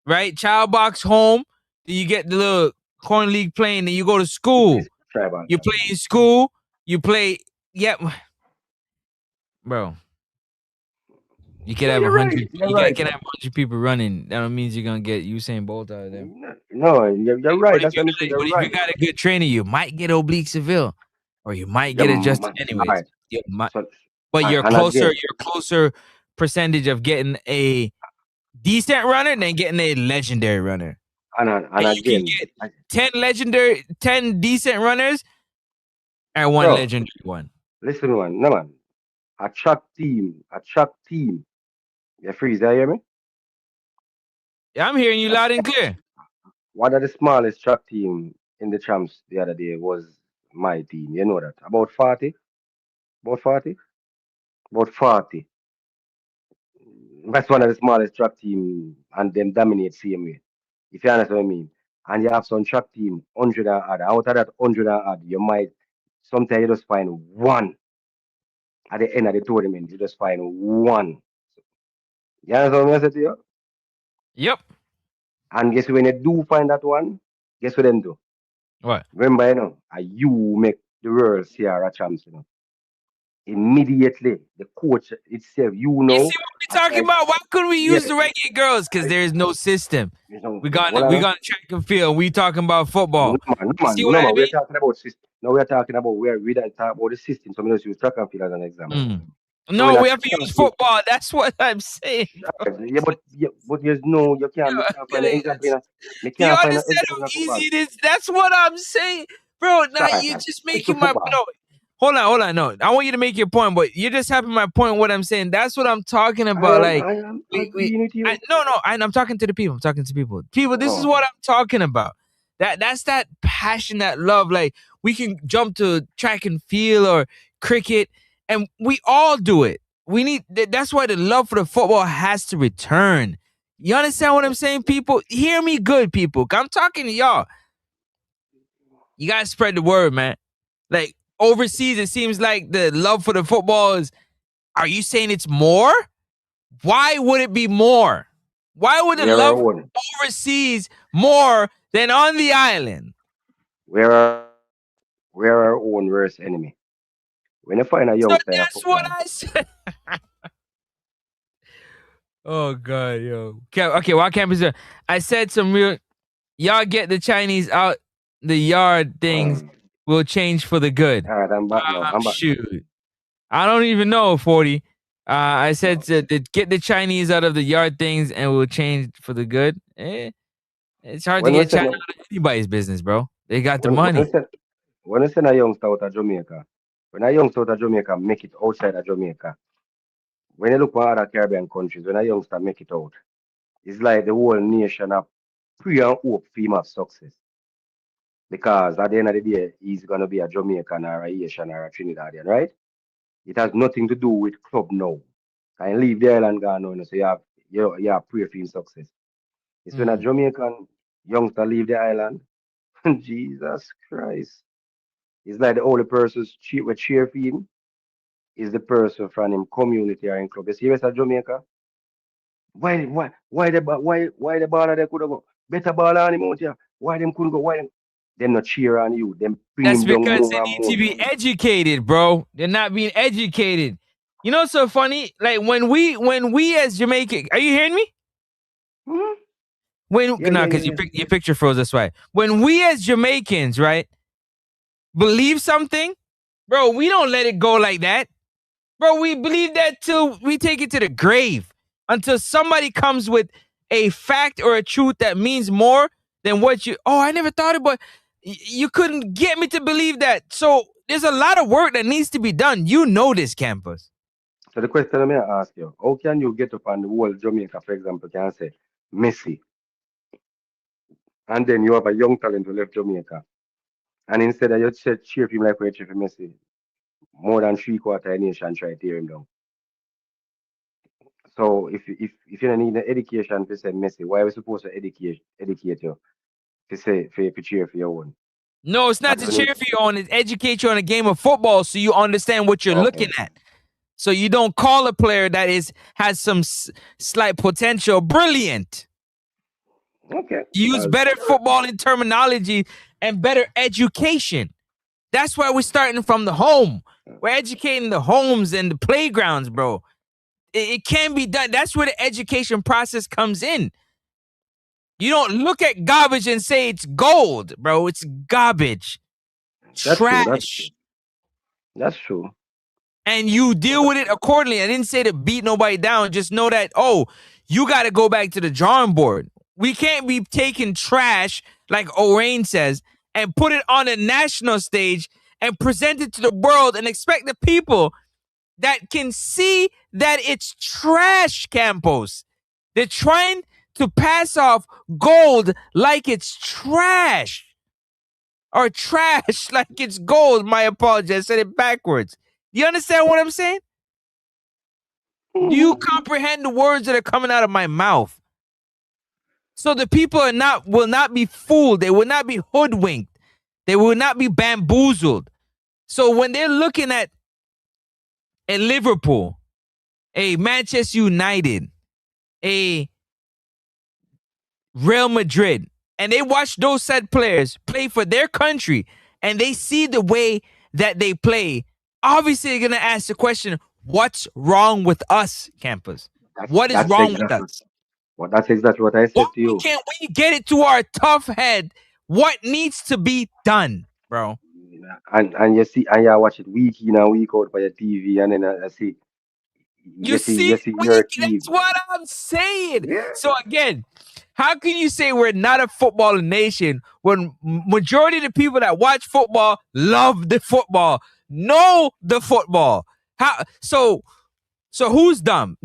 right? Child box home. Then you get the little corn league playing. Then you go to You play school. tribal. You play in school. You play. Yep, bro. You could No, have you're 100. right. You're You right. can have 100 people running. That don't means you're gonna get Usain Bolt out of them. No, you're right. But if That's you what I'm saying. You're but if you right. got a good trainer, you might get oblique Seville, or you might You're get adjusted all anyways. right. You might, So, but you're and closer. again, You're closer percentage of getting a decent runner than getting a legendary runner. and You can again, get 10 decent runners and one bro, legendary one. listen, man. No, man. A track team. You freeze, you hear me? I'm hearing you A loud track- and clear. One of the smallest track team in the champs the other day was my team. You know that? About 40? About 40? About 40. That's one of the smallest track team and them dominate same way. If you understand what I mean. And you have some track team, 100 and odd. Out of that 100 and odd, you might sometimes you just find one at the end of the tournament. You just find one. You understand what I say to you? Yep. And guess when you do find that one, guess what them do? What? Remember, you make the world Sierra champs, Immediately, the coach itself, You see what we talking like, about? Why couldn't we yeah, use the regular girls? Because there is no system. We got what I know? track and field. We talking about football. No, See what I man. We're mean? talking about system. No, we're talking about we don't talk about the system. So we just use track and field as an example. So No, when a we have to track use and field, football. That's what I'm saying. but there's no, you can't find an example in me Do you can't find an understand how example in easy football. it is? That's what I'm saying, bro. Now Sorry, you're man. just Stick to making my football. no. Hold on. No, I want you to make your point, but you're just having my point. What I'm saying, that's what I'm talking about. I am agreeing with you. I'm talking to the people. I'm talking to people. People, this is what I'm talking about. That's that passion, that love. Like we can jump to track and field or cricket, and we all do it. We need. That's why the love for the football has to return. You understand what I'm saying, people? Hear me good, people. I'm talking to y'all. You gotta spread the word, man. Like overseas, it seems like the love for the football is. Are you saying it's more? Why would it be more? Why would the love overseas more than on the island? We're our own worst enemy. When you find a youngster in That's football, what I said. Oh God, yo. Okay, why can't be? I said some real. Y'all get the Chinese out the yard. Things will change for the good. All right, I'm back now. I'm back. Shoot. I don't even know, 40. I said to get the Chinese out of the yard things and we'll change for the good. It's hard to get China out of anybody's business, bro. They got the money. When you send a youngster out of Jamaica, when a youngster out of Jamaica make it outside of Jamaica, when you look at other Caribbean countries, when a youngster make it out, it's like the whole nation have pray and hope for him of success. Because at the end of the day, he's going to be a Jamaican or a Haitian or a Trinidadian, right? It has nothing to do with club now. Can leave the island gone now, so you have pray for him success. It's when a Jamaican youngster leave the island, Jesus Christ. It's like the only person we cheer for him is the person from him community or in club. You see, West Jamaica? Why the baller they could go? Better baller on him out here. Why them couldn't go? Why them not cheer on you? Them bring That's him down because more they and need more. to be educated, bro. They're not being educated. You know what's so funny? Like when we as Jamaican, are you hearing me? Hmm? Because your picture froze. That's why. When we as Jamaicans, right, believe something, bro, we don't let it go like that. Bro, we believe that till we take it to the grave. Until somebody comes with a fact or a truth that means more than what I never thought about. You couldn't get me to believe that. So there's a lot of work that needs to be done. You know this, Campus. So the question I'm going to ask you, how can you get up on the whole Jamaica, for example, can say Messi, and then you have a young talent who left Jamaica, and instead of you cheer for him like we cheer for Messi, more than three-quarter of the nation try to tear him down. So if you don't need an education to say Messi, why are we supposed to educate you to say for cheer for your own? No, it's not to cheer for your own. It's educate you on a game of football so you understand what you're looking at. So you don't call a player that has some slight potential brilliant. Okay. Use better footballing terminology and better education. That's why we're starting from the home. We're educating the homes and the playgrounds, bro. It can be done. That's where the education process comes in. You don't look at garbage and say it's gold, bro. It's garbage. That's true. Trash. That's true. And you deal with it accordingly. I didn't say to beat nobody down. Just know that, oh, you got to go back to the drawing board. We can't be taking trash, like Orain says, and put it on a national stage and present it to the world and expect the people that can see that it's trash, Campos. They're trying to pass off gold like it's trash. Or trash like it's gold. My apologies. I said it backwards. You understand what I'm saying? Do you comprehend the words that are coming out of my mouth? So the people will not be fooled. They will not be hoodwinked. They will not be bamboozled. So when they're looking at a Liverpool, a Manchester United, a Real Madrid, and they watch those said players play for their country, and they see the way that they play, obviously they're going to ask the question, what's wrong with us, Campus? What is wrong with us? Well, that's exactly what I said to you. Can't we get it to our tough head? What needs to be done, bro? And you see, and you watch it week in and week out by your TV, and then I see, you see your team. That's what I'm saying. Yeah. So again, how can you say we're not a football nation when majority of the people that watch football love the football, know the football? How so who's dumb?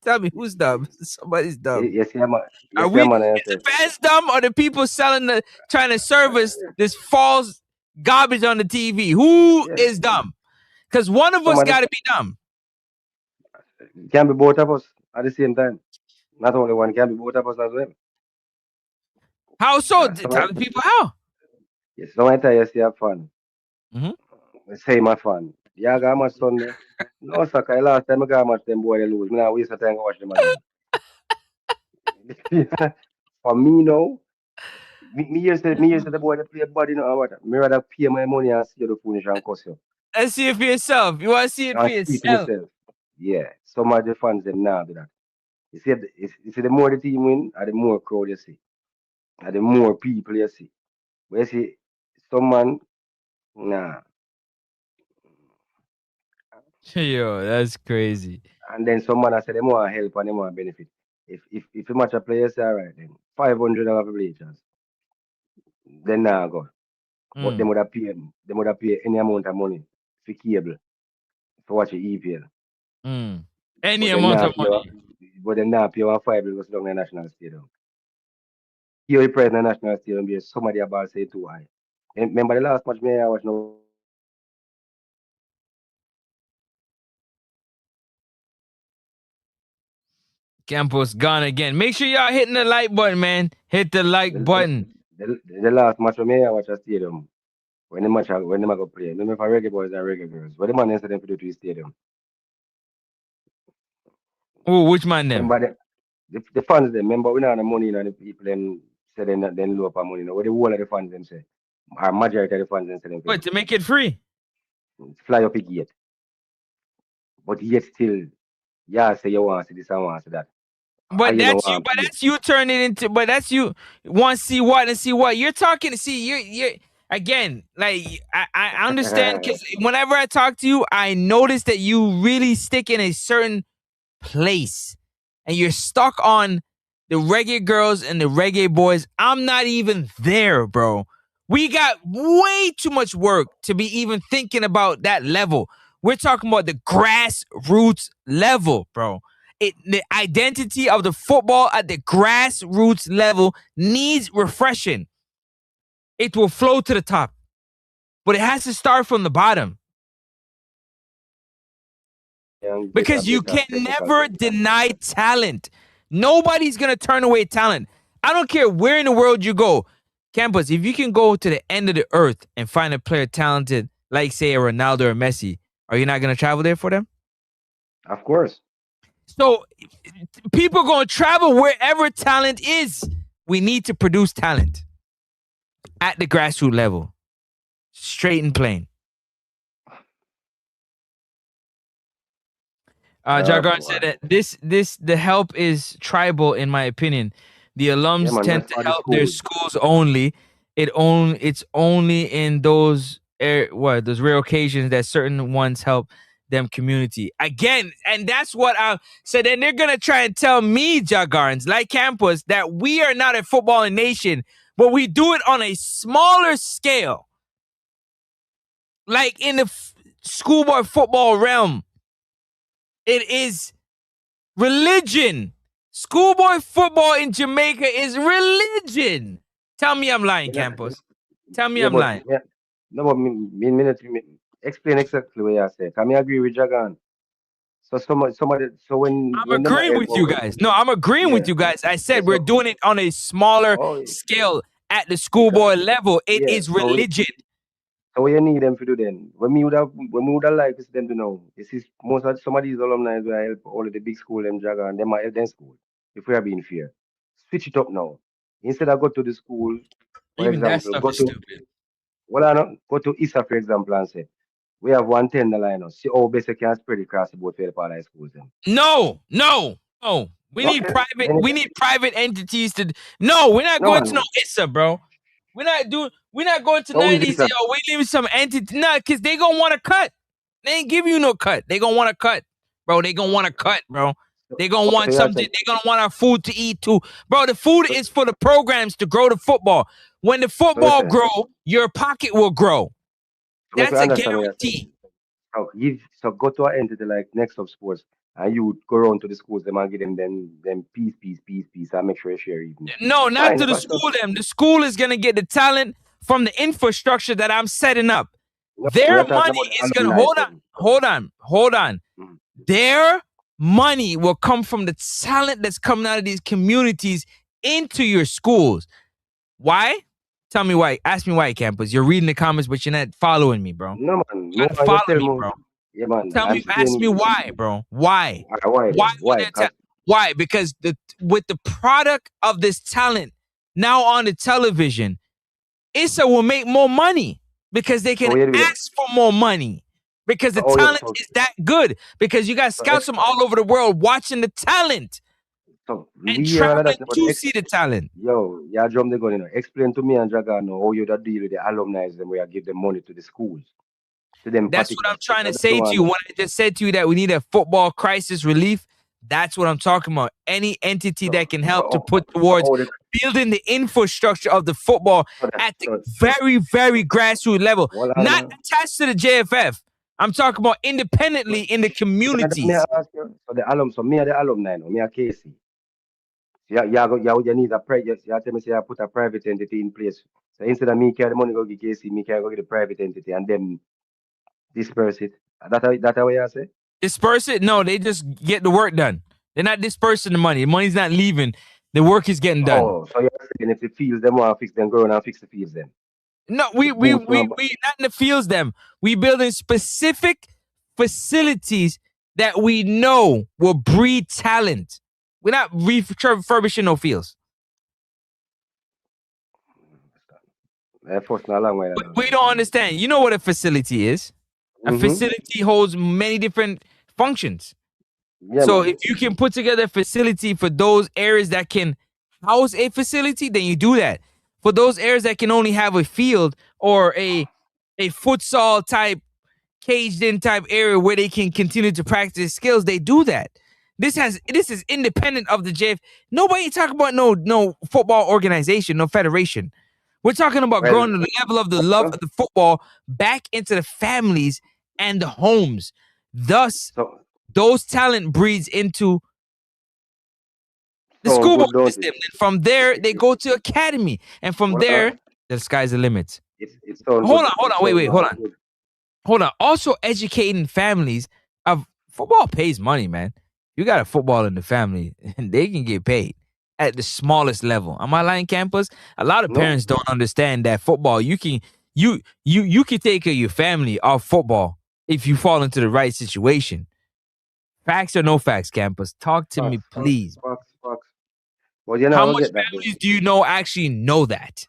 Tell me who's dumb. Somebody's dumb. Yes, yeah, man. Are we the fans dumb or the people trying to service this false garbage on the TV? Who is dumb? Because one of us got to be dumb. It can be both of us at the same time. Not only one, can be both of us as well. How so? Tell the people how. Yes, sometimes you see have fun. Mm-hmm. Say my fun. Yeah, I got my Sunday. No, sir, last time I got much them boy they lose. Me now waste the time to watch them again. For me now, me used to the boy that play body, you know what? Me rather pay my money and see the finish and cuss you. Let's see it for yourself. You want to see it for yourself? Yeah. Some of the fans them now do that. You see, the more the team win, the more crowd you see. And the more people you see. But you see, some man, nah. Yo, that's crazy. And then some man I say they want help and they want benefit. If you match a player, say alright then. $500 bleachers. Then now go. But they would have paid any amount of money for cable to watch the EPL. Any amount of money. But then now pay $1 to go down the national stadium. Here price in the national stadium because somebody about say too high. And remember the last match I watched no. Campos gone again. Make sure y'all hitting the like button, man. Hit the like button. The last match I watch a stadium. When the go play. Remember for reggae boys and reggae girls. What the man instead them to do to the stadium. Oh, which man them? Remember the fans them. Remember we don't have the money and the people then say then low up our money. What the whole of the fans them say. Our majority of the fans them say them. What, to make it free? Fly up a gate. But yet still, yeah, say you want to see this and want to see that. But that's you turn it into. But that's you want to see what and see what you're talking. See, you're again. Like I understand because whenever I talk to you, I notice that you really stick in a certain place, and you're stuck on the reggae girls and the reggae boys. I'm not even there, bro. We got way too much work to be even thinking about that level. We're talking about the grassroots level, bro. The identity of the football at the grassroots level needs refreshing. It will flow to the top, but it has to start from the bottom. Because you can never deny talent. Nobody's going to turn away talent. I don't care where in the world you go. Campus, if you can go to the end of the earth and find a player talented, like say a Ronaldo or Messi, are you not going to travel there for them? Of course. So people are going to travel wherever talent is. We need to produce talent at the grassroots level. Straight and plain. Jargon said Boy. that the help is tribal in my opinion. The Yeah, alums man, tend that's to for the help their schools. schools only. It's only in those those rare occasions that certain ones help them community. Again, and that's what I so then they're gonna try and tell me, Jagarns, like campus, that we are not a footballing nation, but we do it on a smaller scale. Like in the schoolboy football realm. It is religion. Schoolboy football in Jamaica is religion. Tell me I'm lying, Yeah, Campos. Tell me yeah, I'm but lying. yeah, no, but explain exactly what you said. Can me agree with Jagan? So somebody, so I'm when them are agreeing help with you out, guys. No, I'm agreeing yeah, with you guys. I yeah. said we're doing it on a smaller Oh, scale at the because schoolboy level. It yeah, is religion. so what you need them to do then? When we would have liked to see them to know. This is most of some of these alumni will help all of the big school them Jagan, them might help them school. If we are being fair, switch it up now. Instead of go to the school, for Even that example, stuff is stupid. go to ISA for example and say we have 110 line now. See how best you can spread it across the board for the part of schools then. No, no, no. Okay, then We need private entities to no, we're not no going to no man. ISA, bro. We're not going to So none of is these, ISA? we leaving some entity. Nah, cause they gonna want to cut. They ain't give you no cut. They gonna want to cut. Bro, they gonna want to cut, bro. They gonna Okay, so want you something. say They gonna want our food to eat too. Bro, the food so, is for the programs to grow the football. When the so you football say grow, your pocket will grow. so if you That's a understand what you're saying. guarantee. So go to an entity like Next of Sports and you would go around to the schools them and give them piece and make sure you share evenly. No, not Fine, to the but so, school. Them. The school is gonna get the talent from the infrastructure that I'm setting up. no, we Their are talking money about the is gonna alumni then. hold on. Mhm. Their money will come from the talent that's coming out of these communities into your schools. Why? Tell me why. Ask me why, campus. You're reading the comments, but you're not following me, bro. No man, You no gotta man, you follow tell me, me bro. yeah man, Tell I'm me, ask me saying why, bro. Why? why Why then? would Why? that why? Because with the product of this talent now on the television, ISA will make more money because they So can what you do then? ask for more money because the So, oh, talent is that good. Because you got so, scouts from all over the world watching the talent so and we hear all of traveling that, but to see the talent. yo, yeah, drum the gun, Explain to me and Dragon how you that deal with the alumni them where you give them money to the schools, to them That's what I'm particular schools. trying I to just don't say to you. When understand. I just said to you that we need a football crisis relief, that's what I'm talking about. Any entity So, that can so, help to put so, towards building the infrastructure of the football at the so, very, very grassroots level, hold on, not man. attached to the JFF. I'm talking about independently But, in the yeah, that me I communities. ask you. So me are the alumni now, me a KC. So you need a private, you tell me say I put a private entity in place. So instead of me carry the money go get KC, me can go get the private entity and then disperse it. That how you say? Disperse it? No, they just get the work done. They're not dispersing the money. The money's not leaving. The work is getting done. Oh, so you're saying if the fields them want to fix them, go around and fix the fields then. No, To boost one. we not in the fields them. We building specific facilities that we know will breed talent. We're not refurbishing no fields. First, not long way. We don't understand. You know what a facility is. A Mm-hmm. facility holds many different functions. Yeah, So man. if you can put together a facility for those areas that can house a facility, then you do that. For those areas that can only have a field or a futsal type caged in type area where they can continue to practice skills, they do that. This is independent of the JF. Nobody talk about no football organization, no federation. We're talking about Well, growing the level of the love of the football back into the families and the homes. Thus, so those talent breeds into the so schoolboy good, don't system. it? And from there, they go to academy. And from Well, there, the sky's the limit. it sound good. Hold It on, sound wait, good. hold on. Also educating families of football pays money, man. You got a football in the family, and they can get paid at the smallest level. Am I lying, campus? A lot of No, parents don't understand that football. You can take care of your family off football if you fall into the right situation. Facts or no facts, campus? Talk to me, please. facts. But you How never much get that though. families do you know actually know that?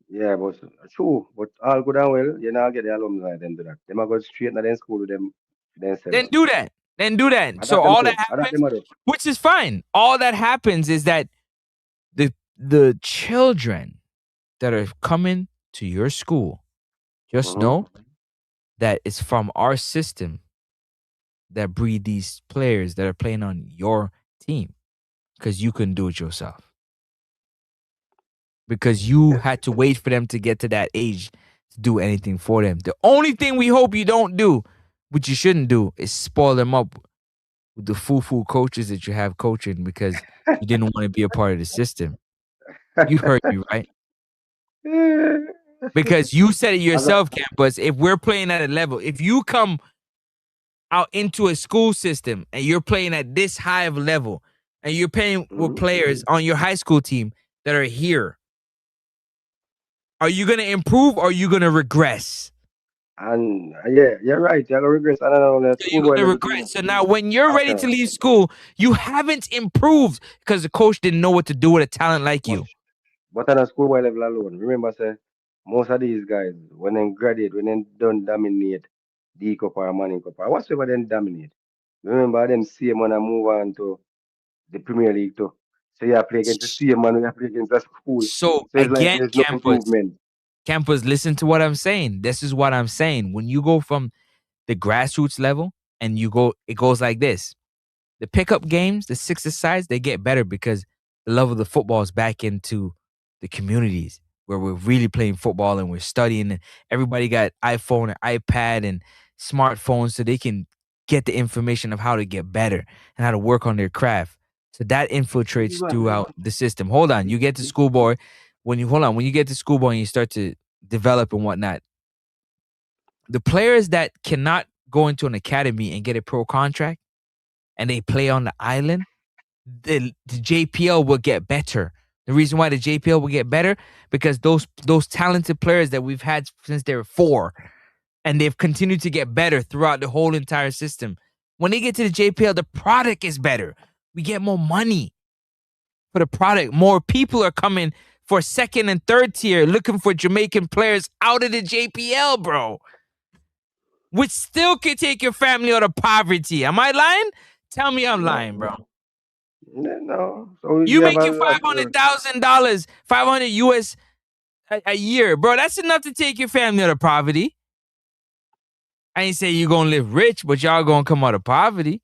Yeah, but true. But all good and well, you know, get the alumni them do that. Them a go straight to them school with them Then themselves. do that. Then do that. So Adapt them all that to. Adapt happens, them to. which is fine. All that happens is that the children that are coming to your school, just Mm-hmm. know that it's from our system that breed these players that are playing on your team because you couldn't do it yourself. Because you had to wait for them to get to that age to do anything for them. The only thing we hope you don't do, which you shouldn't do, is spoil them up with the foo coaches that you have coaching because you didn't want to be a part of the system. You heard me, right? Because you said it As a- yourself, Campus. If we're playing at a level, if you come out into a school system and you're playing at this high of a level and you're playing with Mhm. players on your high school team that are here, are you going to improve or are you going to regress? And yeah, you're right. You're gonna regress. I don't know the So you're schoolboy going to level regress. team So now when you're ready to after. leave school, you haven't improved because the coach didn't know what to do with a talent like But you. but on a schoolboy level alone, remember say most of these guys when they graduate, when they don't dominate D cup or money cup or whatsoever they dominate. Remember them same man and move on to the Premier League too. So you play against the same man you play against the school. So So it's like again, there's no improvement. campus, listen to what I'm saying. This is what I'm saying. When you go from the grassroots level and it goes like this. The pickup games, the sixes sides, they get better because the love of the football is back into the communities where we're really playing football and we're studying. And everybody got iPhone and iPad and smartphones so they can get the information of how to get better and how to work on their craft. So that This is infiltrates what throughout the system. Hold on, you get to school boy. When you get to school boy and you start to develop and whatnot, the players that cannot go into an academy and get a pro contract and they play on the island, the JPL will get better. The reason why the JPL will get better because those talented players that we've had since they were 4 and they've continued to get better throughout the whole entire system. When they get to the JPL, the product is better. We get more money for the product. More people are coming for second and third tier looking for Jamaican players out of the JPL, bro. Which still can take your family out of poverty. Am I lying? Tell me I'm lying, no, bro. no. So You you have a making lot. $500,000, 500 US a year, bro. That's enough to take your family out of poverty. I ain't say you gonna live rich, but y'all gonna come out of poverty.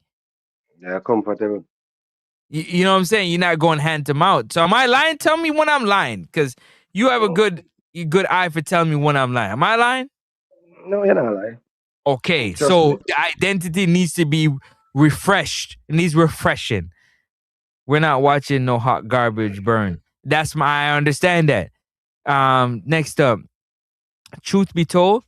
They're comfortable. You know what I'm saying? You're not going hand to mouth. So am I lying? Tell me when I'm lying, because you have a good eye for telling me when I'm lying. Am I lying? No, you're not lying. Okay, Trust me. so the identity needs to be refreshed. It needs refreshing. We're not watching no hot garbage burn. I understand that. Next up, truth be told,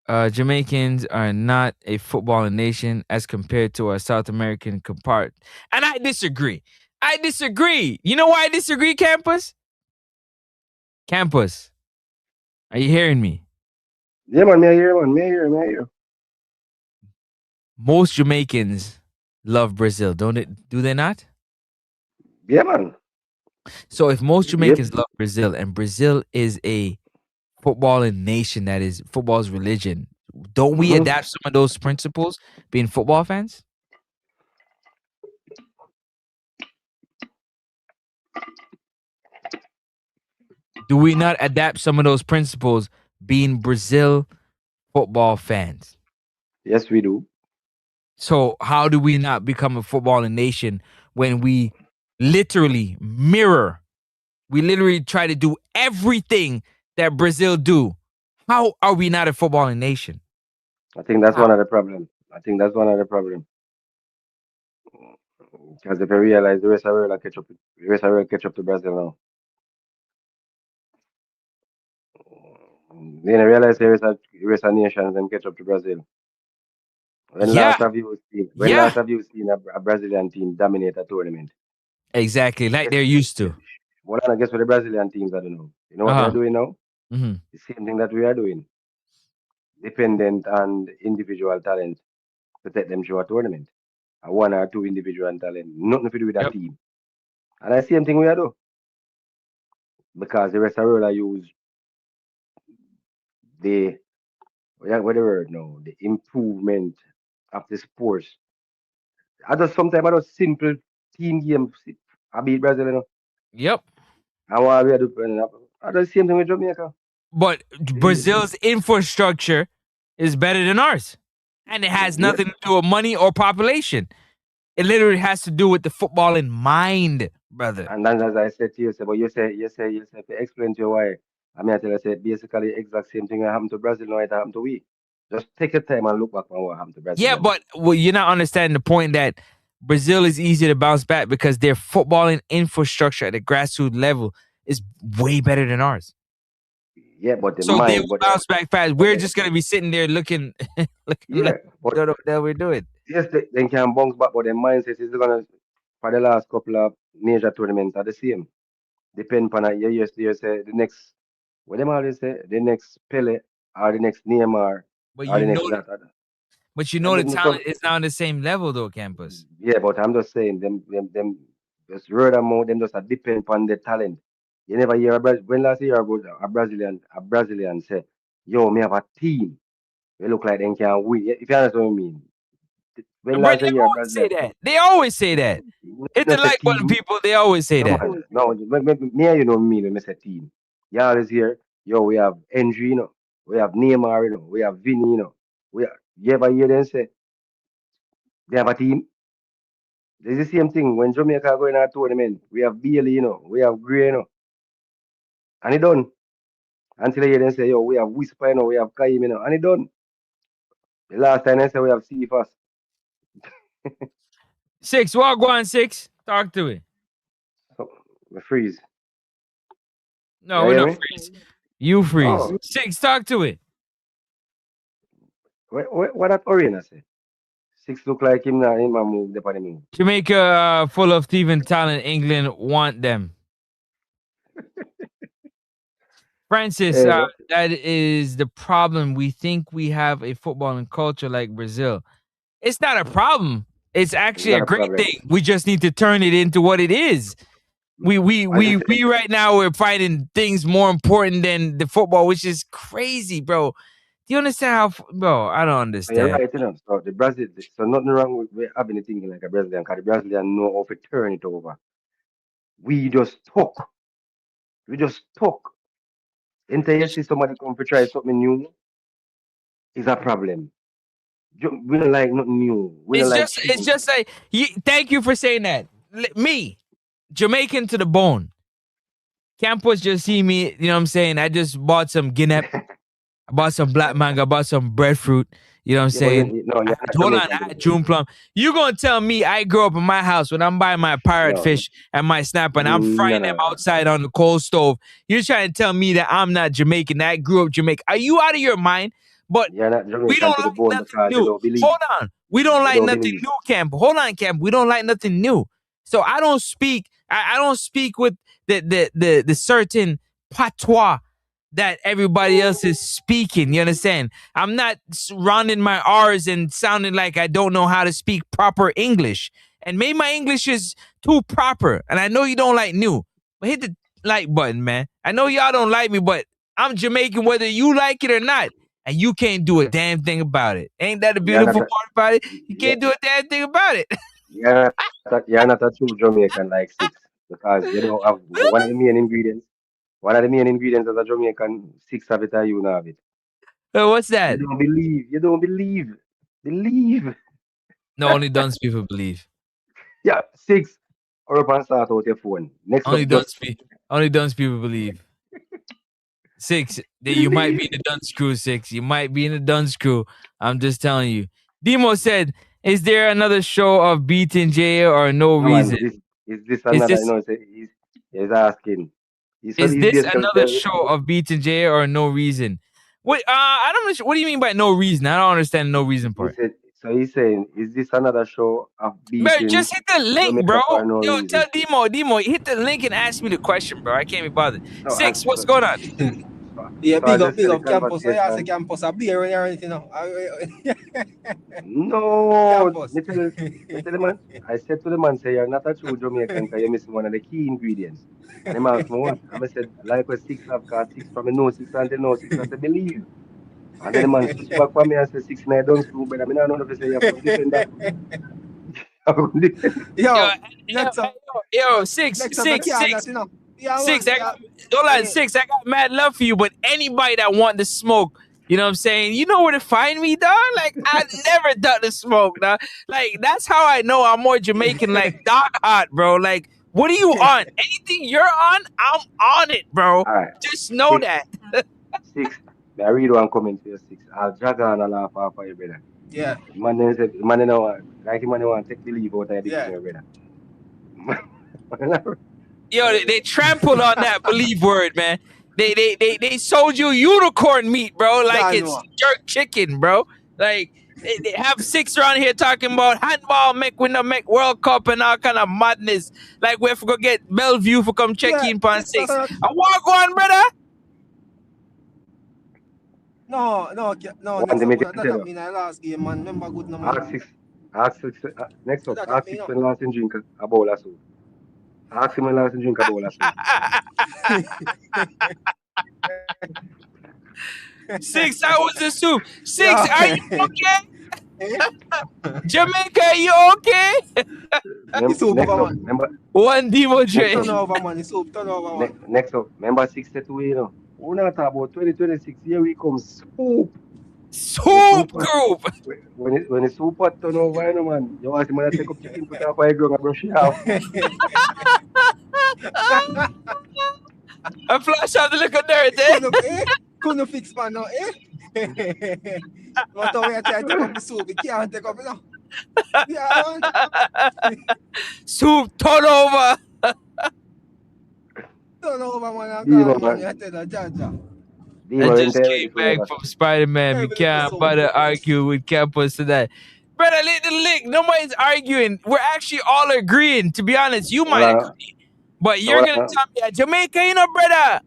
Jamaicans are not a footballing nation as compared to our South American compart. And I disagree. I disagree. You know why I disagree, Campus? Campus, are you hearing me? Yeah, man, me I hear, man. Me I hear, me I hear. Most Jamaicans love Brazil, don't it? Do they not? Yeah, man. So if most Yep. Jamaicans love Brazil and Brazil is a footballing nation that is football's religion, don't we Mm-hmm. adapt some of those principles being football fans? Do we not adapt some of those principles being Brazil football fans? Yes, we do. So how do we not become a footballing nation when we literally mirror? We literally try to do everything that Brazil do. How are we not a footballing nation? I think that's How? one of the problem. I think that's one of the problem. Because if you realize the rest of the world will catch up, the rest of the world catch up to Brazil now. Then I realize the rest of nations then catch up to Brazil. Yeah, When yeah, last have you seen a Brazilian team dominate a tournament? exactly. Like Guess, they're used guess, to. well, I guess what the Brazilian teams are doing now. You know what they're Uh huh. doing now? Hmm. The same thing that we are doing. Dependent on individual talent to take them through a tournament. A one or two individual talent, nothing to do with a Yep. team. And the same thing we are doing. Because the rest of the world I use the what the word now, the improvement of the sports I just sometimes I just simple team game. I beat Brazil, you know. Yep. And what we are doing, I do the same thing with Jamaica. But Brazil's infrastructure is better than ours. And it has Yeah. nothing to do with money or population. It literally has to do with the football in mind, brother. And then as I said to you, say, but you say, to explain to you why. I mean, I tell you, say, basically, exact same thing that happened to Brazil, now it happened to we. Just take your time and look back on what happened to Brazil. Yeah, but you're not understanding the point that Brazil is easier to bounce back because their footballing infrastructure at the grassroots level is way better than ours. Yeah, but the So they mind, will bounce back fast. We're just gonna be sitting there looking, yeah, like but what the hell we're doing. yes, they can bounce back, but their mindset is gonna for the last couple of major tournaments are the same. Depend on you say the next what them always say, the next Pele or the next Neymar But or you the know, next that. Yeah, the talent is not on the same level though, Campus. yeah, but I'm just saying them just word amount them just a depend on the talent. You never hear when last year about a Brazilian say, yo, me have a team. They look like they can win. If you understand what I mean. When Bro, last they year a always say Brazilian that. They always say that. Hit the just a like button, team. people. They always say No that. man, no, me and you know me when I say team. Y'all is here, yo, we have Andrew, we have Neymar, we have Vinny, you ever hear them say they have a team? It's the same thing when Jamaica go in our tournament. We have Bailey, we have Gray, and it done. Until you hear them say, yo, we have Whisper, we have Kaim, and it done. The last time they say we have Cephas. Six, walk one, six. Talk to it. So, we freeze. No, You we're hear not me? freeze. You freeze. Oh, Six, talk to it. what that Oriana say? Six look like him now, him a move, the move. Jamaica full of thieving talent. England want them. Francis, Hey, that is the problem. We think we have a footballing culture like Brazil. It's not a problem. It's it's actually not a a great problem. thing. We just need to turn it into what it is. As you say, We right now we're fighting things more important than the football, which is crazy, bro. Do you understand bro? I don't so you're understand. right, So the Brazil, so nothing wrong with having a thinking like a Brazilian, because the Brazilian know how to turn it over. We just talk. We just talk. Until you see somebody come to try something new, is a problem. We don't like nothing new. We don't like It's change. just like thank you for saying that. Me, Jamaican to the bone. Campus just see me, you know what I'm saying? I just bought some Guinea. I bought some black mango, I bought some breadfruit. You know what I'm Yeah, but saying? no, you're not Hold on, Jamaican I to the had bone. June plum. You gonna tell me I grew up in my house when I'm buying my parrot No, fish and my snapper and I'm no, frying no, them no. outside on the cold stove. You're trying to tell me that I'm not Jamaican, that I grew up Jamaican. Are you out of your mind? But You're not we Jamaican don't to the like bone nothing because you new. don't believe. Hold on. We don't You like don't nothing believe. new, Camp. Hold on, Camp. We don't like nothing new. So I don't speak, I don't speak with the certain patois that everybody else is speaking. You understand? I'm not rounding my R's and sounding like I don't know how to speak proper English. And maybe my English is too proper. And I know you don't like new, but hit the like button, man. I know y'all don't like me, but I'm Jamaican whether you like it or not. And you can't do a damn thing about it. Ain't that a You're not beautiful a, part about it? You yeah, can't do a damn thing about it. you're not a true Jamaican like six because you don't have one of the main ingredients. One of the main ingredients of a Jamaican six of it are you now have it. What's You that? don't believe. You don't believe. Believe. No, only dunce people believe. Yeah, six. Or up and start out your phone. Next Only up, just dunce people believe. Six, that you might be believe. in the dunce crew. Six, you might be in the dunce crew. I'm just telling you. Demo said, "Is there another show of beating Jay or no No man, reason? is this Is another? this He's asking. is He's this basically another telling. show of beating Jay or no reason? Wait, I don't know. What do you mean by no reason? I don't understand the no reason He part. said. So he's saying, is this another show of Bro, beating just hit the link, bro. Jamaica for no Yo, tell reason? Demo, hit the link and ask me the question, bro. I can't be bothered. No, and Six, what's going on? Yeah, so I big just said the up campus. So yeah, say conversation. campus a beer or anything, No, campus. me tell the man. I said to the man, say you're not a true Jamaican because you're missing one of the key ingredients. And him asked me what? And I said, like what six have got six from me know six until no six. I said, believe. And then the man switch back for me and said six nine don't screw, but I mean I don't know if I say you have to defend that. Yo, Next up. six. Next up, I can't that, you know. Yeah, Six, man, I got, hold on, Six. I got mad love for you, but anybody that want to smoke, you know what I'm saying? You know where to find me, dog? Like, I never done the smoke, dog. Like, that's how I know I'm more Jamaican, like, dog hot, bro. Like, what are you on? Anything you're on, I'm on it, bro. All right. Just know Six. that. Six. I read one comment to your six. I'll drag on and laugh off of your brother. Yeah, Man, then said, man, you know, like man, want to take the leave out of the yeah. game, your brother. Yo, they trampled on that believe word, man. They sold you unicorn meat, bro, like Yeah, I it's know. jerk chicken, bro. Like they have Six around here talking about handball make we no make World Cup and all kind of madness. Like we have to go get Bellevue for come check Yeah, in upon that's Six. not- I walk on, brother. No, One next thing up, me that can tell not you. mean I last game, man. Remember good no Ask man. six. Ask six. Next up, That ask me, six no. when last in drink a bowl of soup. Ask him when last in drink a bowl of soup. Six, how was the soup? Six, Yeah. are you okay? Jamaica, are you okay? It's over, Next up, man. remember. One Demo Next Dre. up, Turn over, man. It's over, turn over, man. next up, remember 62. You know, we not talk about 2026. Here we come soup. Soup group. When the soup pot turn over, you know, man, you want to man take up chicken, put it up a ground and brush it off. A flash of the little dirt, eh? Couldn't fix man now, eh? But we are trying to take up the soup. We can't take up, you know. Yeah, man. Soup turnover. Turn over, man. I Demo, call man. man. You tell the Jaja. Demo, I when just they came ready for back that. from Spider-Man. We Every can't episode. bother argue with campus today. Brother, little lick. Nobody's arguing. We're actually all agreeing. To be honest, you might agree, but you're gonna tell me that Jamaica, you know, brother.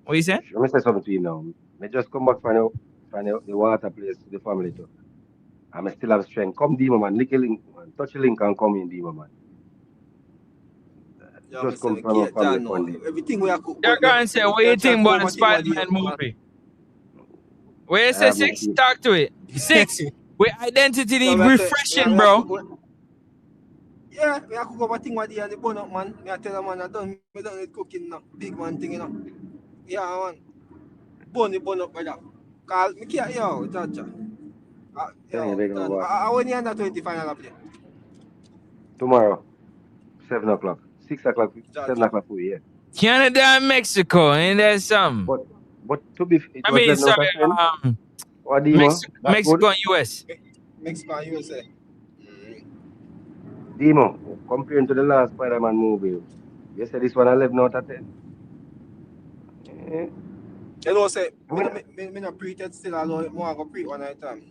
What you saying? Let me say something to you now. Me just come back from the water place to the family too. And I still have strength. Come, Demo, man. Lick a link, man. Touch a link and come in, Demo, man. Yeah, Just come from a Kate, family John, fun day. everything we are cook. You're going to say, what you think about the Spider-Man movie? Where you say Six? Talk to it. Six. With identity need refreshing, bro. Yeah, we have to go over thing with the bun up, man. Me tell the man I don't need cooking now. Big man thing, you know. Yeah, man. Bun up, brother. Cause me can't, yo, Jaja. I want you under 20 final play. Tomorrow, 7 o'clock. 6 o'clock, 7 o'clock for you, yeah. Canada and Mexico, ain't that something? But to be, it I was mean, 11 out of 10. What do you want? Mexico and US. Mexico and USA. Demo, comparing to the last Spider-Man movie, you said this one 11 out of 10. You know, say, me not pre-ted still, although more go pre one at time.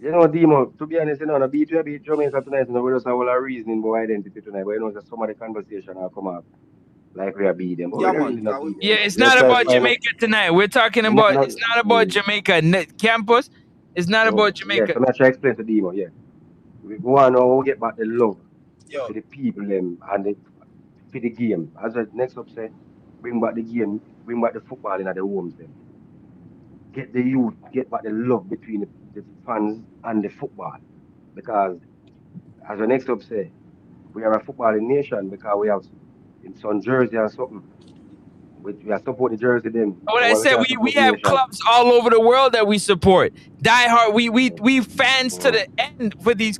You know, Demo, to be honest, you know, the beat Jamaica tonight, you know, we just have all our reasoning about identity tonight, but you know, just some of the conversation will come up like we are beat them. But Yeah, really man. Yeah, it's not about Jamaica tonight. We're talking about, it's not about Jamaica campus. It's not about Jamaica. Yeah, so I try to explain to Demo, yeah. We want to get back the love for the people and for the game. As the next up say, bring back the game, bring back the football in the homes them. Get the youth, get back the love between the fans and the football. Because as the next up say, we are a footballing nation because we have in some jersey and something. We are support the jersey them. What I said, we have clubs all over the world that we support. Die hard, we fans to the end for these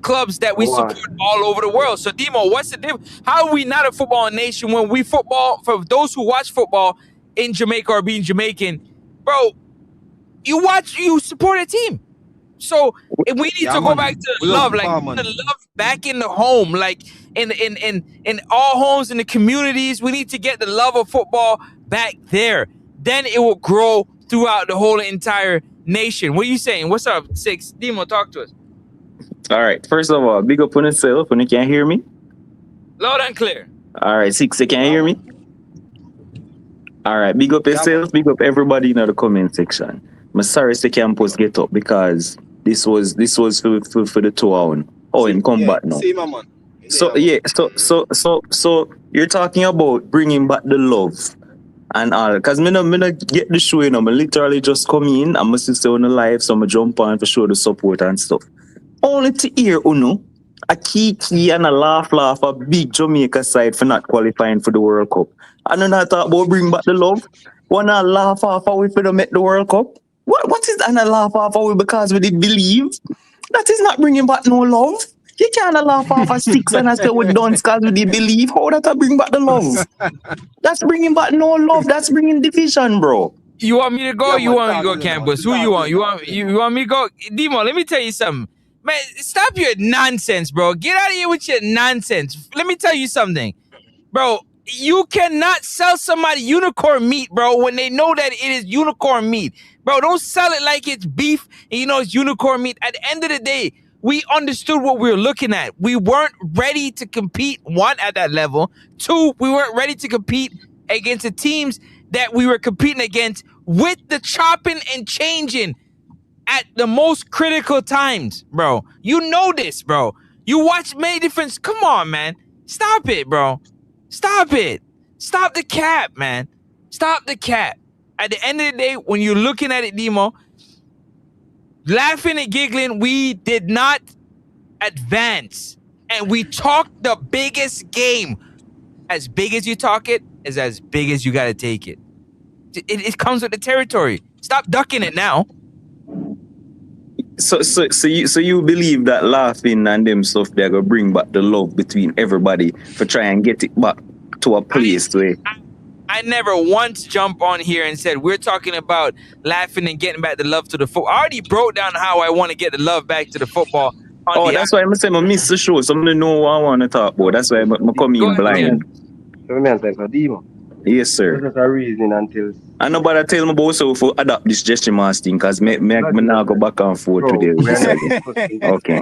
clubs that we support all over the world. So Demo, what's the difference? How are we not a football nation when we football, for those who watch football in Jamaica or being Jamaican, bro, you support a team. So we need to go back to love, like the love back in the home, like in all homes in the communities. We need to get the love of football back there. Then it will grow throughout the whole entire nation. What are you saying? What's up, Six? Demo, talk to us. All right. First of all, big up on yourself when you can't hear me. Loud and clear. All right, Six, you can't hear me. All right, big up yourself, big up everybody in the comment section. I'm sorry the campus get up because this was for the 2 hour. Oh, in combat now. See, man. So yeah, so you're talking about bringing back the love and all. Cause me not get the show, you know. I literally just come in. I'm still on the live, so I jump on to show the support and stuff. Only to hear Uno a kiki and a laugh a big Jamaica side for not qualifying for the World Cup. And then I thought about bring back the love. Wanna laugh off how we for the make the World Cup? What is and a laugh off how we because we did believe? That is not bringing back no love. You can't laugh off a six and I say we don't because we did believe. How that I bring back the love? That's bringing back no love. That's bringing division, bro. You want me to go? Yeah, You man, want me to talk go, to them, man. Campus? Who you Talk to want? them, You talk want to them. you want me to go? Demo, let me tell you something. Man, stop your nonsense, bro. Get out of here with your nonsense. Let me tell you something. Bro, you cannot sell somebody unicorn meat, bro, when they know that it is unicorn meat. Bro, don't sell it like it's beef and you know it's unicorn meat. At the end of the day, we understood what we were looking at. We weren't ready to compete, one, at that level. Two, we weren't ready to compete against the teams that we were competing against with the chopping and changing at the most critical times, bro. You know this, bro. You watch many different. Come on, man. Stop it, bro. Stop it. Stop the cap, man. Stop the cap. At the end of the day, when you're looking at it, Demo, laughing and giggling, we did not advance. And we talked the biggest game. As big as you talk it, is as big as you got to take it. It comes with the territory. Stop ducking it now. So you believe that laughing and them stuff they're gonna bring back the love between everybody for try and get it back to a place where I never once jumped on here and said we're talking about laughing and getting back the love to the football. I already broke down how I want to get the love back to the football. That's why I'm saying I miss the show. So I don't know what I want to talk about. That's why I'm coming in blind. So me answer for Demo. Yes, sir. There's not a reason until I know, but I tell me about so for adapt this gesture master thing because me now go back and forth bro, with it. we are not discussing. Okay.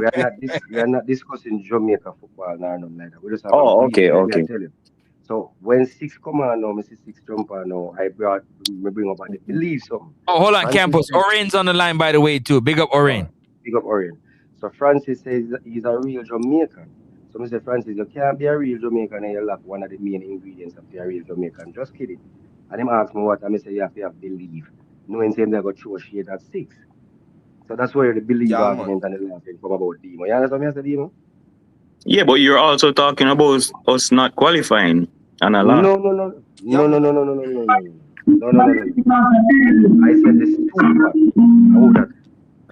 We are not discussing Jamaica football nor nothing like that. We just have Oh, a okay, let me okay. tell you. So when six come on now, me see six jump on now, me bring up and they believe something. Oh, hold on, Francis Campos. said- Oren's on the line, by the way, too. Big up Oren. Big up Orient. So Francis says he's a real Jamaican. So Mr. Francis, you can't be a real Jamaican and you lack one of the main ingredients of being a real Jamaican. Just kidding. And him ask me what, and I say you have to have believe. Knowing him they go throw shade at six. So that's where the belief Yeah, argument and the laughing come about Demo. You understand me, I said Demo? Yeah, but you're also talking about us not qualifying and a lot. No. I said the super. Hold that.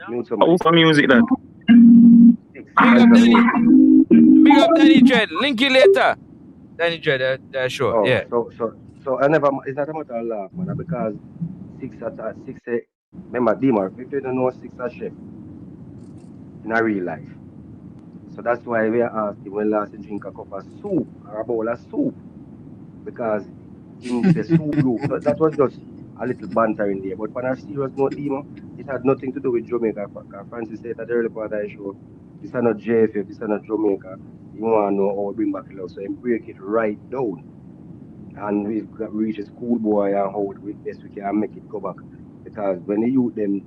Mute somebody. How for music that? Big up Danny Dread. Link you later. Danny Dread, sure. Oh, Yeah. so I never. It's not a matter of laugh, man. Because six. Remember, Demo. If you don't know six a chef in a real life. So that's why we are asking when last you drink a cup of soup or a bowl of soup. Because in the soup group. So that was just a little banter in there. But on a serious note, Demo, it had nothing to do with Jamaica. Francis said at the early part of the show, this is not JFF, this is not Jamaica. You want to know how we bring back love. So break it right down. And we've got reach a schoolboy and how best we can make it go back. Because when the youth them,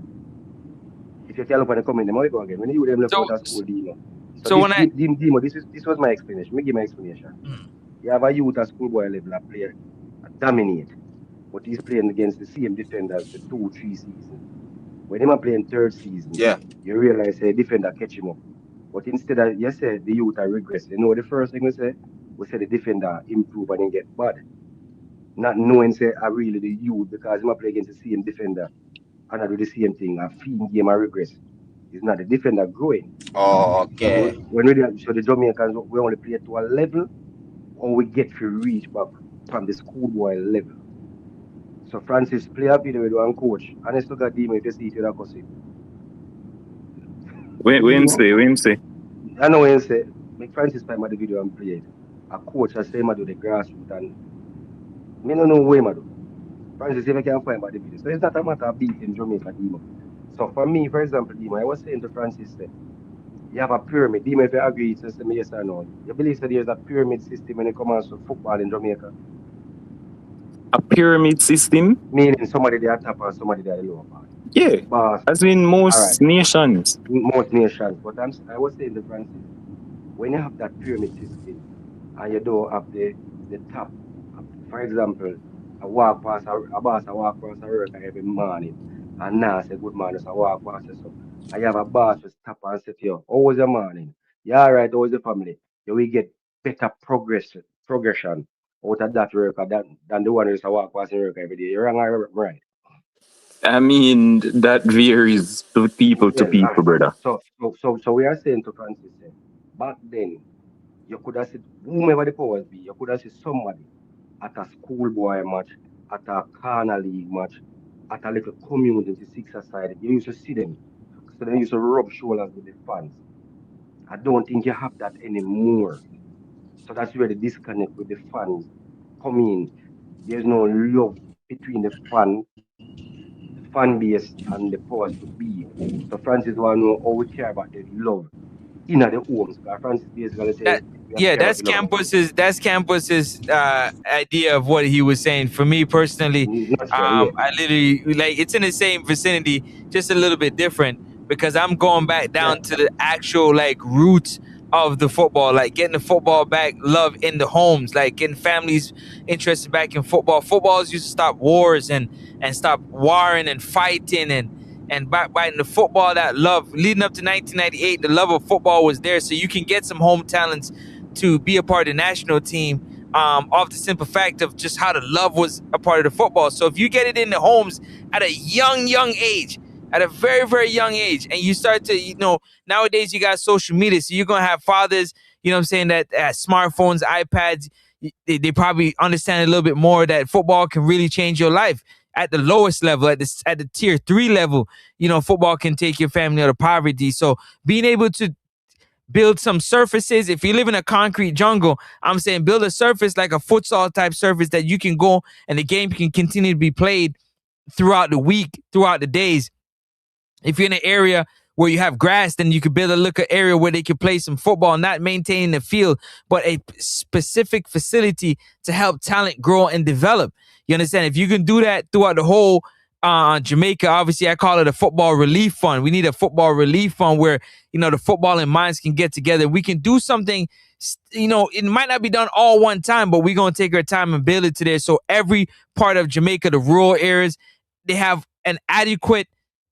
if you can look at the comment, them how you go again. When the youth them left out of school, Demo. So Demo, this was my explanation. Me give my explanation. You have a youth at schoolboy level, a player dominate, but he's playing against the same defenders for 2-3 seasons. When him playing third season, you realize a defender catch him up. But instead of you say the youth are regress, you know the first thing we say the defender improve and then get bad. Not knowing say I really the youth because him play against the same defender and I do the same thing. A fiend game I regress. It's not the defender growing. Oh, okay. So when we so the Jamaicans we only play to a level or we get to reach back from the schoolboy level. So Francis play a video with one coach and let's look at Demo if you see it you're cussing. Wednesday. I know when you say make Francis play the video and play it. A coach I say I do the grassroots and me no know where I do. Francis if I can find the video. So it's not a matter of beating Jamaica Demo. So for me, for example, Demo, I was saying to Francis say, you have a pyramid. Demo, if you agree to say me yes or no. You believe that there's a pyramid system when it comes to football in Jamaica? A pyramid system? Meaning somebody there at top and somebody there at the lower part. Yeah. Boss. As in most nations. Most nations. But I was saying to Francis, when you have that pyramid system and you don't have the top, for example, a boss walk past a worker every morning and now say good morning, so I walk past you. So I have a boss who stop and say to you, how was your morning? Yeah, right, always the family. You will get better progression out of that worker than the one who's a walk past the worker every day. You're wrong, I'm right. I mean, that varies to people to Yes, people, brother. so we are saying to Francis, back then, you could have said, whomever the powers be, you could have said somebody at a schoolboy match, at a corner league match, at a little community six aside. You used to see them. So they used to rub shoulders with the fans. I don't think you have that anymore. So that's where the disconnect with the fans come in. There's no love between the fan base, and the powers to be. So Francis want to know how we care about the love in the homes. Because Francis basically say That we have to yeah, care about the love in the homes. That's Campus's idea of what he was saying. For me personally, Not sure, yeah. I literally like it's in the same vicinity, just a little bit different because I'm going back Yeah. down to the actual like roots of the football, like getting the football back, love in the homes, like getting families interested back in football. Footballs used to stop wars and stop warring and fighting and backbiting the football. That love leading up to 1998, the love of football was there, so you can get some home talents to be a part of the national team off the simple fact of just how the love was a part of the football. So if you get it in the homes at a young age, at a very young age, and you start to, nowadays you got social media, so you're gonna have fathers, you know what I'm saying, that smartphones, iPads, they probably understand a little bit more that football can really change your life at the lowest level, at the tier 3 level. Football can take your family out of poverty. So being able to build some surfaces. If you live in a concrete jungle, I'm saying build a surface like a futsal type surface that you can go and the game can continue to be played throughout the week, throughout the days. If you're in an area where you have grass, then you could build a little area where they could play some football, not maintaining the field, but a specific facility to help talent grow and develop. You understand? If you can do that throughout the whole Jamaica, obviously I call it a football relief fund. We need a football relief fund where, the footballing minds can get together. We can do something, it might not be done all one time, but we're going to take our time and build it to there. So every part of Jamaica, the rural areas, they have an adequate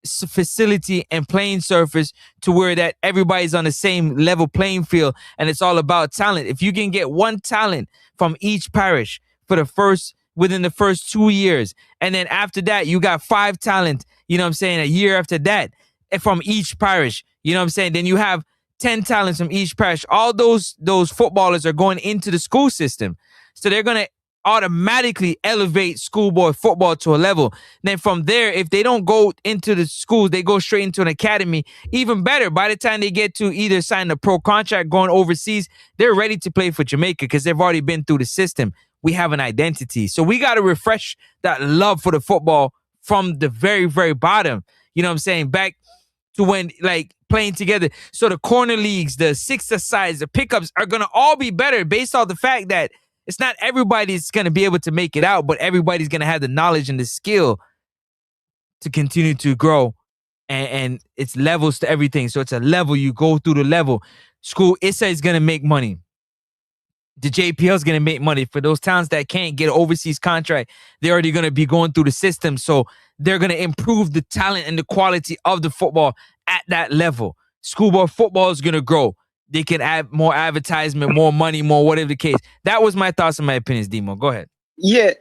facility and playing surface to where that everybody's on the same level playing field, and it's all about talent. If you can get one talent from each parish for within the first 2 years, and then after that you got 5 talent, you know what I'm saying, a year after that, from each parish, you know what I'm saying, then you have 10 talents from each parish. All those footballers are going into the school system, so they're going to automatically elevate schoolboy football to a level. Then from there, if they don't go into the schools, they go straight into an academy. Even better, by the time they get to either sign a pro contract going overseas, they're ready to play for Jamaica because they've already been through the system. We have an identity. So we got to refresh that love for the football from the very bottom. You know what I'm saying? Back to when, like, playing together. So the corner leagues, the six-a-sides, the pickups are going to all be better based off the fact that it's not everybody's going to be able to make it out, but everybody's going to have the knowledge and the skill to continue to grow. And it's levels to everything. So it's a level. You go through the level. School ISA is going to make money. The JPL is going to make money. For those towns that can't get an overseas contract, they're already going to be going through the system. So they're going to improve the talent and the quality of the football at that level. Schoolboy football is going to grow. They can add more advertisement, more money, more whatever the case. That was my thoughts and my opinions, Demo. Go ahead. Yeah,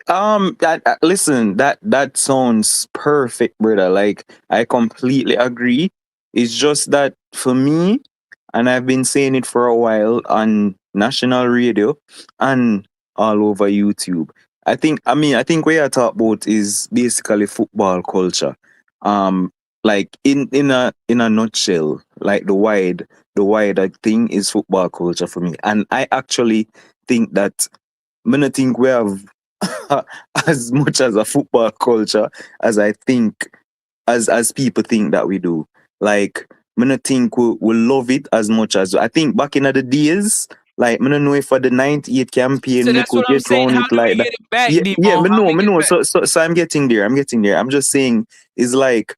listen, that sounds perfect, brother. Like, I completely agree. It's just that for me, and I've been saying it for a while on national radio and all over YouTube. I think what I talk about is basically football culture. Um, like, in a nutshell, like the wider thing is football culture for me, and I actually think that. I don't think we have as much as a football culture as I think as people think that we do. Like, I don't think we love it as much as I think back in the days. Like, I don't know if for the 98 So campaign we that's could what I'm get saying. round How it do we like that. get it back, Yeah, Demo? yeah, How do we me get it know. back? So I'm getting there. I'm just saying is like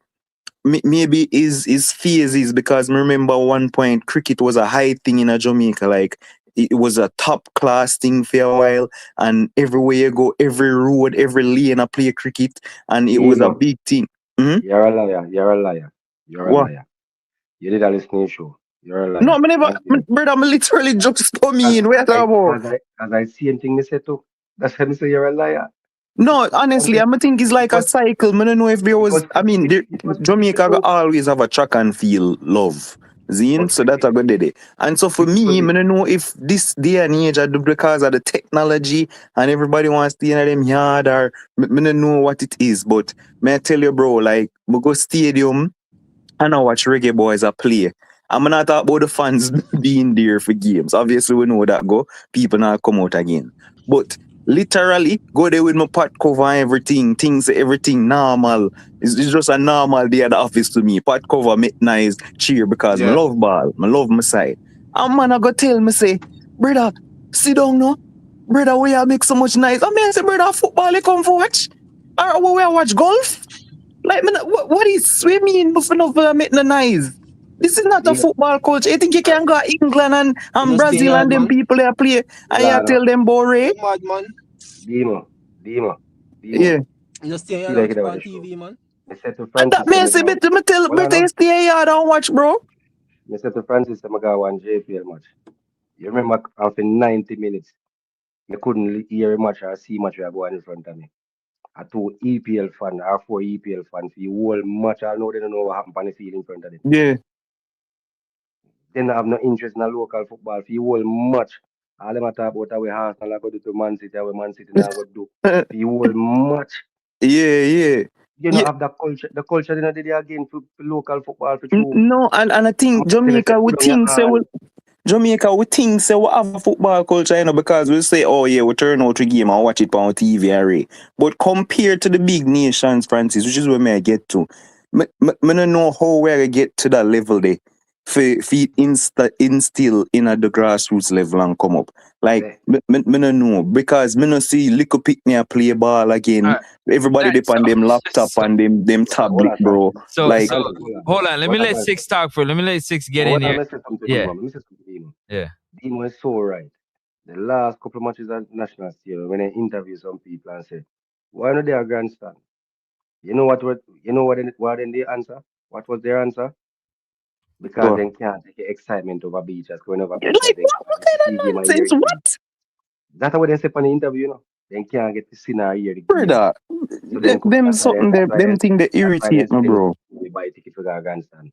maybe is phases because I remember one point cricket was a high thing in Jamaica. Like, it was a top class thing for a while, and everywhere you go, every road, every lane, I play cricket, and it was a Demo, big thing. Hmm. you're a liar. You're a liar. You're a What? liar. You did a listening show. You're a liar. No, I never, Thank you. brother, I'm literally just come in. Where I, about? as I see anything me say too. That's why me say you're a liar. No, honestly, Something- I'm think it's like a was- cycle. I don't know if there It was. was I mean, 50, it was 50 Jamaica to go 2. always have a track and field love. Zine, But so that's a good day. And so for 50 me, to I don't know if this day and age, because of the technology and everybody wants to stay in them yard or I don't know what it is. But may I tell you, bro, like, we go stadium and I watch reggae boys a play. I'm not talk about the fans being there for games. Obviously, we know that go. People not come out again. But literally, go there with my pot cover and everything. Everything normal. It's just a normal day at the office to me. Pot cover make nice cheer because I Yeah. love ball. I love my side. And man, I go tell me say, brother, sit down now. Brother, we are make so much nice. I mean, say, brother, football you come for watch? Or we watch golf? Like, man, what is swimming for making a noise? This is not a Dima, football coach. I think you can go to England You and know stay Brazil yard, and them man. people they play and you Milano, tell them boring. You mad, man. Dima. Yeah. You know stay See yard and like watch it over on the show. TV, man. I said to And that Francis, may say, but me tell well, I British know. stay here and watch, bro. I said to Francis, I'm going one JPL match. You remember after 90 minutes, I couldn't hear a match or see much we going in front of me. I two EPL fan or 4 EPL fans for the whole match. I know they don't know what happened on the field in front of them. Yeah. Then I have no interest in the local football for the whole match. All them a talk about how we Arsenal are going to do to Man City, how we Man City now going to do. For the whole match. Yeah. You know, Yeah. have the culture they did again for local football for true. No, and I think Jamaica would think so. Jamaica, we think say we have a football culture, because we say, oh yeah, we turn out to game and watch it on TV array. But compared to the big nations, Francis, which is where I get to, I don't know how we're gonna get to that level there. For instill in at the grassroots level and come up. Like, me no know, because me no see little picnic play ball again. Everybody That- depend them laptop so- and them tablet, bro. So, Like, hold on. Let me let Six talk for. Let me let Six get in here. Yeah. Yeah. Dimo is so right. The last couple of matches at national stadium, when I interview some people and say, why not they are grandstand? You know what then they answer? What was their answer? Because Go. they can't take the excitement over beaches, going over Like, beaches. They what can't kind see of game and hear nonsense? the game. What? That's what they say on the interview, you know. They can't get to see or hear the game. Brother, So then them something them thing that irritate me, bro. We buy ticket for our grandstand.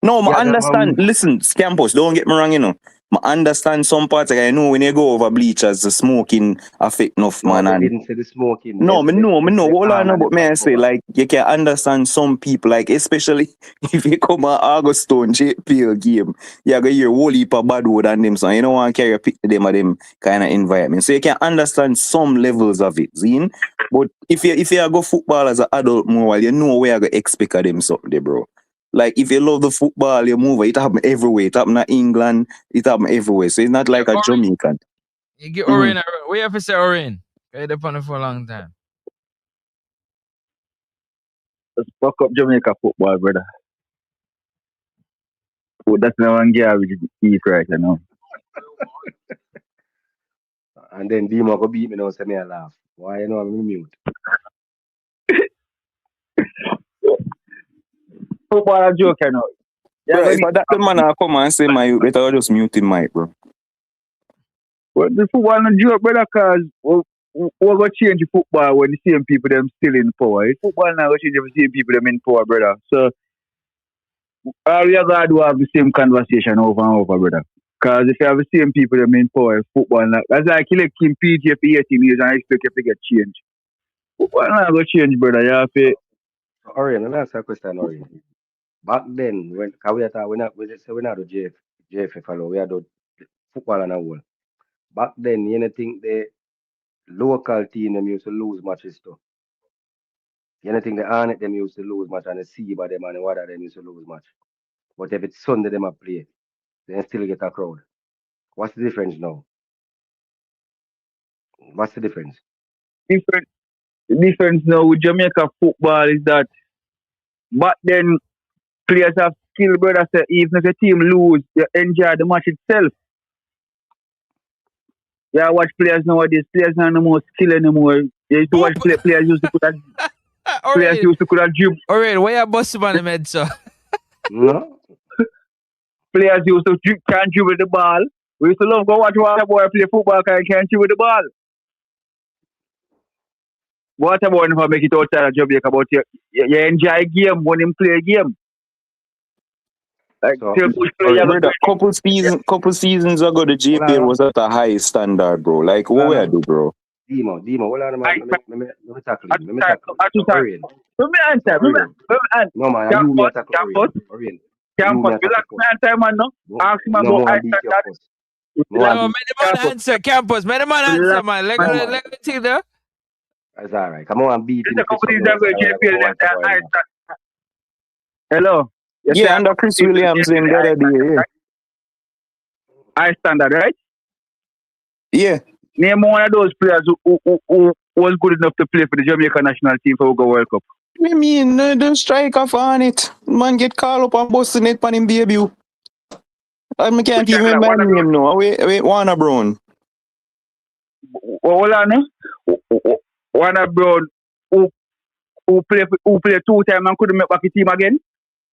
No, I Yeah, understand. Listen, Scampus, don't get me wrong, I understand some parts. Like, I know when you go over bleachers, the smoking affect enough, No, man. they And didn't say the smoking. no, me know. All I know, and but may I say, like, you can understand some people, like, especially if you come at Augustone JPL game, you go hear whole heap of bad word on them, so you don't want to carry a pick to them or them kind of environment. So you can understand some levels of it, zine. But if you go football as an adult more, well, you know where you go expect of them something, there, bro. Like, if you love the football, you move it. It happen everywhere. It happen in England. It happen everywhere. So it's not like a Jamaican. You get Orin. We have to say Orin. You're upon it for a long time. Let's fuck up Jamaica football, brother. But that's the one guy which is right now. And then Dimo go beat me now, say me a laugh. Why you know I'm mute? Football a joke, you know. Bro, if I that the man I come and say my better just mute him mic, bro. Well, the football a joke, brother, because we're going to change the football when the same people them still in power. The football now going to change the same people them in power, brother. So, all we are going to do have the same conversation over and over, brother. Because if you have the same people them in power, football, that's like you like Kim PJ for 18 years and expect you to get change. Football not going to change, brother. You have to... So, Orion, let me ask you a question, Orion. Back then, when we are we not do JFF alone, we are do football and all. Back then, you think the local team them used to lose matches too. You think the Arnett them used to lose match and the Seba them and the Wada them used to lose match. But if it's Sunday them a play, they still get a crowd. What's the difference now? What's the difference? Difference now with Jamaica football is that back then players have skill, brother. So even if the team lose, you enjoy the match itself. Yeah, watch players nowadays. Players not no more skill anymore. You used to watch players used to put that dribble. Alright, why you bust him on the med, so? No? players used to can't dribble the ball. We used to love go watch Waterboy play football because he can't dribble the ball. Waterboy never make it outside of Jamaica, but you enjoy a game when him play a game. Like, So, till push play, you Brother, couple seasons ago, the JPL was at a high standard, bro. Like, what we do, bro? Demo, hold on, man. Let me tackle him. Let me tackle. tackle him. Orient. Let me answer. No, man, you me tackle Orient. Orient. Campus, relax, me answer, man, no? Ask him about high standard. No, man answer, Campus. Man answer, man. Let go take there. That's all right. Come on, beat him. There's a couple of things that JPL Hello. Yeah, under Chris Williams in the other day, yeah. High standard, right? Yeah. Name one of those players who was good enough to play for the Jamaica national team for the World Cup. I mean, the striker on it. Man get called up and busting it on him debut. I can't even remember him now. Wait, Warner Brown. Hold on, Warner Brown who played 2 times and couldn't make back the team again.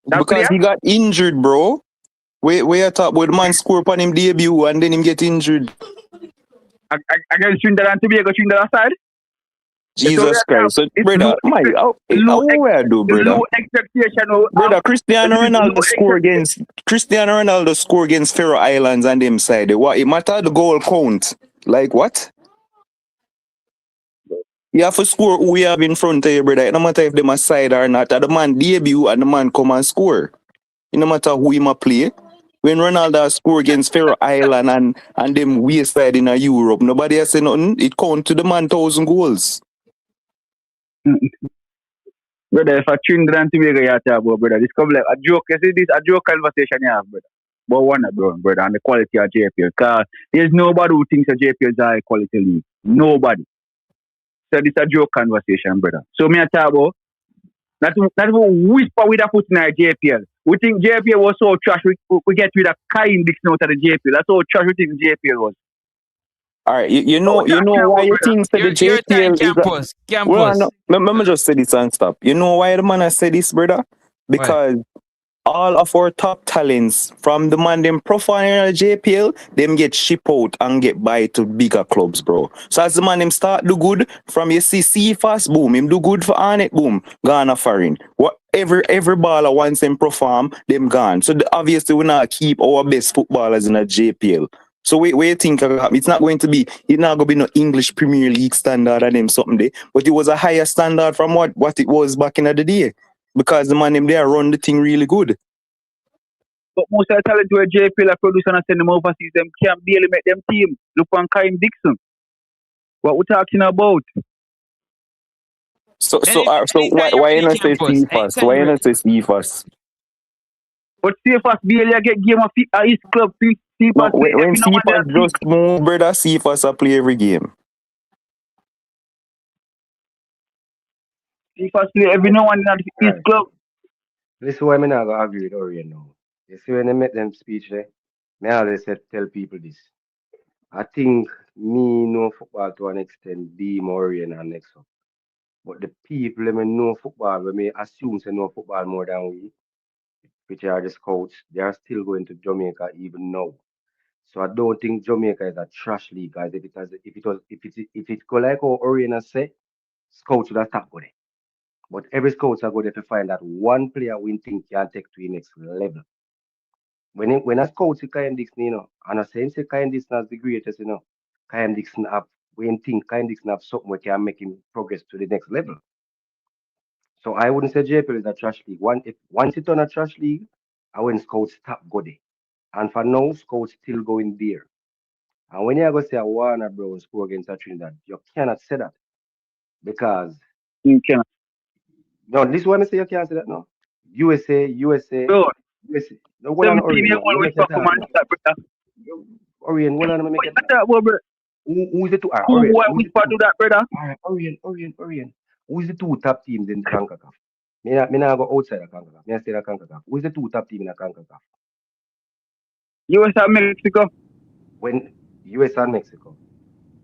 Because he got injured, bro. We are talking about the man score upon him debut and then him get injured. Against Trinidad and Tobago, Trinidad side? Jesus Christ. So, brother, how I do, brother? Low expectation. Brother, Cristiano Ronaldo score against Faroe Islands and them side. What it matter the goal count? Like what? You have to score who we have in front of you, brother. No matter if them a side or not. The man debut and the man come and score. It no matter who him a play. When Ronaldo score against Faroe Island and them wayside in Europe, nobody has say nothing. It count to the man 1,000 goals. Brother, if I Trinidad and Tobago you talk about, brother, this come like a joke. You see this a joke conversation you have, brother. But one brother, and the quality of JPL. Because there's nobody who thinks a JPL is a high quality league. Nobody. So this a joke conversation, brother. So me a talk about not even whisper with a foot in our JPL. We think JPL was so trash. We get rid of Kyle Dixon out of the JPL. That's how trash we think JPL was. All right, you know why you think that the JPL Campus. Well, no, let me just say this and stop. You know why the man has said this, brother? Because all of our top talents from the man them profile in the JPL, them get shipped out and get by to bigger clubs, bro. So as the man them start do good, from you see CFAS, boom, him do good for Arnett, boom, gone a foreign. What every baller wants them perform, them gone. So obviously we not keep our best footballers in the JPL. So where you think it's not going to be no English Premier League standard and them something there, but it was a higher standard from what it was back in the day. Because the man them there run the thing really good. But most of the talent where JPL are producing and send them overseas, them can't barely make them team. Look on Kyle Dixon. What we talking about? So why you not say CFAS? Why you not say CFAS? But CFAS barely get game of his club. No, when CFAS just move, brother, CFAS play every game. CFAS play every now and then at his club. This is why I'm not going to agree with Orient now. You see, when they make them speech there, I always tell people this. I think me know football to an extent, Deem, Orient, and Nexup. But the people that know football, we may assume they know football more than we, which are the scouts, they are still going to Jamaica even now. So I don't think Jamaica is a trash league, guys. If it go like how Orient say, scouts would have stopped going. But every scouts are going to find that one player we think can take to the next level. When a scout see Kyle Dixon, and I say Kyle Dixon as the greatest, Kyle Dixon have when think Kyle Dixon have something we can make him progress to the next level. So I wouldn't say JPL is a trash league. Once it's on a trash league, I when scouts stop go there. And for now, scouts still going there. And when you go say a Warner Brown score against a Trinidad, you cannot say that. Because you cannot. No, this one I say you can't say that no. USA. No. USA. No, what on Orient? Orient, what on make it? Who's the two? Which part do that, brother? Orient. Who's the two top teams in CONCACAF? Me not go outside of CONCACAF. Me stay at CONCACAF. Who's the two top teams in CONCACAF? US and Mexico. When US and Mexico.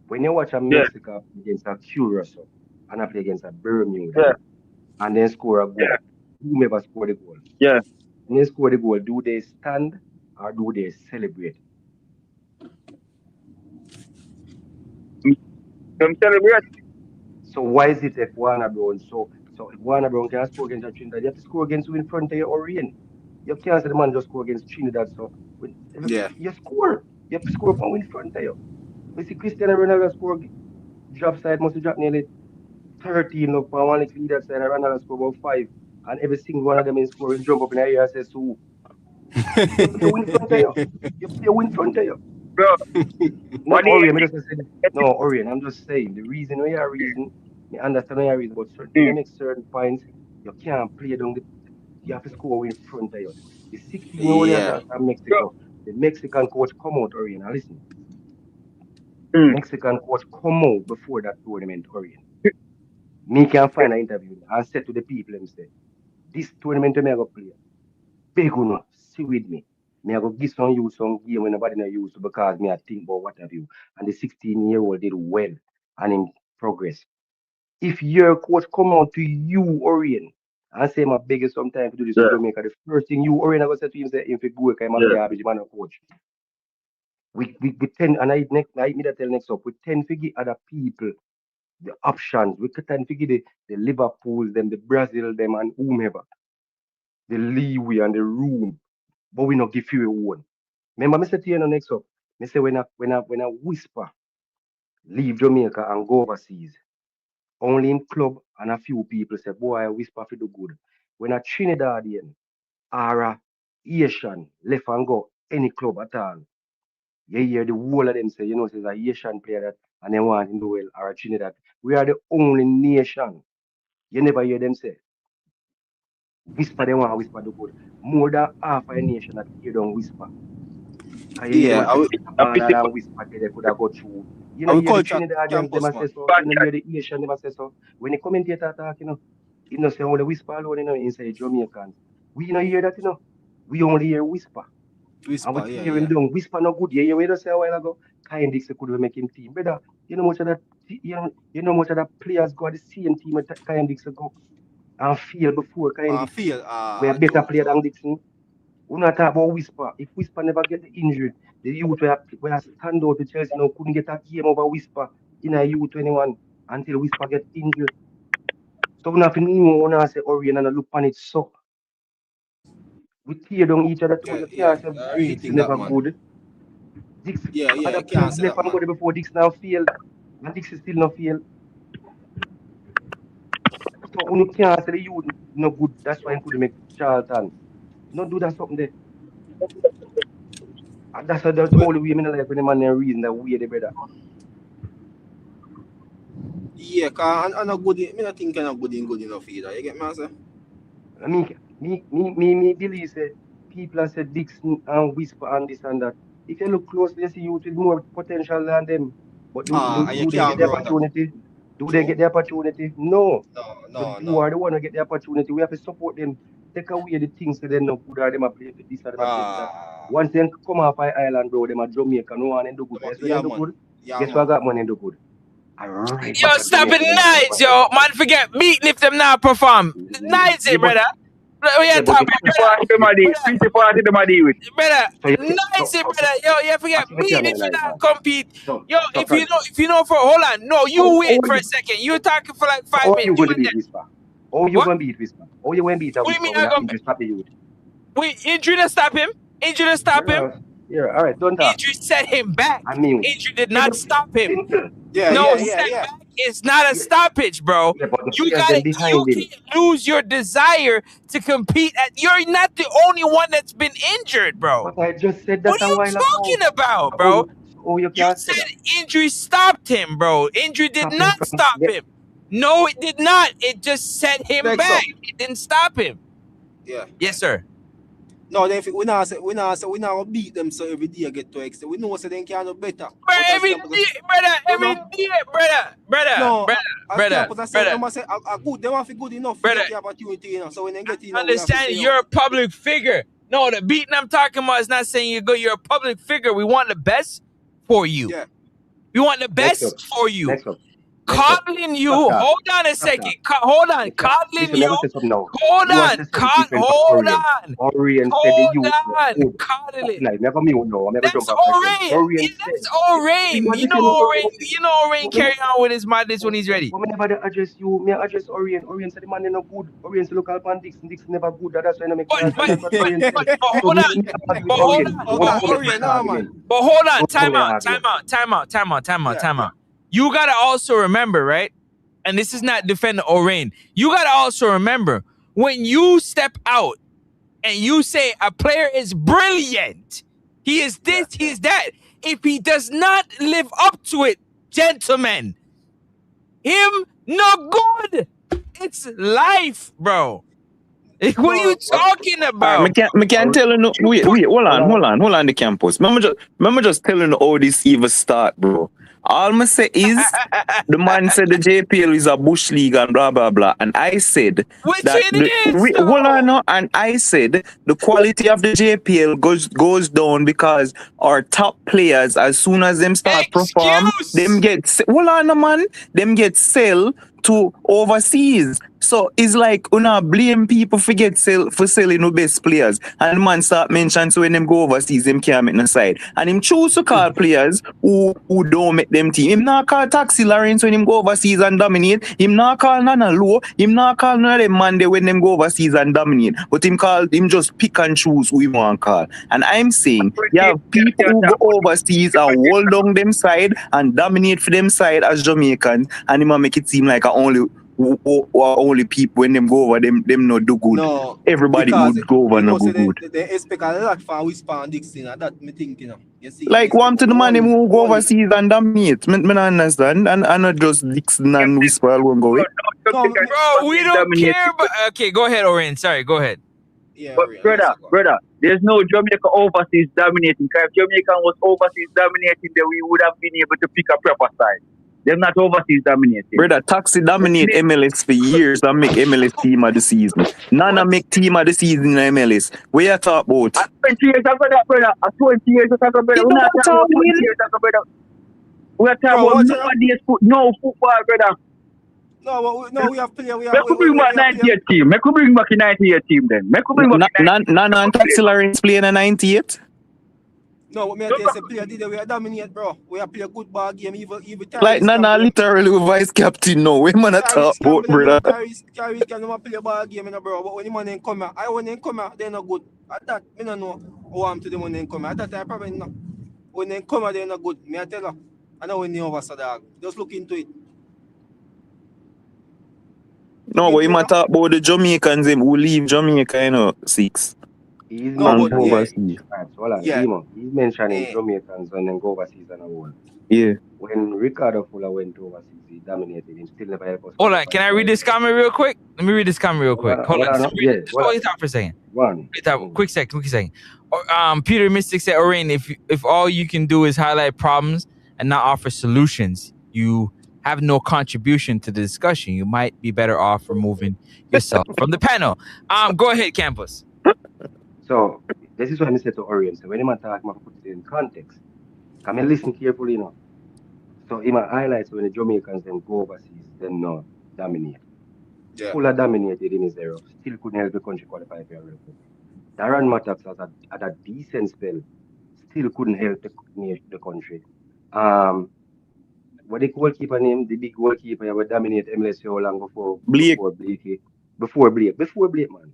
When you watch a Mexico against a Curacao and I play against a Bermuda and then score a goal, whomever score the goal. Yeah. When they score the goal, do they stand or do they celebrate? Them celebrate. So why is it if Warner Brown so if Warner Brown can score against Trinidad, you have to score against who in front of you or Orient. You can't say the man just score against Trinidad. So Yeah. you score. You have to score from in front of you. We see Cristiano Ronaldo score drop side must drop nearly 13 look for one little that side and Ronaldo score about 5. And every single one of them is scoring jump up in the air and say so you play win front of you. You play win front of you. Bro, No, what do Orion, I just said, no, Orion, I'm just saying the reason why you reason, me understand why you reason, but certain, when you you make certain points, you can't play down you have to score in front of you. The 16-year-old Yeah. from bro, Mexico, the Mexican coach come out, Orion, and listen, the mm, Mexican coach come out before that tournament, Orion. Me can find an interview and say to the people, and say, this tournament me I go play. Big uno, see with me. Me I go give some game when nobody not use because me I think about what have you. And the 16-year-old did well and in progress. If your coach come out to you, Orion, and say my biggest sometimes to do this yeah, for Jamaica, the first thing you Orion I go say to him say if you go I'm a yeah, garbage man a coach. We tend and I me that tell next up, we tend to give other people the options. We tend to give the Liverpool, them, the Brazil, them and whomever, the leeway and the room. But we not give you a one. Remember, I said to you next up, I say when I whisper leave Jamaica and go overseas, only in club and a few people say, boy, I whisper for the good. When a Trinidadian or a Asian left and go any club at all, you hear the whole of them say, says a Asian player that and they want in the world or a Trinidad. We are the only nation. You never hear them say, whisper they want to whisper the good. More than half a nation that hear them whisper. Cause you hear them Yeah. a say Mr. a pity Ballard and whisper say they could have got through. You know, Our hear the culture Trinidadians, them campus, a say man. so. bad You know, chat. hear the Asian, them a say so. When the commentator talk, you know, say only whisper alone, inside Jamaicans. We you know hear that, We only hear whisper. And we Whisper, yeah, tear him yeah. down. Whisper no good. Yeah, we just say a while ago, Kind Dixon could make him team. Brother, much of that much of that players go at the same team with Kind Dixon go and fail before Kind Dixon. Feel, We are better true, player true. than Dixon. We not talk about Whisper. If Whisper never get the injury, the youth where stand out to Chelsea couldn't get a game over Whisper in a U21 until Whisper get injured. So we nothing new when I say Orion and I look on it so we tear down each other too. Yeah, You yeah. can't say I really Dixon think that, never man. good. Dixon Yeah, yeah. other I can't players say left that, and go man. there before Dixon now failed. And Dixon still not failed. So when you can't say the youth no good, that's why you could make Charlton. Not do that something there. And that's the But, only way I like when the man reason that we the brother. yeah, cause I'm not good. Me not think I'm good enough either. You get me, sir? I mean, me believe say people have said Dixon and Whisper and this and that. If you look closely, you see youth with more potential than them. But And you do they get can't the grow that. opportunity? Do they True. get the opportunity? No. No, So no, who no. are the one who get the opportunity? We have to support them. Take away the things that they know good or them are playing for this or them are playing for that. Ah, Once they come off our island, bro, them are Jamaica, no one and do good. Guess when they yeah, do man. good? Yeah, Guess what man. got money do good? I right Yo, back at stop it Jamaica, them a come nice, back. yo. Man, forget beating if them not perform. Nice Yeah, it, brother. We yeah, are but talking, you can't. 50-40 them a deal. brother. 50-40 them a deal with. Brother, So you nice it, brother. Yo, you I forget see what beating you're if you like, not man. compete. So, Yo, so can, if you know for hold on. No, you how wait are for a you? second. You talking for like So 5 how are minutes. you You going to and beat that. Whisper? How are you What? going to beat Whisper? How you going to beat a What do you Whisper mean when I I gonna injury stop the youth? wait, injury to stop him? Injury to stop him? Yeah, all right, don't talk. Injury set him back. I mean, Injury did yeah, not but stop him. simple. Yeah, No, yeah, yeah, yeah. setback is not a Yeah, stoppage, bro. yeah, but the You players them you behind him. can't lose your desire to compete. You're not the only one that's been injured, bro. But I just said What that are a you while ago. talking about, So bro? you You can't say that. said injury stopped him, bro. Injury did Stop him not from stop him. No, it did not. It just set him Next back. up. It didn't stop him. Yeah. Yes, sir. No, then we not say we not beat them so every day get to extent. We know so they can't do better. Bro, But as every camp day, brother, no, every no. day, brother, No, as brother, camp as I say, brother, them say a good, they want to be good enough to brother. get the opportunity, So when they get in, we have to Understand, say, you're a public figure. No, the beating I'm talking about is not saying you're good. You're a public figure. We want the best for you. yeah, We want the Next up. best for you. Next up. coddling you. Stop that. Hold on a Stop second. that. Hold on. Listen, Coddling listen, I'm you. gonna say something now. Hold You want on. to say something different from Hold Orient. on. Orient said the Hold youth were on. good. Coddling. Like, never me know. I'm gonna That's jump off my friend. Orion. Yeah, Orient said. that's Orion. You You know understand what Orion. Orient said? You know Orion carry on with his madness when he's ready. But whenever they address you, me address Orient. Orient said the man is no good. Orient said look upon Dixon. Dixon never good. That's why I make But chance. And that's what Orient said. but So hold me, on. me argue with But hold Orient. on. You Oh, want But to God, hold come Orient, with no, argument? man. But hold on, Don't come time with out. Yeah. You gotta also remember, right? And this is not defending Orain. You gotta also remember when you step out and you say a player is brilliant, he is this, he is that. If he does not live up to it, gentlemen, him no good. It's life, bro. What are you talking about? Me can tell you no, wait, hold on the campus. Remember just telling you how this even start, bro. All me say is the man said the JPL is a bush league and blah blah blah. And I said Which that it is, hold on though. no, and I said the quality of the JPL goes down because our top players, as soon as them start perform, them get hold on no, man, them get sell to overseas. So it's like una blame people for selling the best players. And the man start mentioning so when them go overseas, them can't make no side. And him choose to call players who don't make them team. Him not call Taxi Lawrence when him go overseas and dominate. Him not call Nana Low. Him not call none of them man there when them go overseas and dominate. But him just pick and choose who he want call. And I'm saying, you have people who go overseas and hold down them side and dominate for them side as Jamaicans, and him make it seem like only people when them go over them not do good. No, Everybody because would go over you no know, say good. they expect a lot from Whisper and Dixon, and that me think, you know. You see, Like one to the man who go overseas and dominate. Me not understand. And not just Dixon and Whisper alone go away. No, Bro, we don't care. But okay, go ahead, Orion. Sorry, go ahead. yeah, But brother, there's no Jamaica overseas dominating. Because if Jamaica was overseas dominating, then we would have been able to pick a proper side. They're not overseas dominating. Brother, Taxi dominate MLS for years and make MLS team of the season. Nana make team of the season in MLS. What you talk about? 20 years ago, brother. 20 years ago, brother. You We're know not what talking about 20 I mean? years ago, brother. We're talking Bro, about what nowadays no football, brother. No, we have player. Make we bring back 98 team. Make we bring back the 98 team then. Make we bring back the 98 Nana and Taxi Lawrence playing a 98? No, what me I tell you, say player did we are dominate, bro. We are play a good ball game, even Like Nana literally vice captain now. What man talk about, brother? Tyrese can never play a ball game, you know, bro. But when the man ain't come here, when they come here, they're not good. At that, me don't know how I'm to them when they come here. At that, I probably know. When they come here, they're not good. Me I tell you, I know when they over so dog. Just look into it. No, but you might talk about the Jamaicans who leave Jamaica, you know, 6. He's No, but mentioning overseas. He's mentioning Jamaicans when they go overseas and all. Yeah. When Ricardo Fuller went overseas, he dominated. He still never helped us. Hold on, can I read this comment real quick? Let me read this comment real quick. Hold on. Just hold it out for a second. Quick second. Peter Mystic said, Orain, if all you can do is highlight problems and not offer solutions, you have no contribution to the discussion. You might be better off removing yourself from the panel. Go ahead, Campus. So this is what I said to Orion. So when I talk, I put it in context. Come and listen carefully, you know. So in my highlights, when the Jamaicans then go overseas, then no dominate. Yeah. Fuller dominated in his era. Still couldn't help the country qualify for a World Cup. Darren Mattax had a decent spell. Still couldn't help the country. What the goalkeeper name? The big goalkeeper would dominate MLS so long before Blake. Before Blake, man.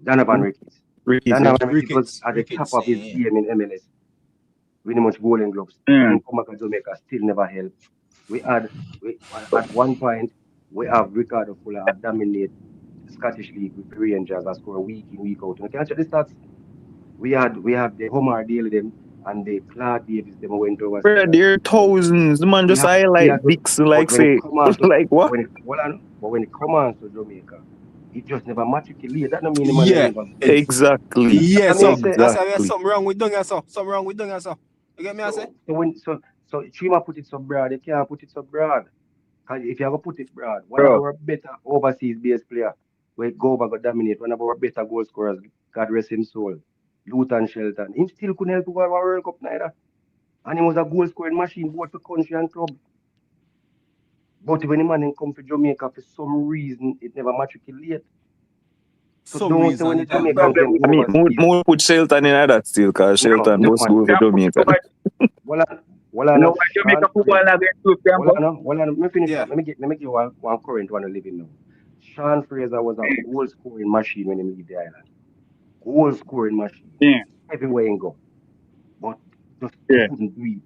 Donovan Ricketts. Donovan Ricketts was at the top of his game in MLS. Winning much Golden Gloves. When he come back to Jamaica, still never helped. At one point we have Ricardo Fuller dominate Scottish League with the Rangers and score week in, week out. And can I check the stats? We have the Homer Daly them and the Clark Davis them went over. Bro, there are thousands. The man just highlight Dixon like say like what? But when it comes on to Jamaica, it just never matriculate. That don't mean the man never good. Exactly. Yeah, so that's why there's something wrong with doing so. Something wrong with doing so. You get me? I say. So Chima put it so broad, they can't put it so broad. Cause if you ever put it broad, one of our better overseas based player, we go over go dominate, one of our better goal scorers, God rest his soul, Luton Shelton. He still couldn't help to win a World Cup neither. And he was a goal scoring machine both for country and club. But when the man come to Jamaica for some reason, it never matriculate. So Some don't say when the reason, yeah. Jamaicans them I mean, overseas. more put Shelton in that still, because Shelton No, must man. go for Jamaica. Well, You know why Jamaica football not going to campus? Let me finish Yeah. that. Let me give one current one living now. Sean Fraser was a goal scoring machine when he leave the island. Goal scoring machine. Yeah, Everywhere he go. But just yeah. couldn't do it.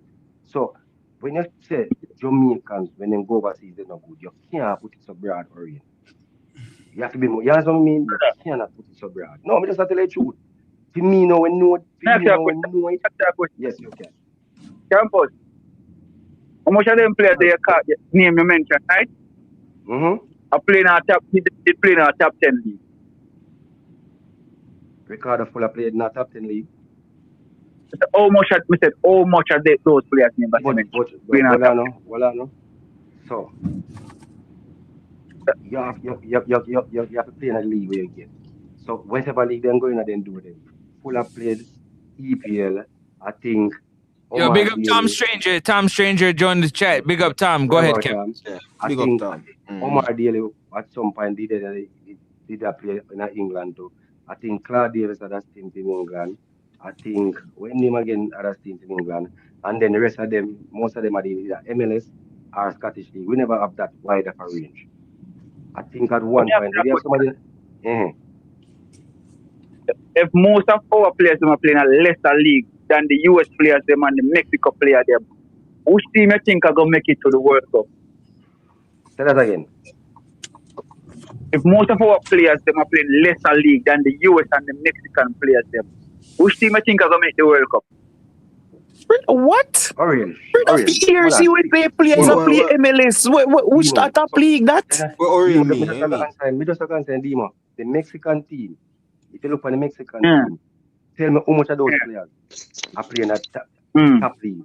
So when you say Jamaicans when they go overseas they're not good, you can't put it so broad or in. You have to be more. You understand what I mean? You cannot put it so broad. No, me just have to tell you the truth. For me now when know Next it. question. Yes, you can. Campus. How much of them players they name you mentioned, right? Mm-hmm. Are playing our top, they playing our top 10 league. Ricardo Fuller played in a top 10 league. How much of those players name that you mentioned? Playing our top 10. Well, I know. So you have to play in a league where you get. So whatever league they're going to then do them. Fuller played EPL, I think. Yo, Omar big up Tom Daly. Stranger. Tom Stranger joined the chat. Big up Tom. Go ahead, Kev. Yeah. I Big up think Tom. Omar Daly at some point did that play in England too. I think Claude Davis had a stint in England. I think when him again had a stint in England. And then the rest of them, most of them are either MLS or Scottish League. We never have that wide of a range. I think at one point we have somebody. If most of our players are playing a lesser league than the US players them and the Mexico player them, which team you think are gonna make it to the World Cup? Say that again. If most of our players them are playing lesser league than the US and the Mexican players them, which team you think are gonna make the World Cup? What? Orange. Years USA players are play MLS. Which top league that? Me just answer Dima. The Mexican team. If you look at the Mexican team, tell me how much of those players are playing at top league.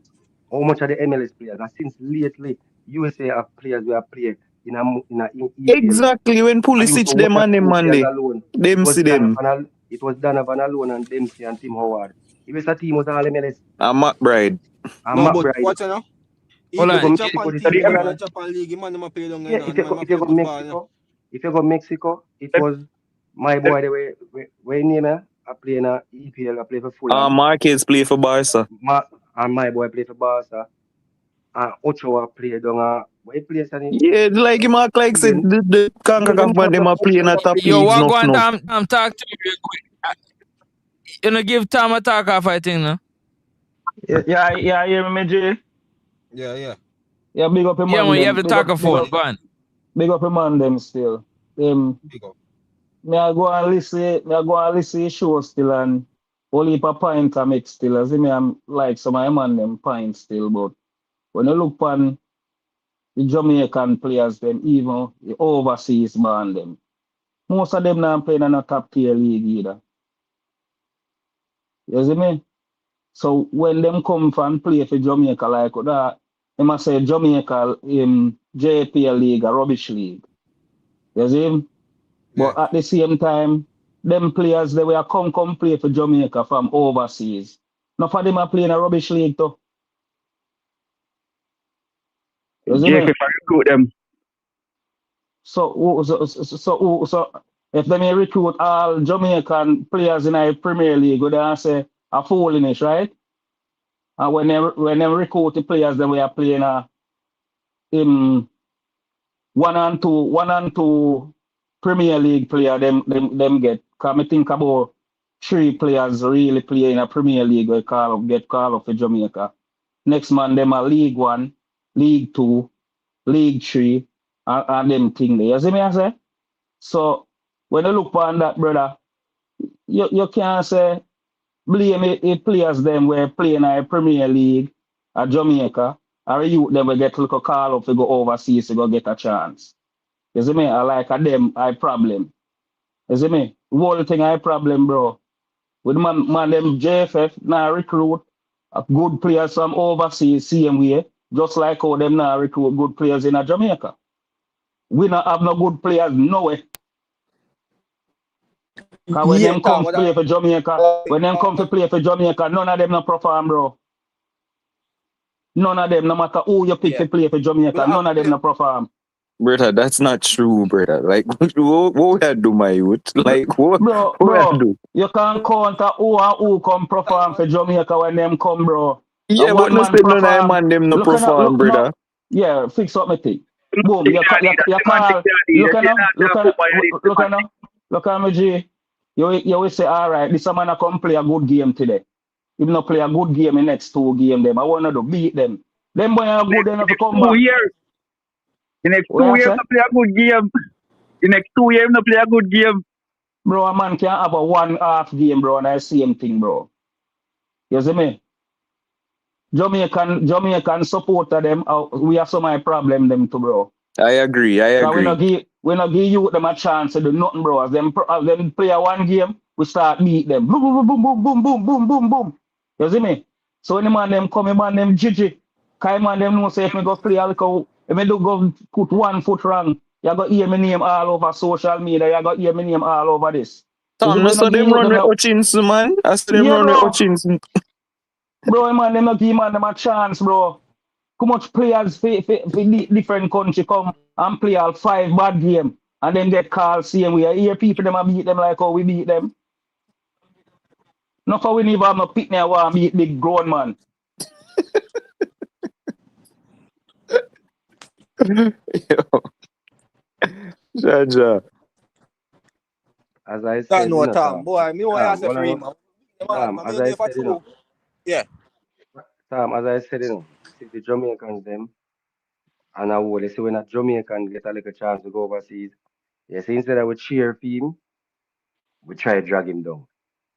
How much of the MLS players? And since lately, USA have players who have played in EPL. Exactly, when Pulisic them on them Monday. Them see them. It was Donovan alone and Dempsey and Tim Howard. The rest of the team was all MLS. And McBride. But watch it now. Hold on. Japan League, man, them play down if you go Mexico, it was my boy the way name I play in EPL, I play for Fulham. Marquez play for Barca. And my boy play for Barca. And Ochoa play down where he plays. Yeah, like him like said the CONCACAF man them are playing at top leagues. Yo, what go on Tom talk to me real quick. You know give Tom a talk off I think no? Yeah, hear me, Jay? Yeah. Yeah, big up a man. Yeah, man, you have to talk a phone. Go on. Big up a man them still. Big up. Me I go and listen to show still and only a pint I make still. As me I'm like some of man them pint still, but when you look on the Jamaican players them, even the overseas man them, most of them not playing in a top tier league either. You see me? So when them come from play for Jamaica like that, they must say Jamaica JPL league, a rubbish league. You see him? But at the same time, them players they will come play for Jamaica from overseas. Not for them are playing a rubbish league too. You see me? Recruit them. So if they may recruit all Jamaican players in a Premier League, would they say a foolishness, right? And when they recruit the players, then we are playing one and two Premier League player them get. Cause I think about 3 players really play in a Premier League we get called up for Jamaica. Next man them are League 1, League 2, League 3, and them thing there. You see me I say? So when you look on that, brother, you can't say blame it players them were playing in a Premier League at Jamaica, or you them will get look a call up to go overseas to go get a chance. You see me? I like a them I problem. You see me? Whole thing I problem, bro. With man them JFF now recruit good players from overseas same way, just like how them now recruit good players in a Jamaica. We not have no good players nowhere. Because when them come to play for Jamaica, none of them not perform, bro. None of them, no matter who you pick to play for Jamaica, none of them not perform. Brother, that's not true, brother. Like, what would I do, my youth? Like, what Bro, would I bro, do? you can't count who and who come perform for Jamaica when them come, bro. A Yeah, but one no man say none of them perform. man them no Look at perform, look no. brother. Yeah, fix up my thing. The Boom, man can't do that. you The man call. can't do Look that. at You no, can't look talk at football, you need the look man. at no, look at me G. You will say, all right, this man come play a good game today. If not play a good game in next 2 games, them I want to beat them. Them boy are good enough to come Next 2 back. years. The next What 2 you years say? to play a good game. The next 2 years to play a good game. Bro, a man can't have a 1/2 game, bro, and I same thing, bro. You see me? Jamaican supporter them, we have some problem them too, bro. I agree. Cause we not give you them a chance to do nothing, bro. As them play a 1 game, we start beat them. Boom, boom, boom, boom, boom, boom, boom, boom, boom. You see me? So when the man them come, the man them Gigi. Cause man them know say if me go play a little, if me do go put 1 foot wrong, you go hear my name all over social media, you go hear my name all over this. You see, Tom, no we so not give them you run them with no. Hutchinson, man. I saw them Yeah, run with bro. Hutchinson. Bro, man, them not give man them a chance, bro. How much players for different country come and play all 5 bad game and then get called same way. I hear people them a beat them like how we beat them. Not for we never have no pick me want beat big grown man. Yo, Jaja. As I That said, no you know, Tom. Boy, me want to ask Hold for on, him, man. Man, Tom, me as there I for said, true. Yeah. Tom, as I said, see the Jamaicans them, and I would say when a Jamaican get a little chance to go overseas, yes, instead of we cheer for him, we try to drag him down.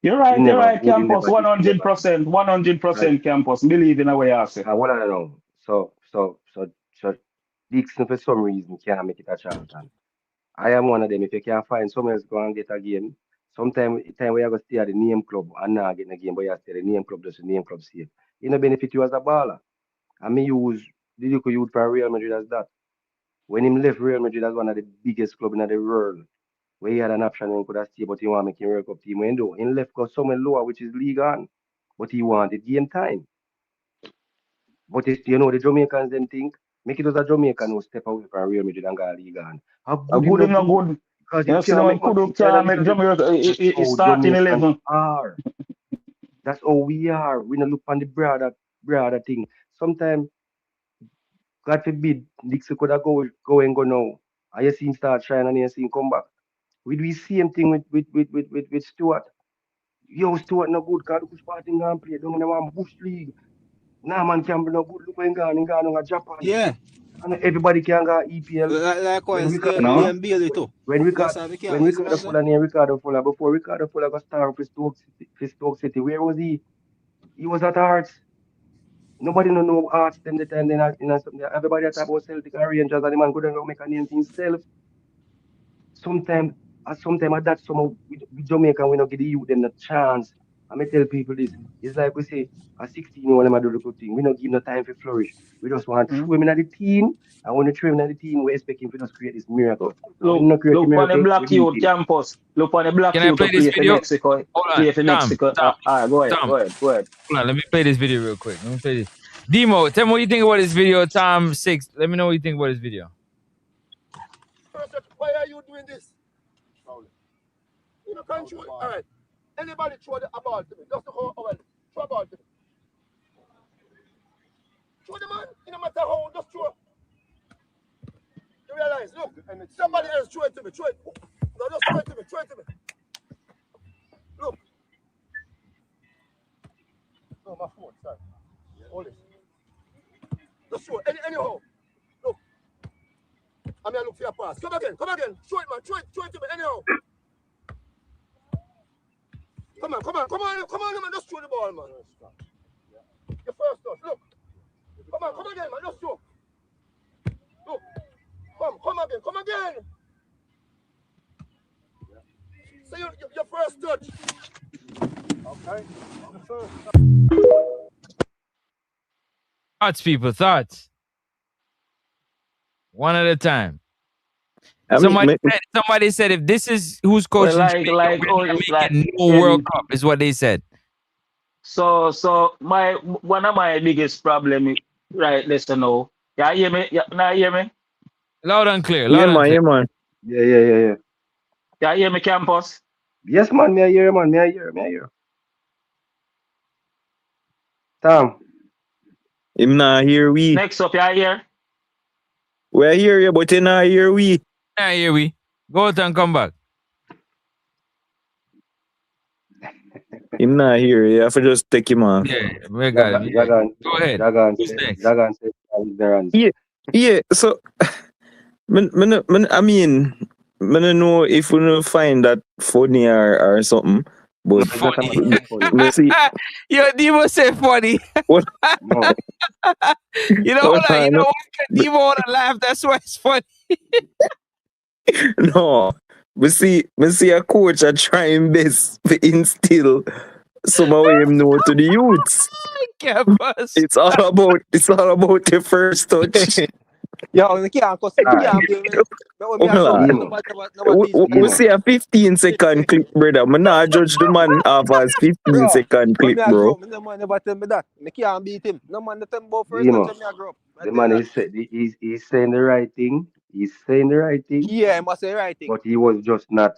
He You're never right, good, he campus, never this, he never that. 100%, Right? 100% campus. Believe in a way I say. What I know. So Dixon for some reason can't make it a Charlton. I am one of them. If you can't find someone else go and get a game, sometime time where you go stay at the name club and not getting a game, but you stay at the name club just the name club safe. You know benefit you as a baller. I mean use the little youth for Real Madrid as that. When him left Real Madrid as one of the biggest club in the world, where he had an option and could have stayed, but he want to make him World Cup team. When he do, he left go somewhere lower, which is league on. But he wanted game time. But it's, the Jamaicans then think, make it as a Jamaican who step away from Real Madrid and go league on. How A good him good no him not good? good. Because You him know, see can't them make money could inside of can make Italy. Jamaica That's it how starting Jamaicans 11. are. That's how we are. We don't look on the broader thing. Sometimes, God forbid, Dixie could have go and go now. And you see him start trying and you see him come back. We do the same thing with Stuart. Yo, Stuart no good because look which thing and play. Don't want Bush League. Nah man can be no good. Look when he gone to Japan. Yeah. And everybody can go EPL. When Likewise, Ricardo No? Fuller Liam Bailey too. when Yes, Ricardo sir, we when can't. Yes, Ricardo man, sir. Fuller named Ricardo Fuller before Ricardo Fuller got started for Stoke City, where was he? He was at Hearts. Nobody no know Hearts them the time then something. Everybody talk about Celtic and Rangers and the man couldn't go make a name for himself. Sometimes that some of we Jamaican we not give the youth them the chance. I may tell people this. It's like we say a 16-year-old them do the good thing. We not give no time for flourish. We just want to throw him in the team. And when we throw him in the team, we expect him to just create this miracle. And when he not create a Look on the miracle, we black beat youth him. campus. Look on the black Can I youth play to this play for video? Mexico. Hold on, Play for Mexico. Go ahead, Tom. go ahead, go ahead. Hold on, let me play this video real quick. Let me play this. Demo, tell me what you think about this video. Tom 6. Let me know what you think about this video. Why are you doing this? You know, control. All right. Anybody throw a ball to me? Just to go over. Throw a ball to me. Throw the man. It no matter how. Just throw. You realize? Look, somebody else throw it to me. Throw it. No, just throw it to me. Throw it to me. Look. No, my phone. Sorry. Hold it. Just throw it. Anyhow. Look. I'm gonna look for your pass. Come again. Throw it, man. Throw it to me. Anyhow. Come on, man. Just throw the ball, man. Your first touch. Look. Come again, man. Just throw. Look. Come again. So your first touch. Okay. The first Thoughts, people, thoughts. One at a time. I mean, Somebody said if this is who's Well, coaching Jamaica, we're not making no World Cup, is what they said. So one of my biggest problem, right? Listen, now, you hear me? Now hear me? Loud and clear. Yeah, Loud and man, clear. yeah, man. Yeah. Yeah, hear me, campus. Yes, man, me I hear, man. Me I hear. Tom, Him not hear we. Next up, yeah, here. We hear you, but you not hear we. Yeah, here we go out and come back. Him not hear you. You have to just take him off. Yeah, we got it. Yeah. Go ahead. Who's next? Jagan said ignorance. Yeah, so I mean, I don't know if we don't find that funny or something, but It's not a Funny. matter of funny. me see Yo, Devo say funny. what No, You know Hold what? You on. know what? Devo wanna laugh. That's why it's funny. no. We see a coach are trying best to instill some of him know to the youths. Campus. It's all about the first touch. Yo, we can't cuss. We can't be. Hold on. We see a 15-second clip, brother. I'm not judge the man off as 15-second clip, bro. No man never tell me that. Me can't beat him. No man tell me about first Demo. touch me I grow up. the man is he's saying the right thing. He's saying the right thing, Yeah, I must say the right thing. but he was just not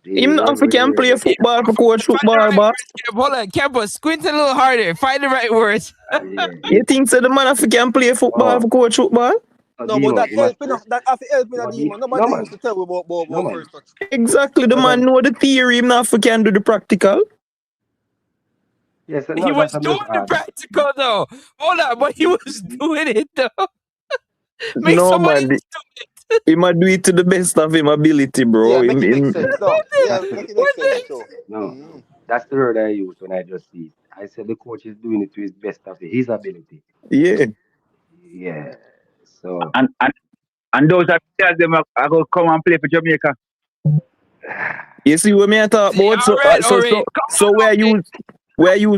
the Him not African play football for coach football, but Hold on, Campus. Squint a little harder. Find the right words. you think so the man African play football for coach football? No, but that help enough. That have to help in a demon. Nobody used to tell me about first touch. Exactly, the man know the theory, him not African do the practical. Yes, He was doing the practical though. Hold on, but he was doing it though. Make No somebody man, else do it. he might do it to the best of him ability, bro. Yeah, make it Him- make sense though. Yeah, make it make sense though. No, that's the word I use when I just see it. I said the coach is doing it to his best of his ability. yeah. Yeah. So And those are players them are going to come and play for Jamaica. You see what me I talk about? So where use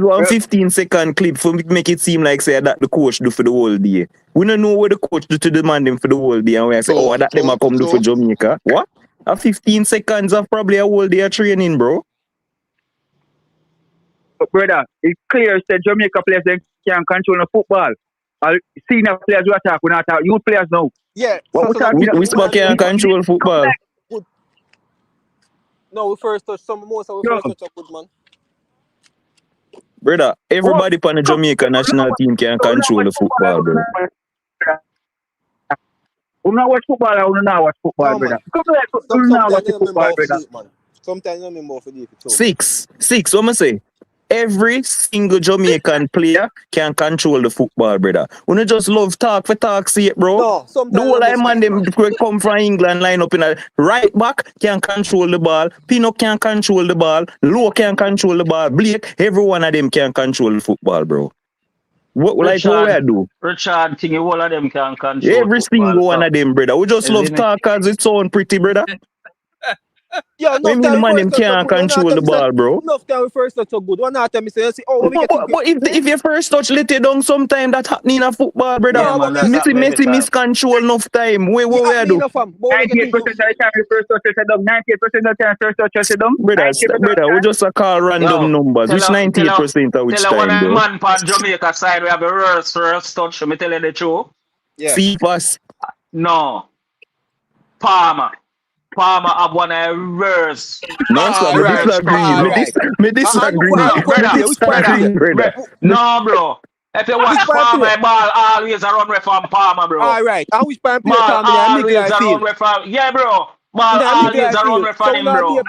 15-second clip for make it seem like say that the coach do for the whole day. We don't know what the coach do to demand him for the whole day, and we say, oh, that them a come do for Jamaica. What? A 15 seconds of probably a whole day of training, bro. But brother, it's clear that Jamaica players they can't control the football. Senior players who attack, we not attack. Youth players now. Yeah. We still can't control football. No, we first touch most of we first touch a good man. Brother, everybody on the Jamaica national team can control the football, bro. We not watch football, we not watch football, brother. Sometimes I remember for the 6, what am I say? Every single Jamaican player can control the football, brother. We not just love talk for talk's sake, bro. No, the whole I man them come from England line up in a right back can control the ball, Pino can control the ball, Low can control the ball, Blake, every one of them can control the football, bro. What we do? Richard, thing, all of them can control every single one of them, brother. We just love talk cause it sound pretty, brother. Yeah, no man them can't control the ball, bro. Enough time we first touch so good. One not tell me say, but if your first touch let you down sometime, that happening in a football, brother. Messi miscontrol enough time. What we do? 98% of the time the first touch is done. 98% of the time first touch is done. Brother, we just call random numbers. Which 98% of which time, bro? Man on Jamaica side, we have a reverse first touch. Me tell you the truth. Yeah. See pass. No. Palmer have one a reverse. No, sir, me disagree. Brother. No, bro. If you watch Palmer ball, always a run away from Palmer, bro. All right. And which time play Palmer? Yeah, bro. Ball always a run away from him, bro.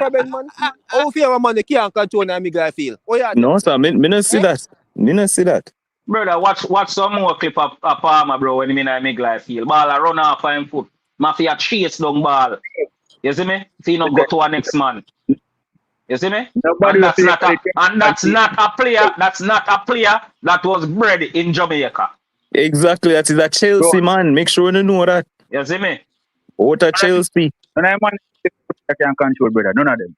How if you have a man that can't control the Miguel field? No, sir, me not see that. Me not see that. Brother, watch some more clip of Palmer, bro, when he in a Miguel field. Ball a run off of him foot. Mafia chase down ball. You see me? If he not go to our next man. You see me? And that's not a player that was bred in Jamaica. Exactly, that is a Chelsea man. Make sure you know that. You see me? What a Chelsea. And I man can control, brother. None of them.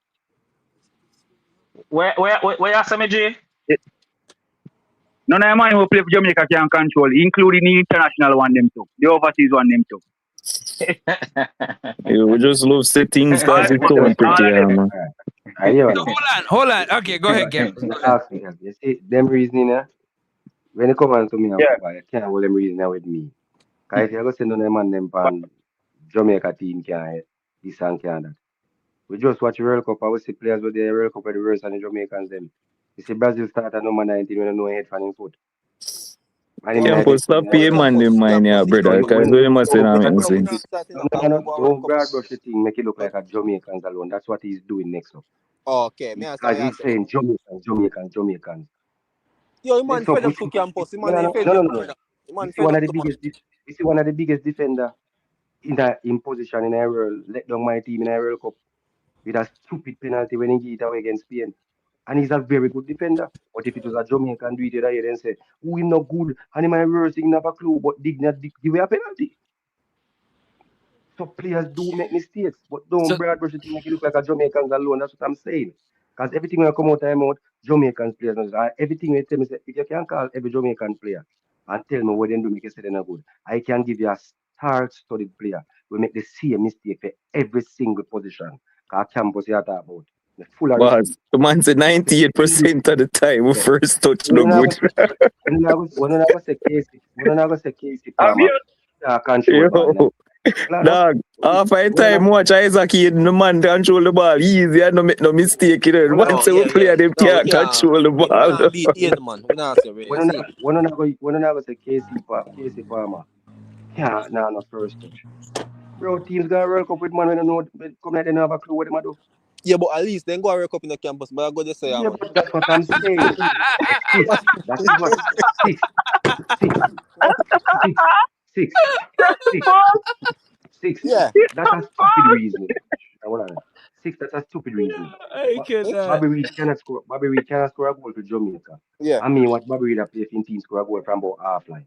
Where you say me, Jay? None of them man who play for Jamaica can control, including the international one them too. The overseas one them too. We just love settings because it's so pretty, man. Hold on. Okay, go ahead, Kevin. You see, them reasoning, when you come on to me and Yeah. football, you can't hold them reasoning with me. Because if you go send on them and them pan Jamaica team can this and can that. We just watch the World Cup and we see players with the World Cup with the worst and the Jamaicans them. You see Brazil start at number 19 when they know head fan in foot. And him not Campus, get stop put paying man them mind, yeah, This So brother. year, Because when we must say that make no no, we're not sense. starting no up no and no we'll no go on World don't Cup. broad brush the thing, make it look like a Jamaicans alone. That's what he's doing next up. Okay, me Because understand what he's you're saying. saying Jamaicans. Yo, the man Next up fed we up see to campus. The no man no ain't no fed no no up, no. brother. The We man see fed one of up the too much. biggest defender in position in our world, let down my team in our World Cup with a stupid penalty when he gave it away against Spain. And he's a very good defender. But if it was a Jamaican do it that then say, oh, him not good, and him a worse, he never clue, but did not give away a penalty. So players do make mistakes, but don't So broad brush it make it look like a Jamaicans alone. That's what I'm saying. Because everything when I come out of my mouth, Jamaicans players, everything you tell me, say, if you can call every Jamaican player and tell me what they do make you say they're not good, I can give you a star-studded player. We make the same mistake for every single position. Because campus you talk about, the full of But receipt. the man said 98% of the time we Yeah. first touch no When I good. was when I was say Casey I'm Palmer, control ball. Yo, Hold on, dog. Half my hold time on, watch Isaac Hayden, the man control the ball easy and no make no mistake. You know. hold on. No, Once we yeah, play yeah. them No, we can't can't. control the We ball. not beat eight, man. We not say, you see. When I go say Casey Palmer, yeah, nah, no first touch. Bro, teams got World Cup with man when they know come like they don't have a clue what they do. Yeah, but at least then go and work up in the campus. But I go to say, Yeah, man. but that's what I'm saying. Six. That is what six, six, six, six, six, six. Yeah. That's a stupid reasoning. Hold on. Six, that's a stupid reasoning. I But cannot. Bobby Reed cannot score a goal for Jamaica. Yeah. I mean, what Bobby Reed a play for team score a goal from about half line.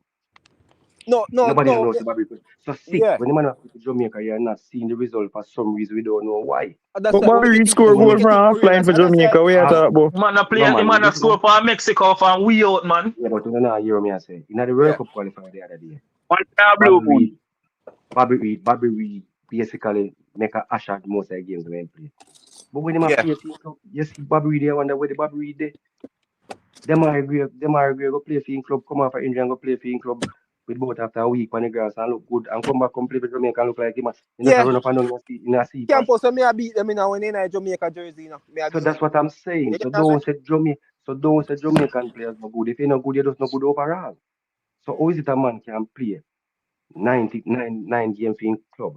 No, no, Nobody no. knows Bobby Reed. So six, Yeah. when the man play for Jamaica, you're not seeing the result for some reason we don't know why. And that's But why we Bobby make Reed it score we goal make from it half worry. line for And that's why Jamaica. Where you Half, talk about? Man, a no play, the man, man a listen. score for Mexico from we out, man. Yeah, but you don't know, hear me I say. In the World yeah. Cup qualifier the other day, One star blue Bobby moon. Reed, Bobby Reed basically make a hash at most of the games when he play. But when he Yeah. play for club, you see Bobby Reed, I wonder where the Bobby Reed there. Them are agree go play for in club, come off for injury and go play for in club with both after a week on the grass and look good and come back come play for Jamaica and look like him. You just Yeah. run up and down in a sea pass. Campus, so me I beat them in when they in a Jamaica jersey, you know. Me I So beat them. that's what I'm saying. You get what I'm saying? So don't say Jamaican players no good. If you're not good, you're just not good overall. So how is it a man can play 99 games in club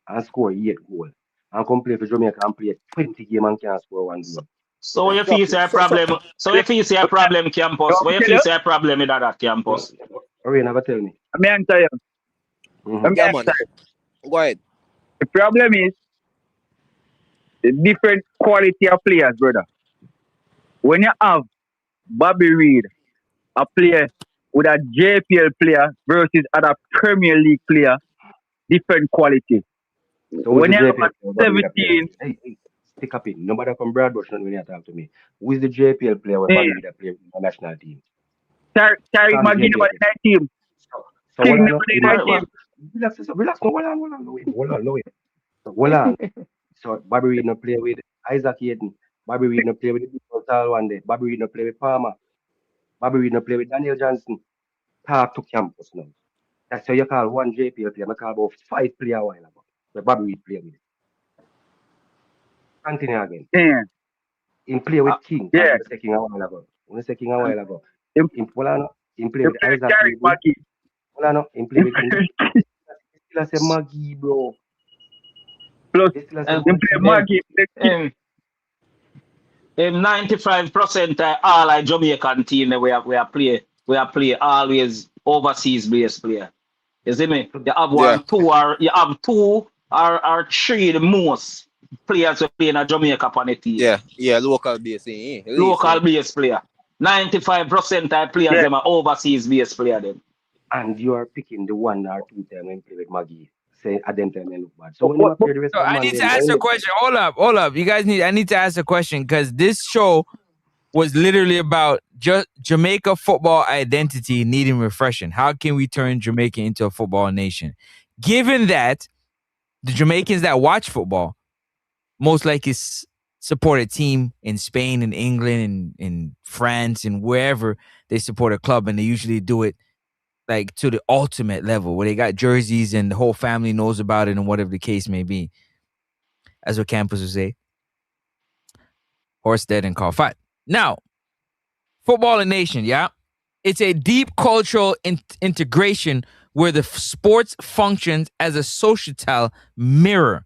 and score 8 goals and come play for Jamaica and play 20 games and can't score one So, goal? so you feel Exactly. say a problem. So you feel say a problem You campus. want What me you to tell feel you? say a problem with that No, campus? Ori never tell me. Let me answer you. Let Mm-hmm. me Yeah, man. answer you. Go ahead. The problem is the different quality of players, brother. When you have Bobby Reed, a player with a JPL player versus other Premier League player, different quality. So who's When the you have JPL player a Bobby Reed play 17, with? Hey, stick up in. Nobody come broad brush when you talk to me. Who is the JPL player where eh, Bobby Reed play with the national team? Tariq Call the McGee JPL never player. in that team. So King hold on, never no. in He that might Well, team. well, relax. No, hold on. So hold on. So Bobby Reed no play with Isaac Hayden. Bobby Reed no play with the big tall one day. Bobby Reed no play with Palmer. Bobby Reed no play with Daniel Johnson. Talk to campus now. That's how you call one JPL player. I call about 5 players a while ago. Where Bobby Reed play with. Continue again. Yeah, Him play uh, with King, because yeah. we say King a while ago. We say King a while ago. Him, Hold on, no. Him play him with play with Isaac Tariq Hayden. McGee. Hold on, no. Him play Him with him. play Still a say Maggie, bro. plus He still a say and him play Maggie. him, McGee. Play King. him, him 95% all like Jamaican team that we are play always overseas based player. You see me? So, You have Yeah. one, two or three the most players who play in a Jamaica on the team. Yeah. Yeah. Local base. At least. Local based player. 95% of players Yeah. them are overseas based player them. and you are picking the 1 or 2 time when play with Maggie. Say at them time they look bad. So But, when but, you but, play the rest So of the I man, need to then ask a look bad. question. Hold up. I need to ask a question because this show was literally about Jamaica football identity needing refreshing. How can we turn Jamaica into a football nation? Given that the Jamaicans that watch football most likely support a team in Spain and England and in France and wherever they support a club, and they usually do it like to the ultimate level where they got jerseys and the whole family knows about it and whatever the case may be. That's what Campus would say. Horse dead and call fight. Now, football and nation, yeah? It's a deep cultural integration where the sports functions as a societal mirror,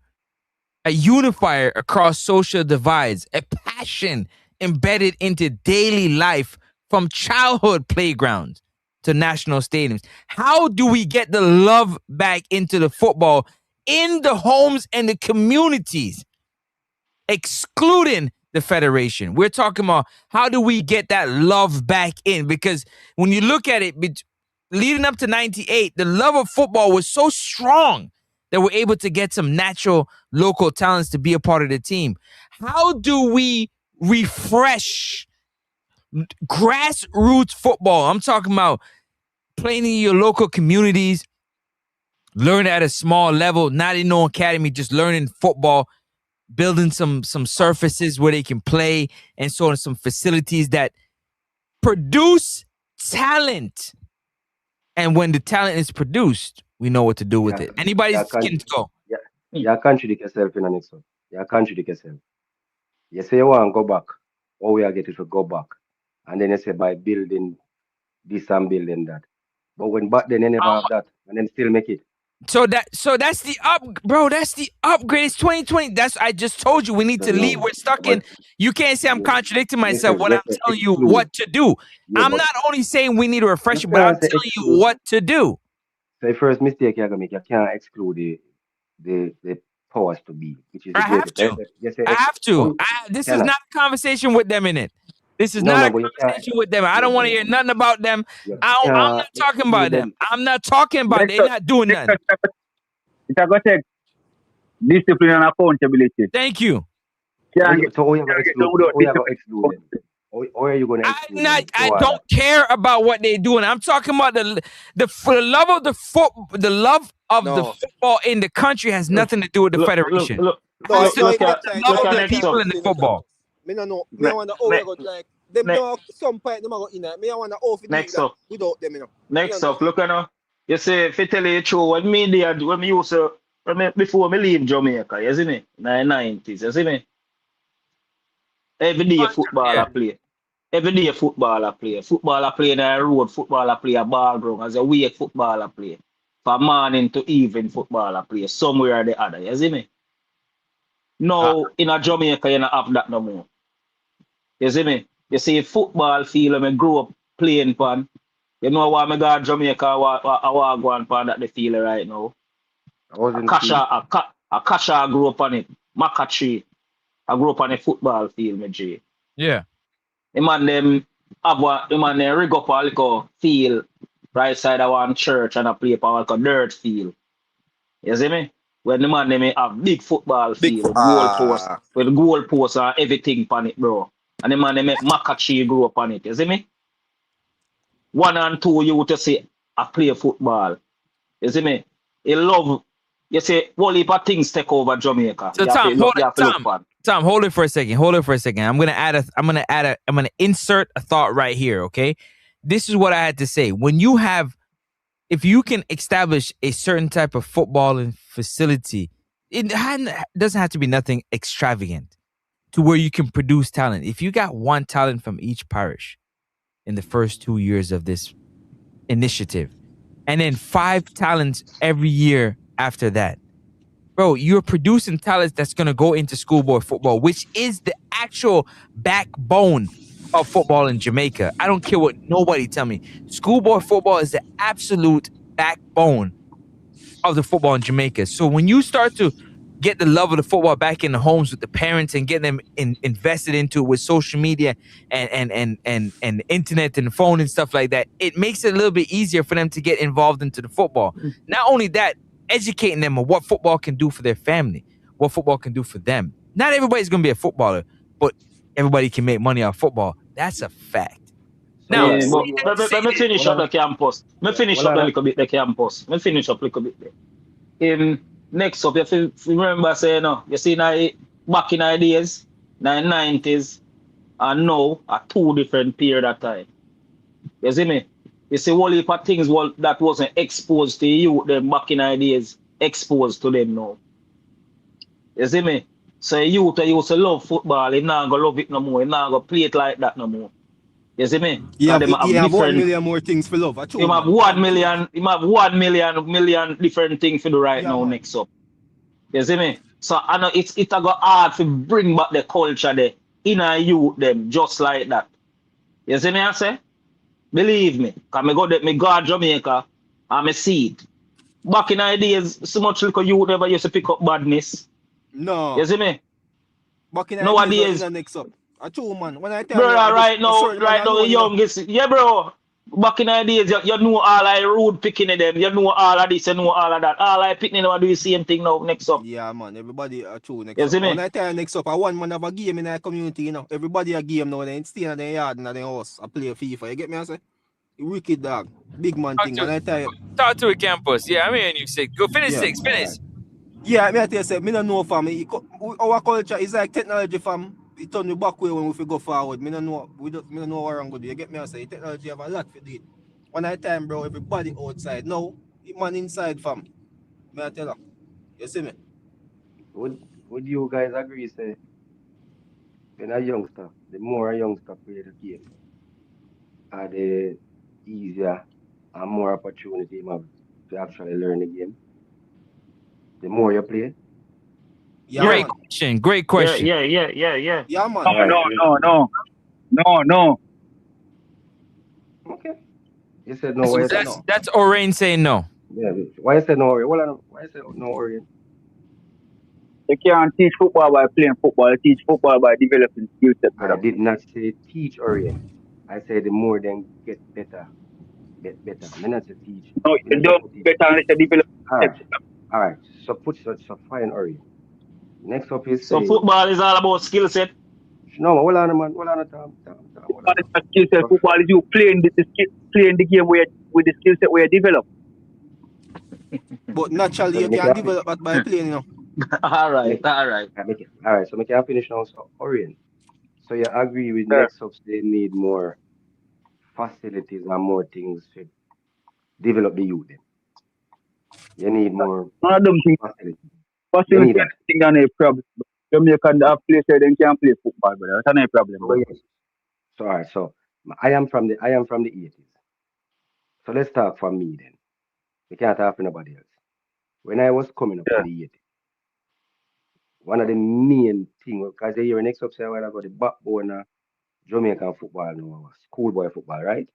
a unifier across social divides, a passion embedded into daily life from childhood playgrounds to national stadiums. How do we get the love back into the football in the homes and the communities, excluding the federation? We're talking about how do we get that love back in? Because when you look at it, leading up to 98, the love of football was so strong that we're able to get some natural local talents to be a part of the team. How do we refresh grassroots football? I'm talking about playing in your local communities, learn at a small level, not in no academy, just learning football, building some surfaces where they can play, and sort of some facilities that produce talent. And when the talent is produced, we know what to do with it. Anybody's skin to go. You contradict yourself in the next one. You contradict yourself. You say you want to go back, or we are getting to go back. And then you say by building this and building that. But when back then they never have that, and then still make it. So that's the bro. That's the upgrade. It's 2020. I just told you we need to leave. We're stuck in. You can't say I'm contradicting myself when I'm telling you what to do. I'm not only saying we need to refresh it, but I'm telling you what to do. So the first mistake you're gonna make, you can't exclude the powers to be, which is I have to. I have to. This is not a conversation with them in it. This is not a conversation with them. I don't want to hear nothing about them. I'm not talking about them. I'm not talking about them. They're not doing nothing. It's a good discipline and accountability. Thank you. So how you going to exclude them? Or are you going to exclude them? I don't care about what they're doing. I'm talking about the love of the football in the country has nothing to do with the federation. Look at the people in the football. Me no know. Me want to over like them. Know some point them go in. Me want to over next up without them. You know. Next up, look now. You say if I tell you true, when me used to before me leave Jamaica, you see me, in the 90s, you see me. Every day football I play. Every day football I play. Football I play in the road. Football I play a ball ground. As a week football I play. From morning to evening football I play. Somewhere or the other. You see me. Now in a Jamaica you don't have that no more. You see me? You see football field when I grew up playing pan. You know why I go to Jamaica I want to go on pan that the field right now. Akasha grew up on it. Makachi. I grew up on a football field, my G. Yeah. The man rig up a little field right side of one church and I play for like a dirt field. You see me? When the man them have big football field with goalposts and everything on it, bro. And the man they make Makachi grow up on it. You see me? 1 and 2 you to say I play football. You see me? You love. You say whole heap of things take over Jamaica. So Tom, hold it for a second. I'm gonna insert a thought right here. Okay, this is what I had to say. If you can establish a certain type of footballing facility, it doesn't have to be nothing extravagant to where you can produce talent. If you got one talent from each parish in the first 2 years of this initiative, and then 5 talents every year after that, bro, you're producing talents that's going to go into schoolboy football, which is the actual backbone of football in Jamaica. I don't care what nobody tell me. Schoolboy football is the absolute backbone of the football in Jamaica. So when you start to get the love of the football back in the homes with the parents and get them invested into it with social media and internet and phone and stuff like that, it makes it a little bit easier for them to get involved into the football. Not only that, educating them on what football can do for their family, what football can do for them. Not everybody's going to be a footballer, but everybody can make money off football. That's a fact. Now, let me finish up the campus. Let me finish up a little bit. Next up, if you remember saying, you see, back in the days, 90s, and now are two different period of time. You see me? You see all heap of things that wasn't exposed to you them back in ideas, exposed to them now. You see me? So youth who used to love football, he not gonna love it no more, he not gonna play it like that no more. You see me? You Because have, them you have have 1 different, million more things for love. I him have man. 1 million, him have 1 million different things to do right now man. next up. You see me? So I know it's a go hard to bring back the culture there in a youth them just like that. You see me I say? Believe me, cause me go to Jamaica and me see it. Back in the days, so much little youth never used to pick up badness. No. You see me? Back in the days, Nowadays, in the next up. A true man. When I tell brother, you, I right now, the youngest, yeah, bro. Back in the days, you know all I rude picking of them. You know all of this, you know all of that. All I picking them do the same thing now next up. Yeah, man. Everybody are true next You up. see me? When I tell you next up, I one man have a game in our community, you know. Everybody a game now. They stay in their yard and their house. I play FIFA. You get me? I say, wicked dog, big man thing. When I tell you, Talk to a campus. Yeah, I mean, you say go finish Yeah. six. Finish. yeah, me I tell you, say, me don't know fam. Our culture is like technology fam. It turn you back way when we go forward. Me don't know. Me don't know what wrong with you. You get me? I say, technology have a lot for it. One I time, bro, everybody outside. No, man inside fam. Me I tell you. You see me? Would you guys agree, say, when a youngster, the more a youngster play the game, the easier and more opportunity you have to actually learn the game? The more you play? Yeah, Great man. question. Great question. Yeah. Yeah, man. No. Okay. You said no. Why you said no? That's Orain saying no. Yeah. Why you said no? Why you said no, Orient? You can't teach football by playing football. You teach football by developing skill set, I brother. did not say teach Orient. I said the more them get better, better. I not say teach. No, Me you not say don't to teach. better unless you develop All steps. right. All right. So put so fine Orient. Next up is So saying football is all about skill set. no. Hold on, man. Hold on, Tom. Hold Football on. is not skill set. Football is you playing the game with the skill set where you develop. But naturally, you can develop that by playing, you know. all right. All right. So we can finish now. So Orient. So you agree with Yeah. next ups? They need more facilities and more things to develop the youth. Then you need more None of them think facilities. You facility need that. thing than a problem. Jamaican have place where they can play football, brother. That's not a problem, So, brother. yes. So all right. So I am from the 80s. So let's talk for me then. We can't talk for nobody else. When I was coming up in Yeah. the 80s, one of the main things, because you hear next up say a while ago, the backbone of Jamaican football now was schoolboy football, right?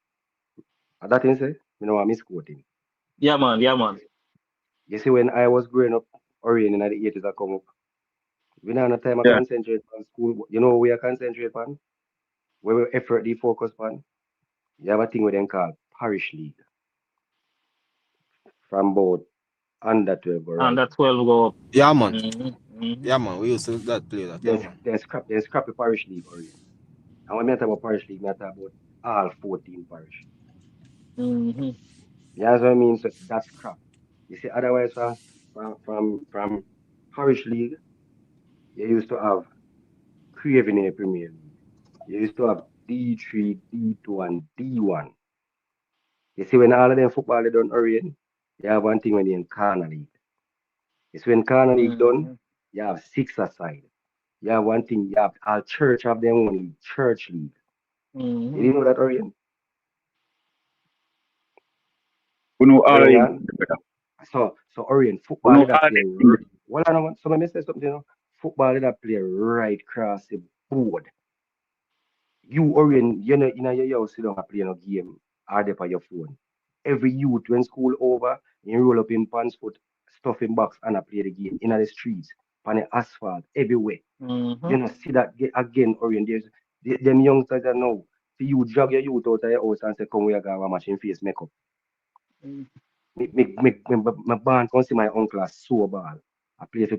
And that thing say, you know, I misquoting. Yeah, man. You see, when I was growing up, Orient in the 80s, I come up. We don't have time to Yeah. concentrate on school. You know, we are concentrate on where we effort the focus on. You have a thing with them called parish league from both under 12 or And right that up. 12 go up. Yeah, man. Mm-hmm. Yeah, man. We used to play that. Yeah, man. Then scrap the parish league Orient. And when I talk about parish league, I talk about all 14 parish. Mm-hmm. You know what I mean? So that's crap. You see, otherwise from parish league, you used to have Craven in the Premier League. You used to have D3, D2, and D1. You see, when all of them football they done Orient, you have one thing when they in Corner League. You see, when Corner League done, you have six aside. You have one thing, you have all church have their own league, church league. Mm-hmm. You didn't know that Orient? We know all of Going them, on? brother. So Orient We football know did all that of play. them. Well, I know somebody say something, you know. Football did that play right across the board. You Orient, you know your house sit down and play no game or dey on your phone. Every youth when school over, you roll up in pants foot, stuff in box and I play the game in the streets, on the asphalt, everywhere. Mm-hmm. You know, see that again, Orient. Them youngsters that know. See you drag your youth out of your house and say, come we are going to match in face makeup. Me born come see my uncle so ball. I play for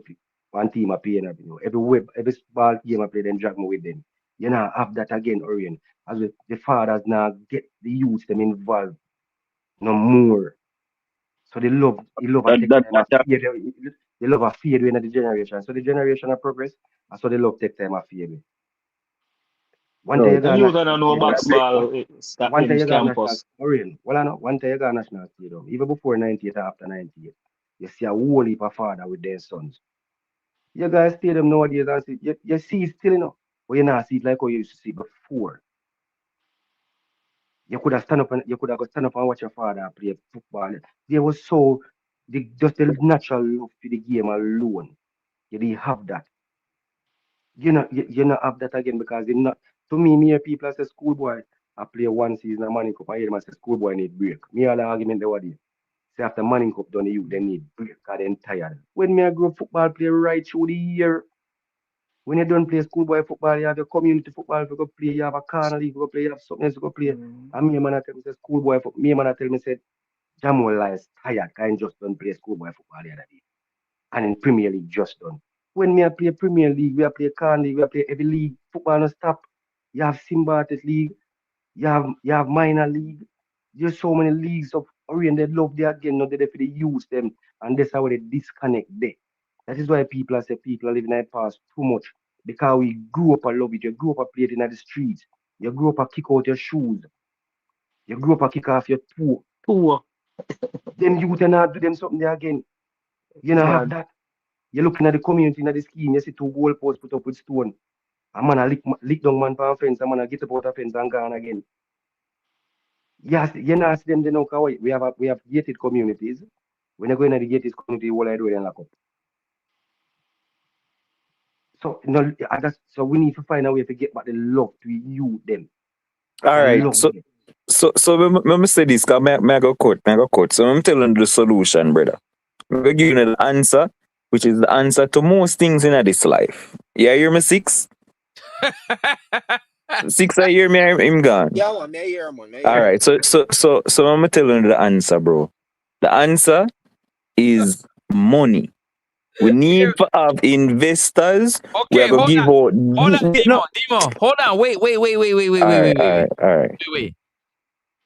one team I play and every ball game I play then drag me with them. You know, have that again, Orient. As the fathers now get the youth them involved no more. So they love a take time of That fear. They love a fear in the generation. So the generation of progress, and so they love take time of fear. One day you The go youth don't national know stadium. basketball One day in you go national campus. Orion. Well, I know. One day you go national stadium. Even before 98 or after 98, you see a whole heap of father with their sons. You guys stadium nowadays and see you see it still enough. But you not see it like how you used to see it before. You could have stand up and watch your father play football. There was just the natural love for the game alone. You didn't have that. You not have that again because you not. To me hear people as a schoolboy, I play one season of Manning Cup. I hear them as a schoolboy need break. Me all the argument they were there. Say after Manning Cup done, you they need break because they tired. When me I grow up football play right through the year. When you don't play schoolboy football, you have your community football to go play, you have a corner league to go play, you have something else to go play. And me man I tell me say schoolboy me man I tell me say Jamal is tired, can just don't play schoolboy football the other day. And in Premier League just done. When me I play Premier League, we play corner league, we play every league, football no stop. You have Simbatis League, you have minor league. There's so many leagues of oriented love there again, not there for the use them, and that's how they disconnect there. That is why people say people are living in the past too much. Because we grew up a love it. You grew up a play it in the streets. You grew up a kick out your shoes. You grew up a kick off your toe. Two. Them youth and not do them something there again. You know have Man. that. You're looking at the community in the scheme, you see two goalposts put up with stone. A man a lick down man for a fence, a man a get up out of fence and gone again. Yes, you know see them they know how we have gated communities. When you go in the gated community, all I do is lock up. So no, so we need to find a way to get back the love to you them. All The right. love So them. so let me say this, because I go cut. So I'm telling you the solution, brother. I'm gonna give you the answer, which is the answer to most things in this life. Yeah, hear me, six? Six, I hear me, I'm gone. Yeah, man, me hear, man. Me All hear. right. So I'm telling you the answer, bro. The answer is money. We need to have investors. We are Okay, gonna give out. hold on, No. Demo. Hold on, wait. All right.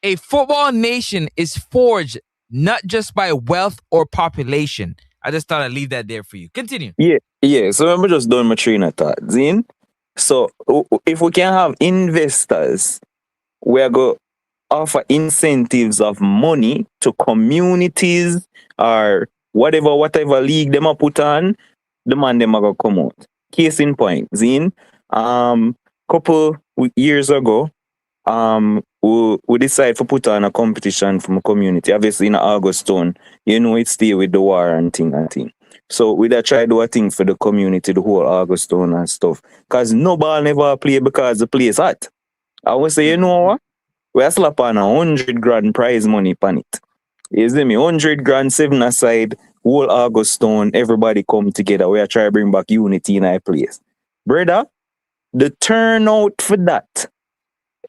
A football nation is forged not just by wealth or population. I just thought I'd leave that there for you. Continue. Yeah. So I'm just done my train of thought. Zin. So if we can have investors, we are going to offer incentives of money to communities or whatever league them a put on, the man them a go come out. Case in point, Zin. Couple years ago, we decide to put on a competition from a community. Obviously in Augustone, it stay with the war and thing. So we da try do a thing for the community, the whole Augustone and stuff. Cause no ball never play because the place hot. I would say, you know what? We slap on 100 grand prize money pan it. You see me? 100 grand, 7 aside, whole Augustone, everybody come together. We are trying to bring back unity in our place. Brother, the turnout for that.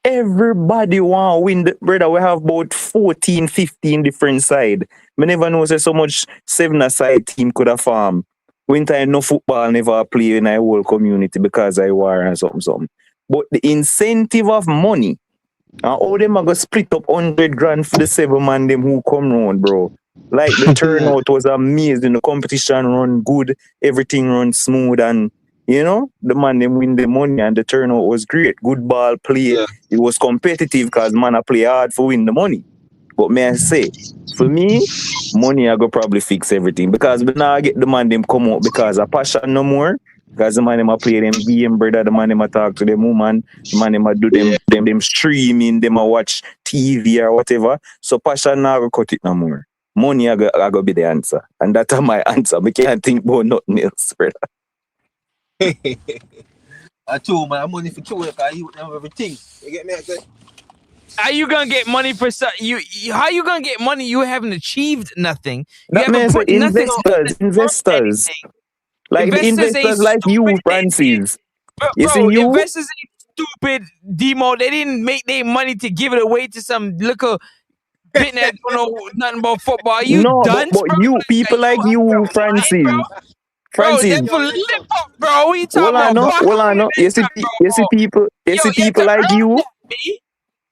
Everybody want to win. Brother, we have about 14, 15 different side. Me never know say so much 7 aside team could have farm. When time no football never play in our whole community because I war and something. But the incentive of money, and all them are going to split up 100 grand for the 7 man them who come round, bro. Like the turnout was amazing. The competition run good. Everything run smooth. And, the man them win the money and the turnout was great. Good ball play. Yeah. It was competitive because man I play hard for win the money. But may I say, for me, money I go probably fix everything. Because now I get the man them come out because I passion no more. Because the man them a play them game, brother. The man them a talk to them woman. The man them a do them streaming. Them a watch TV or whatever. So passion now I go cut it no more. Money I go be the answer. And that's my answer. I can't think about nothing else, brother. I told man, I'm money for two because you have everything. You get me? I say, How you gonna get money for how you gonna get money? You haven't achieved nothing. You That haven't means put nothing investors. anything. Like the Investors ain't investors like you, Francis. You see bro. you? Investors ain't stupid, Demo. They didn't make their money to give it away to some little pit that don't know nothing about football. You No, done, but bro? you, people like you, Bro, Francis. bro, Francis, that's for lip up, bro. What you hold talking on, about? no, Boy, hold on, no. You see people, yo, you have to like earn you. that, B.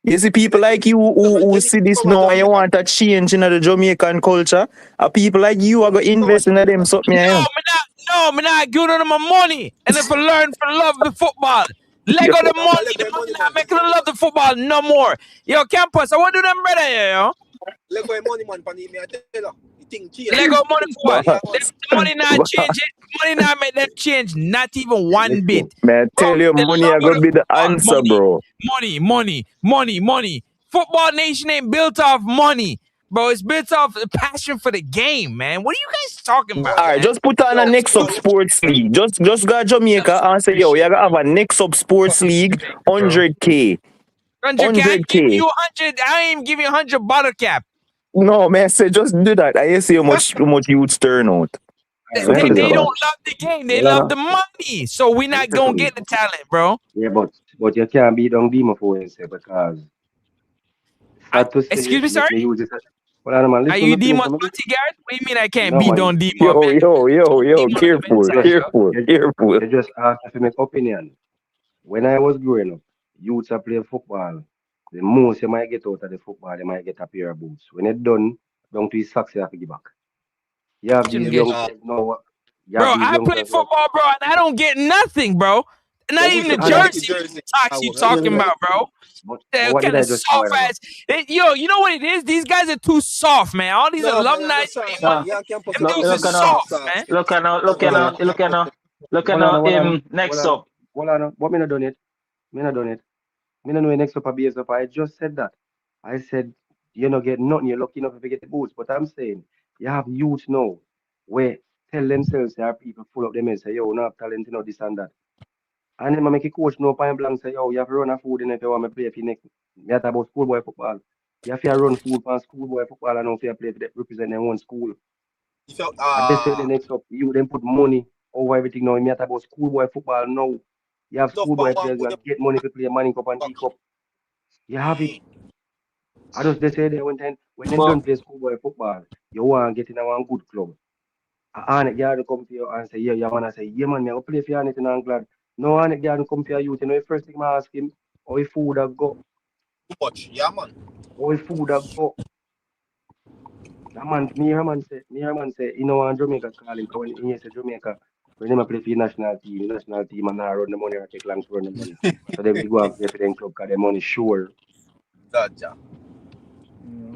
You see people like you who see this now and you want a change in the Jamaican culture. People like you are going to invest in them something. No, me not give them my money. And if I learn for love the football. Lego the Now, money. Lego The money money, not man. making them love the football no more. Yo, campus, I want to do them brother here, yo. Lego money, man. Pan me, I tell you. You think change. Lego money for what? Yeah, man. The money not change it. Money not make them change. Not even one bit. Man, Bro, tell you, they money love are gonna the be the football. answer, bro. Money. Football nation ain't built off money, bro. It's built off the passion for the game, man. What are you guys talking about, All right, man? just put on a Next Up Sports League. Just go to Jamaica and say, yo, you gotta have a Next Up Sports League, 100K. 100K. I ain't giving 100K. you 100. I ain't giving you 100 bottle cap. No, man, say just do that. I see how much youths turn out. They Let me don't tell you love something. the game. They Well, love the money. So we're not gonna get the talent, bro. Yeah, but you can't beat down Demo for say because sad to say, Excuse me, let sorry. me use this. Well, man, Are listen you to me Demon's finish. bodyguard? What do you mean I can't No, beat man. on Demon, man? Yo, Demon careful, on the Just, bench, yo. careful. you just asked me my opinion. When I was growing up, youths are playing football. The most you might get out of the football, you might get a pair of boots. When it's done, down to his socks, you have to give back. You have these Shouldn't get youngsters now. You Bro, have these I play youngsters now. football, bro, and I don't get nothing, bro. Not But we even the should And play with the jersey jersey. talks you talking about, bro. but They're what did kind I of just say a while soft ago? ass. Yo, you know what it is? These guys are too soft, man. All these No, man, alumni, I'm sorry, them man. Yeah, campus Look, is look, soft, soft. man. look, look, Hold on, hold on, next up. hold on. What me not done it? Me not done it. Me not know next up a base up. I just said that. I said you not get nothing. You're lucky enough if you get the boots. But I'm saying you have youth now where tell themselves there are people full of them and say, yo, no have talent, you know, this and that. And then I make a coach no point blank say, yo, you have to run a food in if you want to play for next. Me talk about schoolboy football. You have to run food for schoolboy football and now if you play for the, represent their own school. You felt, And they say the next up, you then put money over everything now. Me talk about schoolboy football now. You have enough man schoolboy want players put who them get money to play Manning Cup and back. D Cup. You have it. I just they say that when they But don't play schoolboy football, you want to get in a one good club. And it guy to come to you and say, yeah, man, I say, yeah, man, I go play for you and I'm glad. No, and it guy to come to you, you know, the first thing I ask him, how his food have go, Too much. Yeah, man. how his food have go. That man, me hear man say, you know, and Jamaica call him, 'cause when he say Jamaica, when they play for the national team and I run the money or take long to run the money. So they go and play for them club because their money sure. Gotcha.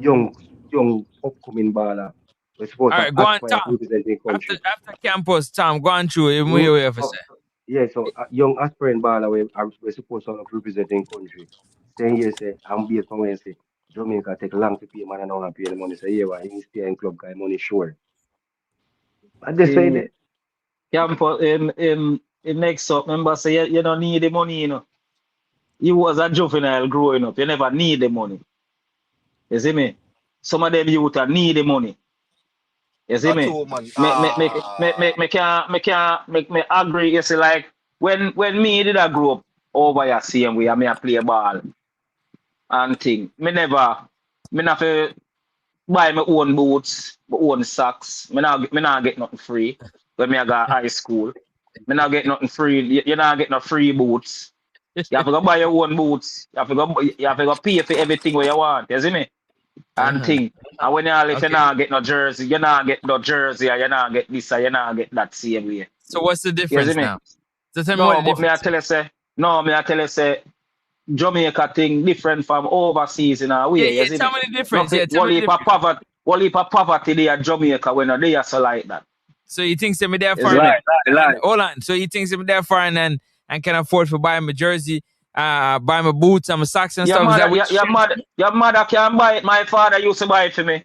Young, young upcoming baller. We're supposed All to right, go on, aspire to Tom. represent the country. After campus, Tom, go on through it. What Mm, you have to So, say? yeah, so young aspirant baller we're supposed to represent the country. Saying here say I'm based on when say Jamaica take long to pay man and don't pay the money. Say yeah, well, he stay in club guy money sure. But they say in that campus, in next up, remember say you don't need the money, you know. You was a juvenile growing up. You never need the money. You see me? Some of them youth need the money. You see Not me? true, man. Make me agree. You see, like when me did I grow up over here same way, I mean I play ball and thing. Me never buy my own boots, my own socks. Me not get nothing free when me I got high school. Me not get nothing free. You not get no free boots. You have to go buy your own boots. You have to go pay for everything what you want. You see me? And Uh-huh. thing. And when you if you Okay. not get no jersey, you not get no jersey, or you not get this, or you not get that same way. So what's the You see difference me? now? So tell me what No, the but me I difference tell you say, no, me I tell you say Jamaica thing different from overseas in a way. Yeah, You see tell me? me the difference. Nothing. Yeah, tell me the difference. One heap of poverty there in Jamaica when they are so like that. So you think some there You see foreign me? hold on. So you think some there foreign and can afford to buy my jersey, buy my boots and my socks and Your stuff? Is that mother, what your mother can buy it. My father used to buy it for me.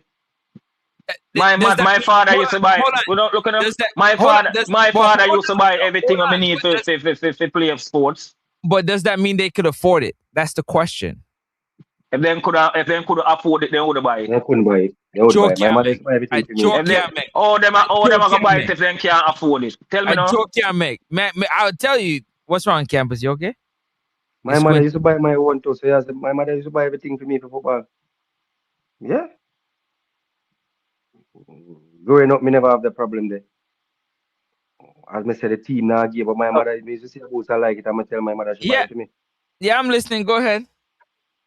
does that My mean father hold used to on, buy it. hold on. We don't look at him. Does that My hold on, father, does my but father hold used to on, buy hold everything on. we need for play sports. But does that mean they could afford it? That's the question. If them could afford it, they would buy it. they couldn't buy it. They would buy Joke it. My ya mother make. used to buy I everything for me. joke If ya they, make. all them are Joke gonna ya buy it make. if they can't afford it. Tell me A no. joke ya make. Man, I'll tell you what's wrong, campus. You okay? My mother used to buy my own too. So yes, my mother used to buy everything for me for football. Yeah. Growing up, me never have the problem there. As me say, the team now give, but my mother me used to see the boots I like it. I'm gonna tell my mother she buy Yeah, it for me. yeah, I'm listening. Go ahead.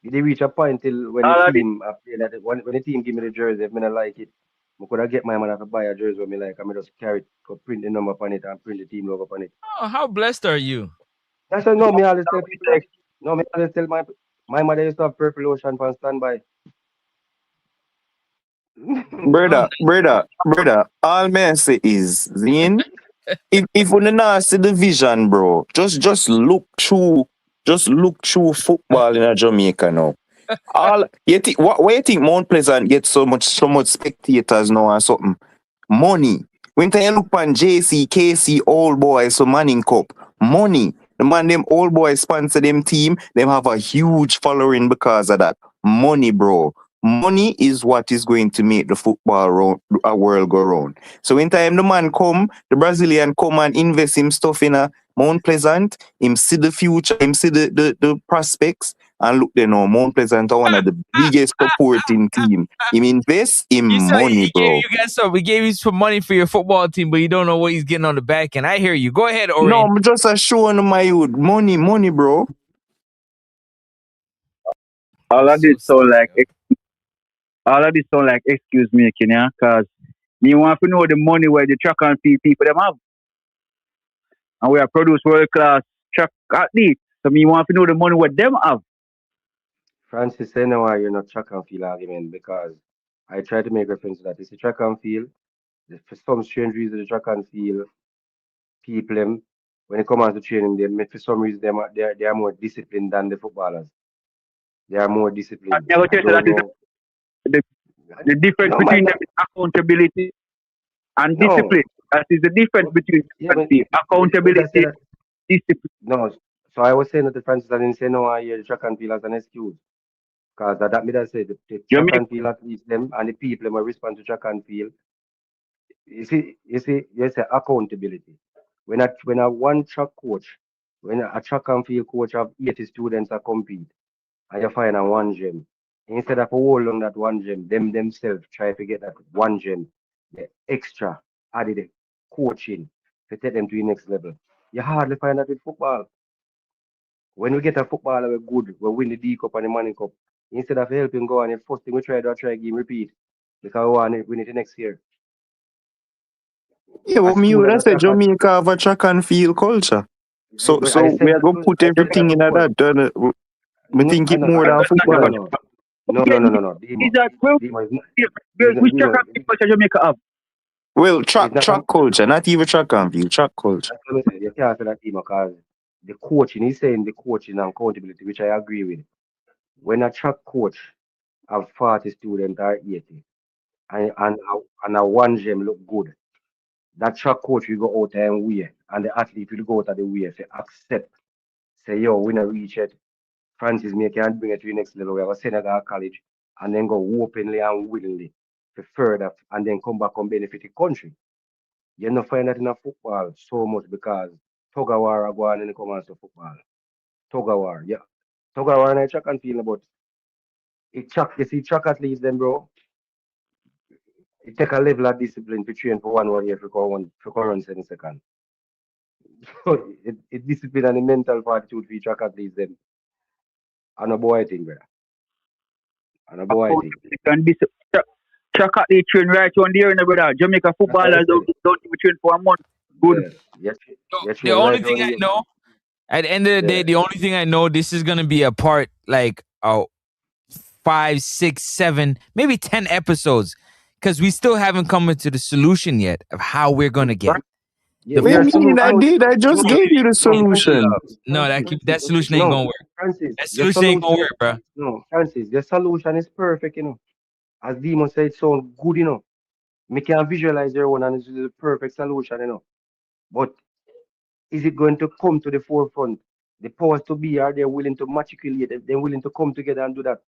They reach a point till when the team play that when the team give me the jersey, if me not like it, I could get my mother to buy a jersey with me like I me just carry it, go print the number upon it and print the team logo upon it. Oh, how blessed are you? That's why no, me always tell people that. No, me always tell my mother used to have purple lotion for standby. Don't Brother, all me I say is, Zin, if you not see the vision, bro, just look through football in a Jamaica now. All you think what you think Mount Pleasant gets so much spectators now and something? Money. When you look on JC, KC, old boys, so Manning Cup, money. The man, them old boys sponsor them team, them have a huge following because of that. Money, bro. Money is what is going to make the world go round. So when time the man come, the Brazilian come and invest him stuff in a Mount Pleasant, him see the future, him see the prospects, and look there now, Mount Pleasant are one of the biggest supporting team. Him invest in You said money, he gave bro. you guys some. We gave you some money for your football team, but you don't know what he's getting on the back end. I hear you. Go ahead, No, Orion. I'm just a showing my youth. Money, bro. All of So this sad, sound like yo. excuse making, yeah. Cause me want to know the money where the track and field people them have, and we are produce world class track athletes. So me want to know the money what them have. Francis, say no, why you're not track and field argument because I try to make reference to that. It's a track and field. For some strange reason, the track and field people them when it comes to training them, for some reason they are more disciplined than the footballers. They are more I disciplined. never I tell you that don't is know. the, the difference No, between man, them is accountability and no. discipline. That is the difference between Yeah, track and but field. when I say Accountability, that, discipline. no. So I was saying that the Francis I didn't say no, I hear the track and field as an excuse. Because that me that say the track Jamaica and field athletes them and the people them will respond to track and field. You say accountability. When a one track coach, when a track and field coach have 80 students that compete and you find a one gem, instead of hold on that one gem, them themselves try to get that one gem, the extra added coaching to take them to the next level. You hardly find that with football. When we get a footballer we're good, we win the D Cup and the Money Cup. Instead of helping go on, the first thing we try again, repeat. Because we want it, win it the next year. Yeah, A what me school would and have a said track and Jamaica have a track and field culture. So but I so said we are that gonna too. put I said that everything in before. that. We No, think I it know, more I than know. not No, football. no. No, no, no, no, no. is Demo. that well, Demo is not which track Demo. and field culture Jamaica have? Well, It's not track culture, not even track and field, track culture. that's what I said. You can't say that Demo because the coaching, he's saying the coaching and accountability, which I agree with. When a track coach have 40 students or 80 and a one gem look good. That track coach will go out there and wear, and the athlete will go out of the way, say, accept, say, yo, we not reach it. Francis, me can bring it to the next level. We have a Senegal college, and then go openly and willingly to further, and then come back and benefit the country. You not find that in a football so much because tug of war are going in the commands of football. Tug of war, yeah. Tug of war and I track and feel about it. Track, you see, track athletes, then, bro. It take a level of discipline to train for 1 year for run 7 seconds. It discipline and the mental fortitude for each track athletes them. And a boy thing, brother. And a boy thing. Accountability and discipline. Track athlete train right on there, brother. Jamaica That's what I footballers said. don't even train for a month. Good. Yeah. So You the train only right thing on I here. know, at the end of the day, Yeah. the only thing I know, this is gonna be a part like 5, 6, 7, maybe 10 episodes, because we still haven't come into the solution yet of how we're gonna get Yeah, the we What are you football. mean? no, I just no, gave you the no, Francis, solution. No, that solution ain't No, gonna work. Francis, That your solution ain't gonna solution is work, bro. no, Francis, your solution is perfect, As Demon said, it sounds good. Me can visualize your one and it's the perfect solution. But is it going to come to the forefront? The powers to be, are they willing to matriculate? They're willing to come together and do that.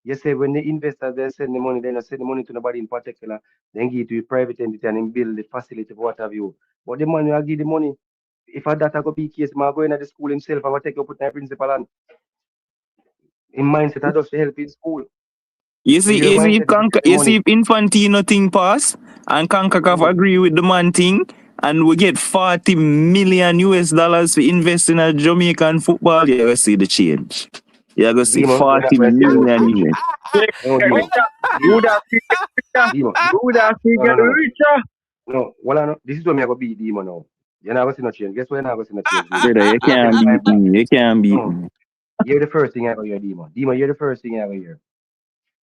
You say when the investors they send the money, they don't send the money to nobody in particular, then give it to a private entity and then build the facility for what have you. But the money I give the money. If I that I go be case, I go in at the school himself, I will take up with my principal and in mindset I just to help in school. So your mindset is to get the You money. see if Infantino thing pass and CONCACAF agree with the man thing and we get 40 million US dollars to invest in a Jamaican football, you're gonna see the change. You're gonna see Demon, 40 when I say about million change, US. no Get Demon. richer. Demon. Good as he get richer. Demon. Good as he No, get no, no, no. richer. No, well I know this is what me I go beat Demon now. You're not going to see no change. Guess what? You're not going to see no change, Demo. Brother, you You're going to can't see beat 5 million. me. You can't beat No. me. You're the first thing I ever hear, Demo. Demo, you're the first thing I ever hear.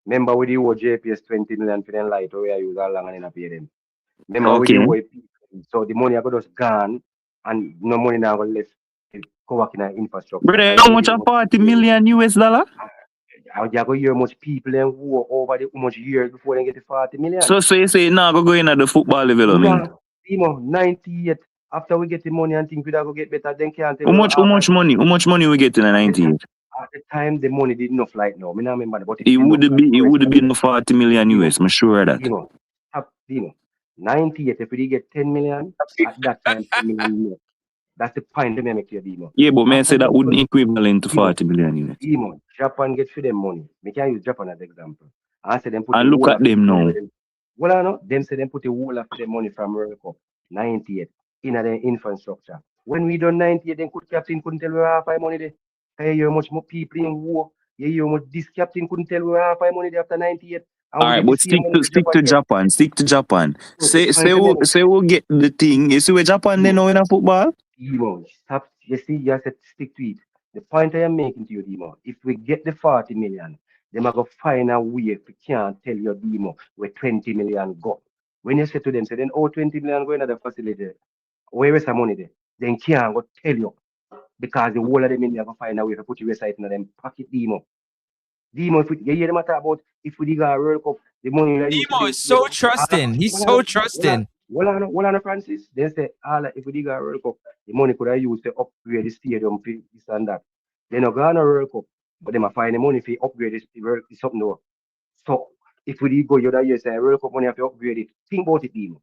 Remember with the old JPS 20 million for them light, where I use all long and then I pay them. Remember with the Okay. old people. So the money I got just gone and no money now got left to go back in the infrastructure. Brother, So how you much hear a much 40 people, million US dollar? you go hear much people them who over the much years before they get the 40 million. So you say now go into the football development. Nah, Demo, 98 after we get the money and think we go get better, then can't tell How me much money? How much money we get in the 98? at the time the money did enough like now. Me not remember, but It enough would be corporation. no 40 million US, I'm sure of that. Demo, Demo, 98 if we get 10 million at that time 10 million more. That's the point they make here, Demo. Yeah, but man After say that wouldn't Japan, equivalent to Demo, 40 million US. Demo, Japan get for them money. Me can use Japan as example. I say them put the And look whole at of the them money. now. Well, I know them say them put the whole of the money from World Cup 98 in the infrastructure. When we done 98, then captain couldn't tell where half our money there. You hear much more people in war. You hear much this captain couldn't tell where half our money there after 98. And All we right, get the but same money for stick to Japan. Japan. Stick to Japan. So the Say we'll get the thing. You see where Japan they know in a football? Demo, stop. You see, you said stick to it. The point I am making to you, Demo, if we get the 40 million, them are going to find a way if we can't tell your Demo where 20 million go. When you say to them, say then, oh, 20 million go into the facility, where is the money there? Then can't go tell you because the whole of them in there going to find a way to put your website in them pocket, Demo. Demo, if we, you hear them talk about if we dig a World Cup, the money that used to Demo be. is so trusting. He's so trusting. Well, Francis, they say, if we dig a World Cup, the money could have used to upgrade the stadium for this and that. They not gonna World Cup, but they might find the money for upgrade this World Cup something though. So if we did go the other year, say World Cup money have to upgrade it. Think about it, Demo.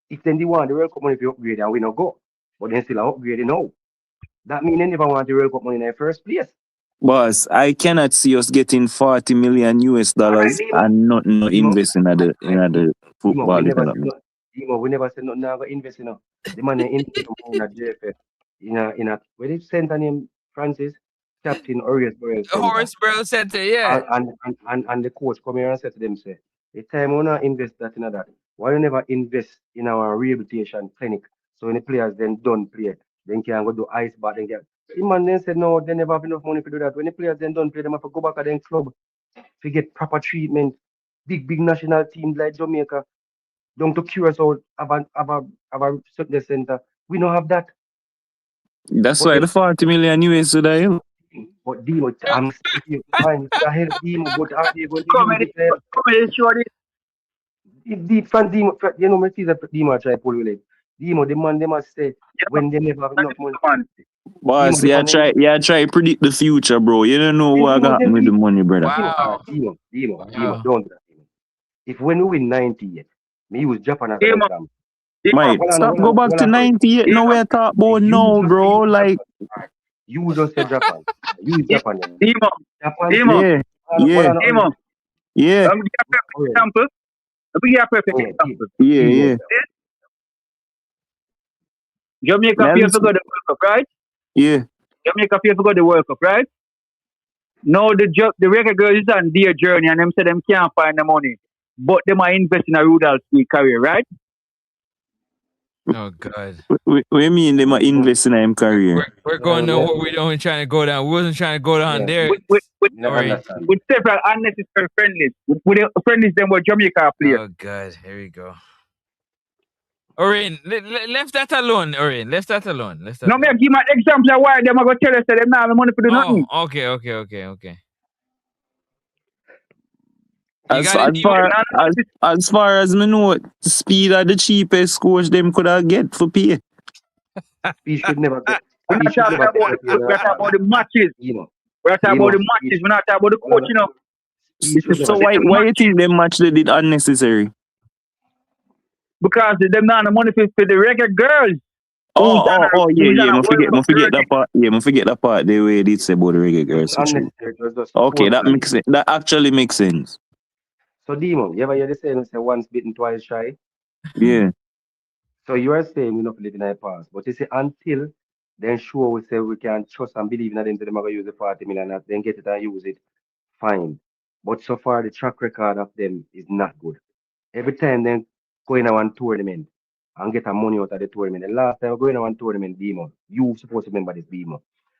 If then they want the World Cup money to upgrade and we not go, but then still upgrade it now. That means they never want the World Cup money in the first place. Boss, I cannot see us getting 40 million US dollars and not invest in the football development. We never said nothing. Now go invest in the money invest in a JFF in a where did center name Francis Captain Horace Burrell Center. Horace Burrell Center, yeah. And the coach come here and said to them, say, the time we not invest that in that, why you never invest in our rehabilitation clinic? So when the players then don't play, then can go do ice bath and get. The man then said no, they never have enough money to do that. When the players then don't play, them have to go back at their club to get proper treatment. Big national teams like Jamaica, down to Curacao, have a fitness center. We don't have that. That's But why them, the 40 million US would have. but Demo, I'm saying to you, fine, you could help Demo, but are they going to use Comedy, it then? comedy show this. From Demo, you know, me see that Demo try pull with it. Demo, the man, they must say, when they never have enough money. Man. Boss, Demo, try predict the future, bro. You don't know what Demo, happen with the money, brother. Wow. Demo, Wow. don't do that. Demo. If when we win 98, me use Japan as an Demo, example. Mate, stop go back to 98. No, we're talking about no, bro. Like, You just said Japan. Use Japan. Demo, Japan. Demo, yeah, Demo. yeah, Let me give you a perfect example. Let me give you a perfect example. yeah. Jamaica Man, feels to go to the World Cup, right? Yeah. Jamaica feels to go to the World Cup, right? Now the record girl is on their journey and them say them can't find the money. But them are investing in a Rudolph career, right? Oh God. What you mean they might invest in him career? We're going to what we don't trying to go down. We wasn't trying to go down there. With Alright. with several unnecessary friendlies. With the friendlies them were Jamaica players. Oh God, here we go. Orin, left that alone, Orin. Left that alone. No, me give my example of why them are going to tell us that them not have the money to do nothing. Okay. As far as me know, Speed are the cheapest coach them could have get for pay. We should never get. We're not talking about the matches. We're talking about the matches. We're not talking about the coach, you know. So why you think them match they did unnecessary? Because them not the money for the regular girls. I forget that part. Yeah, I forget that part. The way they say about the reggae girls. Okay, that actually makes sense. So Demo, you ever hear the saying say once bitten, twice shy? Yeah. So you are saying we not live in a past, but you say until then sure we say we can trust and believe in them to them are gonna use the 40 million and then get it and use it, fine. But so far the track record of them is not good. Every time they go in a one tournament and get a money out of the tournament. The last time we going on tournament, Beamer, you supposed to remember this, Beamer.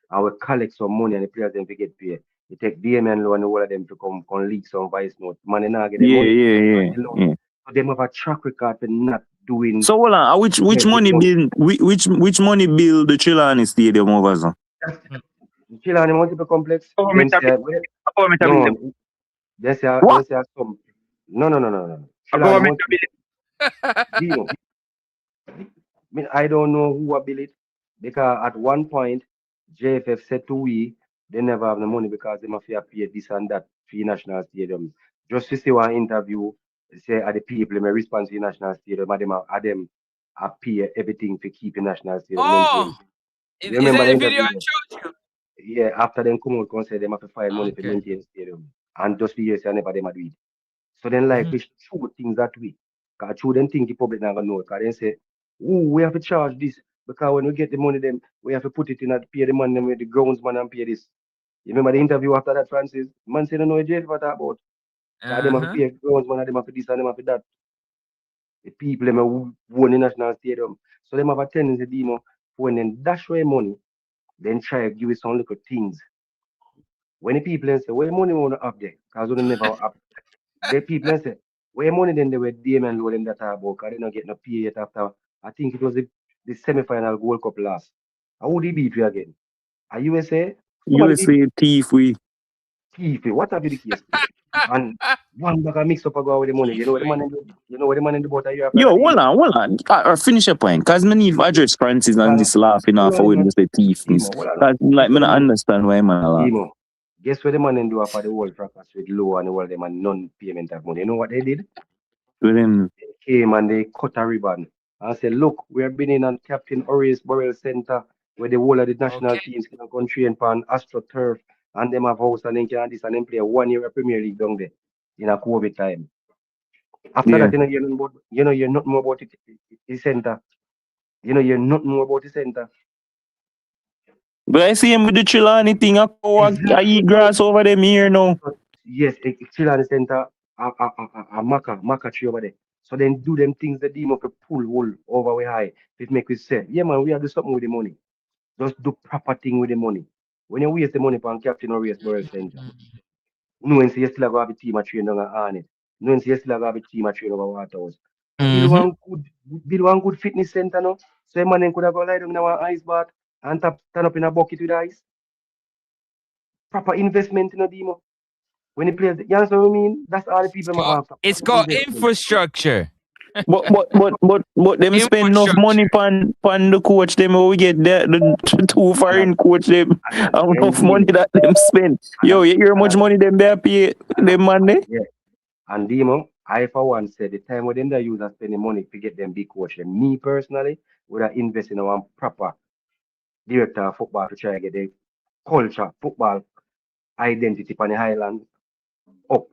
And we collect some money and the players them to get paid. You take Damien Low and all of them to come leak some vice note. Man, they not get the money. Yeah. So they have a track record for not doing. So hold on, which money bill which money bill the Chilani Stadium over so? Chilani Multiple Complex. Government Them say, government no, they say some. No. a government Dino. I don't know who will build it because at one point JFF said to we they never have the money because they must pay this and that for national stadium. Just to see one interview, say at the people may respond to the national stadium, at them pay everything for keeping national stadium. Oh, you remember is that the the video interview? I showed you? Yeah, after them come out and say they have to find money for maintain stadium. And just for years they never them do it. So then like we show things that way. Because show them think the public not gonna know. Because they say, ooh, we have to charge this. Because when we get the money then we have to put it in and pay the money them with the groundsman and pay this. You remember the interview after that, Francis? Man said, no, jail for that about. Because them have to pay groundsman and them have to this and them have to that. The people them who won the national stadium. So them have a tendency, Demo, when they dash away money, then try to give it some little things. When the people say, where money want to up there? Because we never up. The people say, where money then they were Damien Low them that about because they not get no pay yet after. I think it was the semi-final Gold Cup last. How would he beat you again? Are USA? USA thief we. Thief. What have you the case? And one bag of mix up go with the money. You know what the man in the boat a year. Yo, hold on. Or finish your point. Cause me need to address Francis and this laughing off when we say thief. Cause like me not understand why man laugh. Guess what the man do after the world fracas with Low and all them and non-payment of money? You know what they did? They came and they cut a ribbon and said, look, we have been in on Captain Orius Burrell Center where the whole of the national teams can go train on AstroTurf and them have house and then can this and then play 1 year Premier League down there in a COVID time. After that, you're not more about the center. You're not more about the center. But I see him with the Chilani thing. I eat grass over them here now. Yes, Chilani Center, a maca tree over there. So then do them things that them up a pull hole over way high. It make we say, yeah man, we have to do something with the money. Just do proper thing with the money. When you waste the money on Captain or Race Burrell Center, no one say you still have a team at train on it. No one say you still have a team at train over Waterhouse. Build one good fitness center now. So man then could have go lie down in our ice bath and turn up in a bucket with ice. Proper investment in a demo. When he plays, you understand what I mean? That's all the people after. It's called infrastructure. But them spend enough money on the coach them or we get the two foreign coach them enough money that them spend. Yo, you hear how much money them they pay them man there? Yeah. And Demo, I for one said the time when them they use and spending money to get them big coach. And me personally would have invested in one proper director of football to try to get the culture, football identity on the Highland up.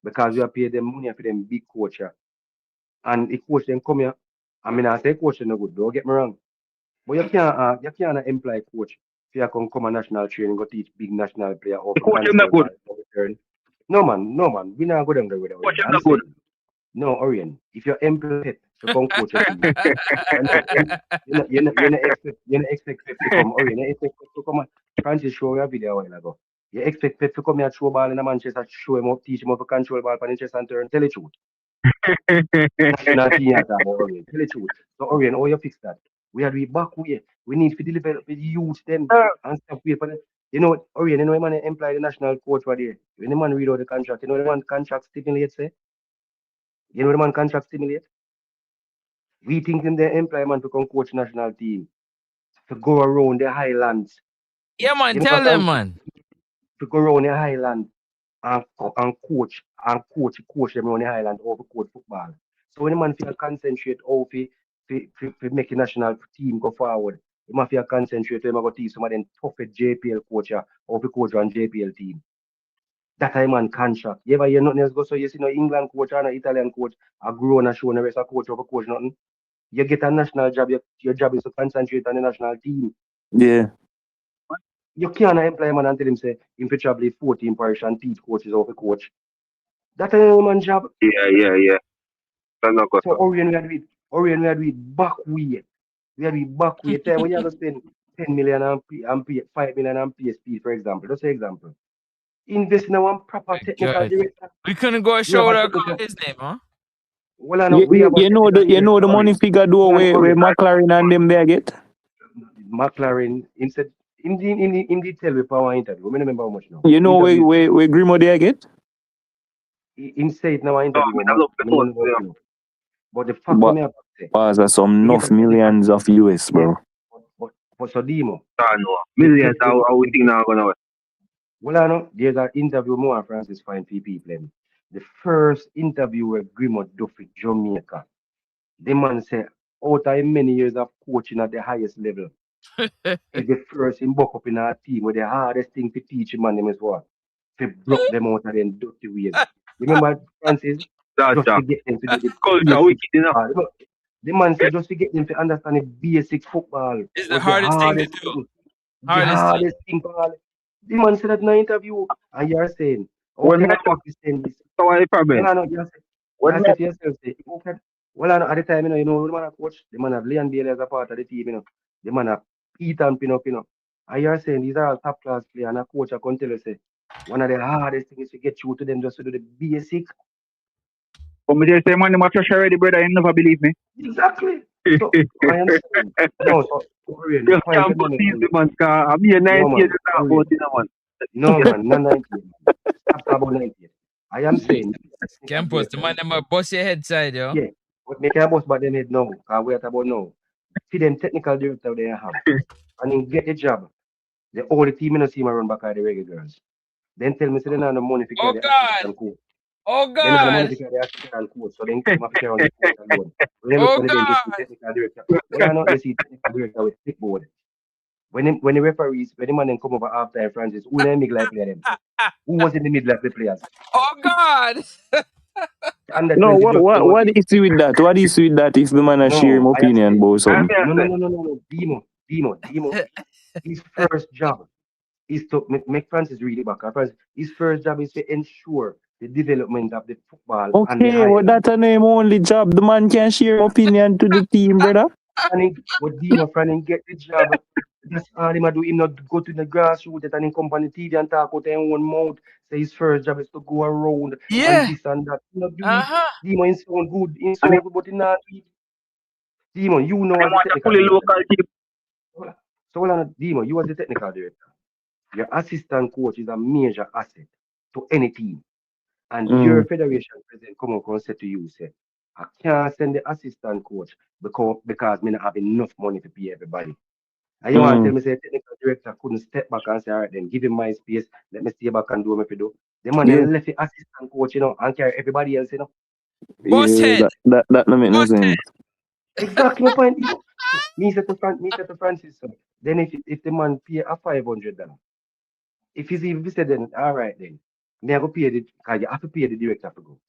Because we have paid them money for them big coach. And the coach then come here. I mean, I say coach is no good, don't get me wrong. But you can't employ coach if you come a national training, go teach big national player over. Coach is not good. No man, we not go down there with it. Coach is not good. No, Orion, if you employ Pep to come coach a team, you not expect Pep to come. Orion, you expect Pep to come. Francis show you a video a while ago. You expect Pep to come here and throw ball in a Manchester, show him up, teach him how to control ball for Manchester and turn. Tell the truth. National team Orion. Tell the truth. So Orion, how you fix that? We have to be back here. We need to develop the youth them and stuff here for them. You know, Orion, you know, man employ the national coach for there. When the man read out the contract, you know the man contract stimulate say? You know the man contract stimulate? We think them they employ man to come coach national team. To go around the highlands. Yeah man, tell them man. To go around the highland and coach them around the highland over coach football. So when the man feel concentrate how to make a national team go forward, he must feel concentrate to him go teach some of them tough JPL coach or to coach on JPL team. That time man contract. You ever hear nothing else go so you see no England coach or no Italian coach a grow and show the rest of coach over coach nothing. You get a national job, your job is to concentrate on the national team. Yeah. You can't employ man and tell him say him to travel 14 parish and teach coaches over coach. That's a man's job. Yeah. That's not good. So Orion we had with Orion, we had to back weight. We had to back weight. Time when you have to spend 10 million and pay 5 million on PSP, for example. Just an example. Invest in one proper technical God. director. We couldn't go We have a shoulder call technical. his name, huh? Well, I know we have a You know technical the director. money figure do Orion, where McLaren and them there get. McLaren, instead, in detail with our interview. I remember how much now. You know where Grimo there get. In say it now interview, but the fact But me have to say, was some he enough get a millions of US, bro. but so Demo. No. Millions, how we think now gonna work. Well, I know there's an interview more and Francis find people. The first interview with Grimo Duffy, Jamaica. The man said, out of many years of coaching at the highest level, is the first in buck up in our team where the hardest thing to teach him and them is what? To block them out of them dirty ways. Remember, Francis? That's Just to get them to do the culture wicked, basic you know. football. The man said just to get them to understand the basic football It's the was the hardest thing to hardest do. thing. The Hardest thing. hardest thing for all. The man said that in an interview, and you're saying, how When can me a coach be saying this? so what the problem? Well, I know, you're When me saying to yourself, say, okay. Well, I know, at the time, the man have coach, the man have Leon Bailey as a part of the team, the man have Ethan Pinocchio, and you're saying these are all top class players, and a coach I can tell you, say, one of the hardest things is to get through to them just to do the basic. But me just say man, my fresh already, brother, you never believe me. Exactly. So, I am saying, no, so, Orion, the You point can't I'm believe making, the man, cause I'm here 90 no, years man, now, Orion, but you know, man. no, man, not 90. Stop about 90. I am saying, Campus, the man that bust your head side, yo. yeah, but make a boss about them head now, because we're about now. See them technical director they have, and then get the job. The only team in the team run back are the reggae girls. Then tell me, say they don't have the money to Oh carry the God. assistant coach. Oh They don't have the money God. to carry the assistant coach, so then come up carry on the coach alone. When they look Oh on the bench, you see God. technical director. Well, I know you see technical director with clipboard. When the referees, when the man then come over after Francis, who in the middle like play them? Who was in the middle of the players? Oh God. Under No, 20 just come out. what is with that? What is with that if the man a share him No, I am opinion saying, about something? no. Demo. His first job is to make Francis read it back. Francis, his first job is to ensure the development of the football and the Okay, well highland. that's a name only job. The man can share opinion to the team, brother. But Demo Franny get the job. That's all him a do. Him not go to the grassroots and him come on the TV and talk out his own mouth. Say his first job is to go around and Yeah. this and that. He not do it. Uh-huh. Demo in sound good, but he not do it. Demo, you know as a want a technical fully director. local team. So hold on, Demo, you as a technical director. Your assistant coach is a major asset to any team. And your federation president come up and say to you, say, I can't send the assistant coach because me not have enough money to pay everybody. And you want to tell me, say, the technical director couldn't step back and say, all right, then give him my space, let me stay back and do what I do. The man then left the assistant coach, and carry everybody else, Boss Yeah, head. that don't make no Boss head. sense. Exactly my point. Me said to Francis, so then if the man pay a $500, if he said then, all right then, me I go pay the, because you have to pay the director to go.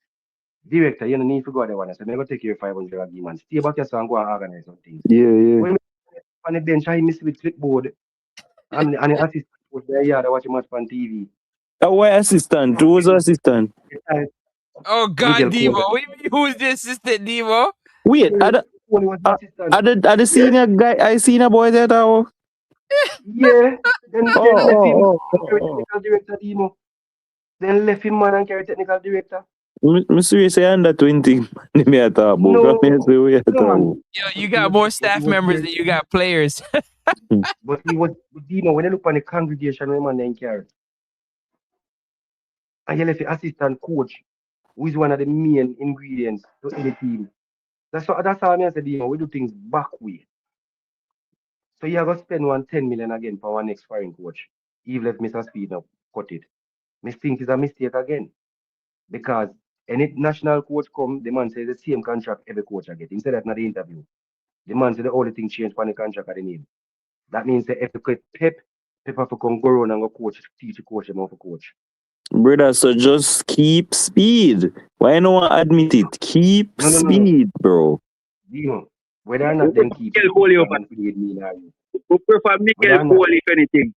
Director, you don't need to go there one. So I'm going to take your 500 and give man. Stay back here so and go and organize some things. Yeah. When on the bench, I miss with clipboard and the assistant was there, yeah, they watch match on TV. Why assistant? Who was the assistant? Oh God, Devo. What do you mean who's the assistant, Devo? Wait, are the senior guy? I seen a boy there now. Yeah, then left him carry Oh. technical director, Demo. Then left him man and carry technical director. Mr. say under 20. Me at talk about. No, Yo, you got more staff members than you got players. But he was, Demo, when you look on the congregation, when man then carry. And you left the assistant coach, who is one of the main ingredients to any team. That's how I say, Demo, we do things back way. So you have to spend 110 million again for our next foreign coach. Even if Mr. Speed now cut it. Me think it's a mistake again. Because any national coach come, the man says the same contract every coach I get. Instead of not the interview. The man said the only thing changed for the contract at the name. That means that if you get Pep have to come go around and go coach, teach the coach him how to coach. Brother, so just keep speed. Why no one admit it? Keep speed, bro. You know, whether or not them keep Mikel Coley up. We prefer Mikel Coley if anything.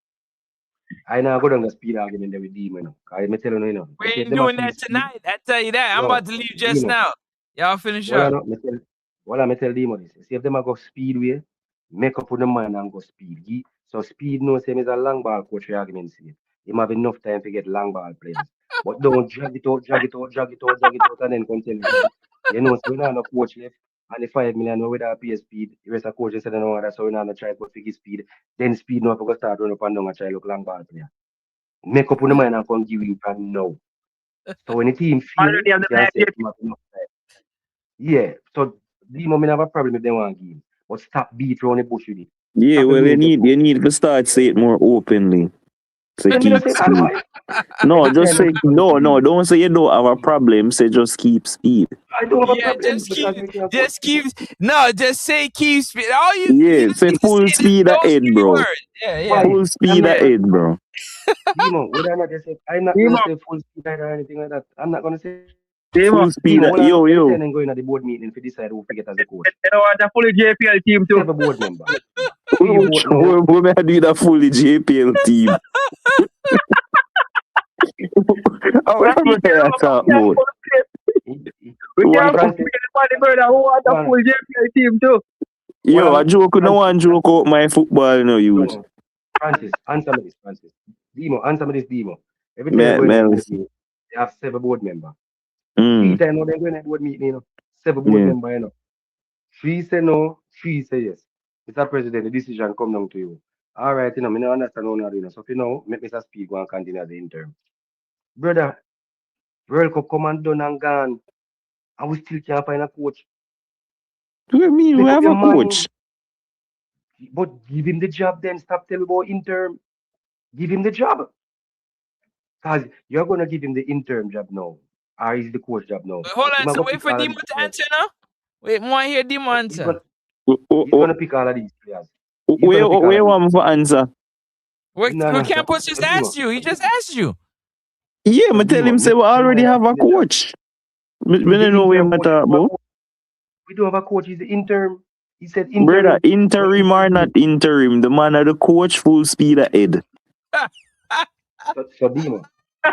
I now go down the speed argument there with Demon. I tell you, know. We ain't doing that tonight. I tell you that. I'm about to leave just now. Y'all finish up. Well, I'm tell them this. See if them a go speedway, make up with the man and go speed. So speed knows him is a long ball coach for argument's sake. Him have enough time to get long ball players. But don't drag it out, drag it out, drag it out, drag it out, and then come tell me, you know, so we not no coach left. And the 5 million we without pay speed, the rest of coaches said no that so we not no try to figure speed. Then speed now go start run up and down and try look long ball player. Make up with the man and come give you from now. So when the team feel, Already have you the can say idea. him have enough time. Yeah, so the moment have a problem if they want to give. But stop beat around the bush with it. Yeah, Stop well, doing you need to start say it more openly. Say Then me keep just say speed. otherwise. No, Every just time say no. Don't say you don't have a problem. Say just keep speed. I don't have a Yeah, problem because we can go. just say keep speed. All you Yeah, just say need to full say speed those ahead, three bro. words. Yeah. Why? Full speed ahead, bro. Demo, whether or not they say, I'm not going Demo, to say full speed or anything like that. I'm not going to say that. Demo. Full speed. Demo, what Yo, I'm yo. saying and going to the board meeting to decide who to get as a coach. You know what? The fully JPL team too. 7 board member. Who you vote now? We may do the fully JPL team. How Well, ever I talk about? we Why can't Francis? compare the brother who want the full JPL team too. Yo, a joke, no one joke out my football, no use. No, Francis, answer me this, Francis. Demo, answer me this, Demo. Every time you go in a board meeting, they have 7 board members. 3 times now they go in a board meeting, you know. 7 board members, you know. 3 say no, 3 say yes. Mr. President, the decision come down to you. All right, you know, I don't understand how not doing. So if you know, make Mr. Speed go and continue as the interim. Brother, World Cup come and done and gone. And we still can't find a coach. What do you mean? Make We up have your a coach. mind. But give him the job then. Stop telling about interim. Give him the job. Because you're going to give him the interim job now. Or is the coach job now. Hold He on, might so go wait pick for all of Demo these to players. answer now. Wait, more hear Demo He's answer. going to pick all of these players. Where want for answer? Wait, No, Campos just asked you. He just asked you. Yeah, me tell him say we already have a coach. We don't know where we talk about. We don't have a coach. He's the interim. He said interim. Brother, interim or not interim, the man of the coach full speed ahead. So Demo.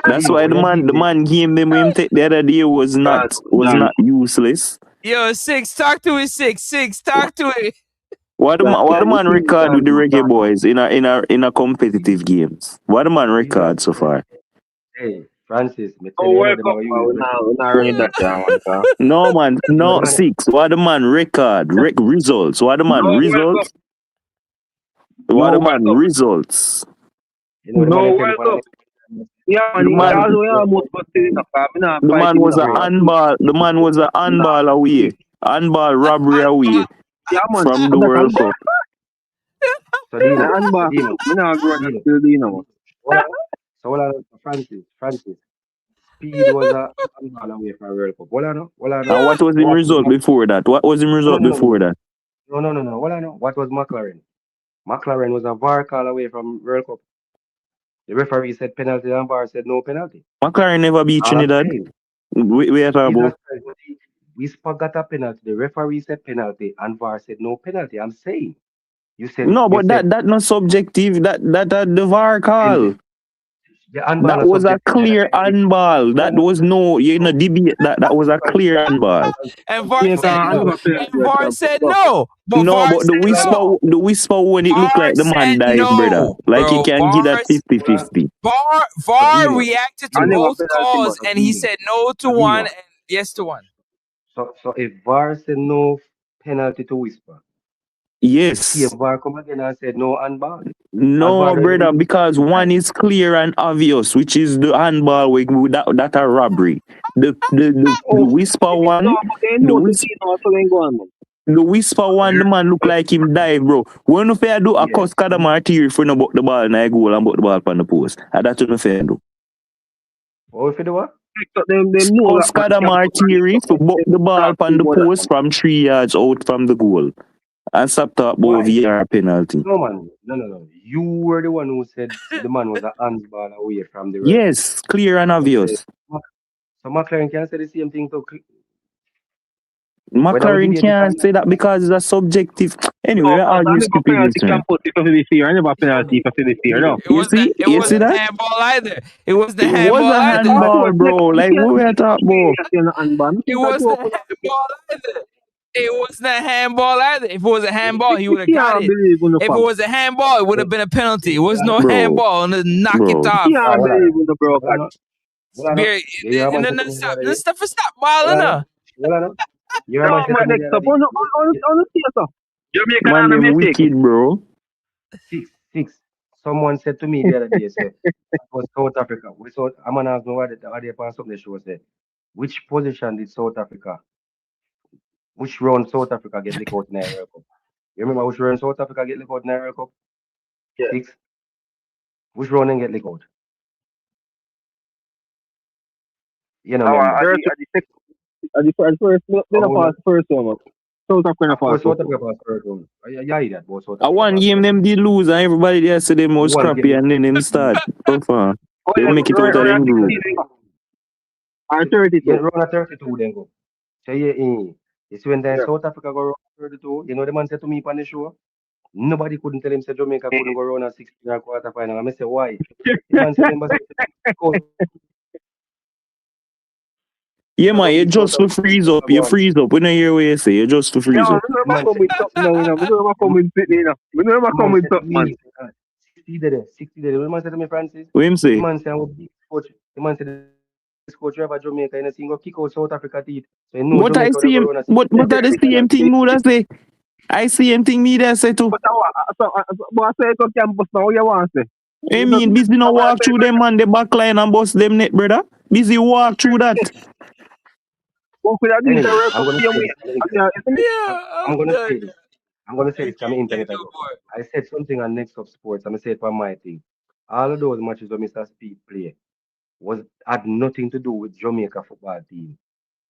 That's why the man game them him take the other day was not useless. Yo, 6, talk to it, 6, talk to it. What the man record with the reggae boys in a competitive games? What the man record so far? Hey, Francis, me tell you, we're not running that down. No man, no 6. What the man record? Results. What the man results? What the man results? You know, No World Cup. Yeah, man, the man was a handball. The man was a handball away. Handball robbery away from the World Cup. So Dino, Francis. Speed was a handball away from World Cup. And what was the result before that? What was the result before that? No. What was McLaren? McLaren was a VAR call away from World Cup. The referee said penalty and VAR said no penalty. McLaren never beat Trinidad. We are talking about. We got a penalty. The referee said penalty and VAR said no penalty. I'm saying. You said no, but that not subjective. That the VAR call. That was a clear handball. That was no, debate. That was a clear handball. And VAR said no. But the whisper when it looked like the man died, brother. Like he can get that 50-50. VAR reacted to both calls and he said no to one and yes to one. So if VAR said no penalty to whisper. Yes. If VAR come again and said no handball. No, brother, because one is clear and obvious, which is the handball with that a robbery. The whisper one, the whisper one, the man look like him die, bro. When if I do a cuss Kadamar theory for no buck the ball and I goal and buck the ball on the post, and that's what I fair do. What if you do what? Cuss Kadamar theory for buck the ball on the post from 3 yards out from the goal. And stop talking about VR penalty. No, man. No. You were the one who said the man was a handball away from the red. Yes, clear and obvious. So McLaren can't say the same thing to... McLaren can't say that because it's a subjective... Anyway, I argue stupid this one. You see that? Handball either. It was the handball either. It was a handball, bro. Like, what we are talking about? It was the handball either. It wasn't a handball either. If it was a handball, he would have got Can't it. believe in the If it fam. was a handball, it would have been a penalty. It was no Bro, handball, and then knock it bro. off. Can't Well, believe in the bro. Well, Spirit, you hear a man say to no, me the stop, other no, day? stop, stop balling Well, her. you hear a No, man say to but me next the up, other day? on the theater. Jamaican Man, and a them mistake. wicked, bro. Six. Someone said to me the other day, say, that was South Africa. I'm going to ask me what the other day on something show say, which position did South Africa, which round South Africa get licked out in the World Cup? You remember which round South Africa get licked out in the World Cup? Yeah. Six. Which round they get licked out? You know, remember? At the first, they don't pass the first one. South Africa Of course, pass. South Africa passed first round. Yeah, that, but South I Africa one passed game first them round. did lose and everybody there said them was One scrappy game. and then them start. Proper. Oh, They yeah, make it out of them group. and 32. Yeah, round of 32 then go. So yeah, you see when the Yeah. South Africa go round 32, you know the man said to me on the show, nobody couldn't tell him say Jamaica couldn't go round a 16 or quarter final. And I say why? The man said remember say, Yeah, man, you beat South just to Africa. freeze up. You freeze up. We don't hear what you say. You just to freeze Yeah, up. we never Man come said, with something now, you know. We never come with Sydney, you know. We never come man with said to something, man. me, 60 there. The man said to me, Francis, What him the say? man said I'm a big coach. The man said this coach ever Jamaica and he go kick out South Africa teeth. So you know But I Jamaica see will go him. round a But 16 or that the quarter same thing mood I say. I see him thing me there say too. But I say to campus now, you want to say? I mean, busy no walk through them man, the back line and bust them net, brother. Busy walk through that. What could I do? Anyway, World I'm Cup gonna game say week. this. Yeah, I'm I'm gonna done. say this. I'm gonna say I this. I'm can't get internet no ago. more. I said something on Next Up Sports. I'm gonna say it for my thing. All of those matches where Mr. Speed play had nothing to do with Jamaica football team.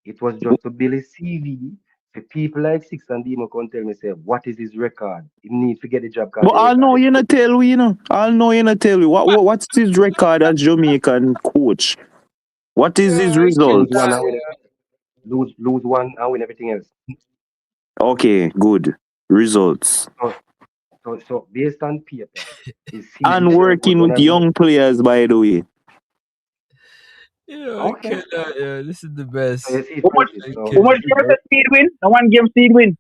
It was just to build a CV for people like Six and Demo can tell me say what is his record. He need to get the job because But the I'll record know is you good. not tell we, you know. I'll know you not tell we. What's his record as Jamaican coach? What is his Yeah, I Lose can't one results? and win lose one and win everything else. Okay, good. Results. So based on paper, his And CV show good working one with and win. young players, by the way. Yeah, I Okay. cannot. Yeah, this is the So best. you see, How much, Francis. I So how can't. much game the Speed win? The one game Speed win.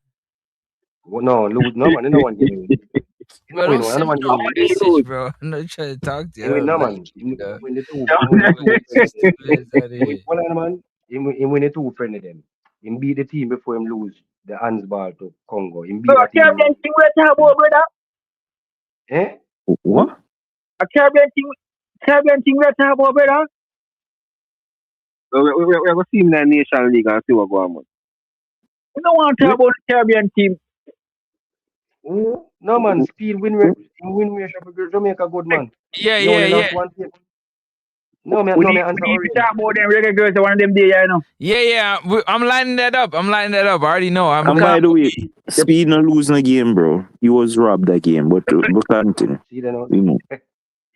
no lose no man, no one game win. You know Bro, win don't one, no send me one no game win. He message, lose. bro. I'm not trying to talk to you. He I win don't no like man. you, He dog. win the two. Yeah. He win the two friendly System them. players out of He win here. one man. He win the two friendly them. He beat the team before him lose the handball to Congo. He So beat a that team Caribbean lose. team we talk about, brother. Eh? What? A Caribbean team we talk about, brother. We're going to see him in the Nation League and see what going on. We don't want to talk about the Caribbean team. Who? No man. Speed win rate. Win ratio for Jamaica good man. Yeah, He yeah, only yeah. lost one game. No man. We No need, man. we Answer need to Orion. talk about them reggae girls, one of them there, you know. Yeah. I'm lining that up. I already know. I'm And by the way, Speed no lose no game, bro. He was robbed that game, but we continue. See then. We move.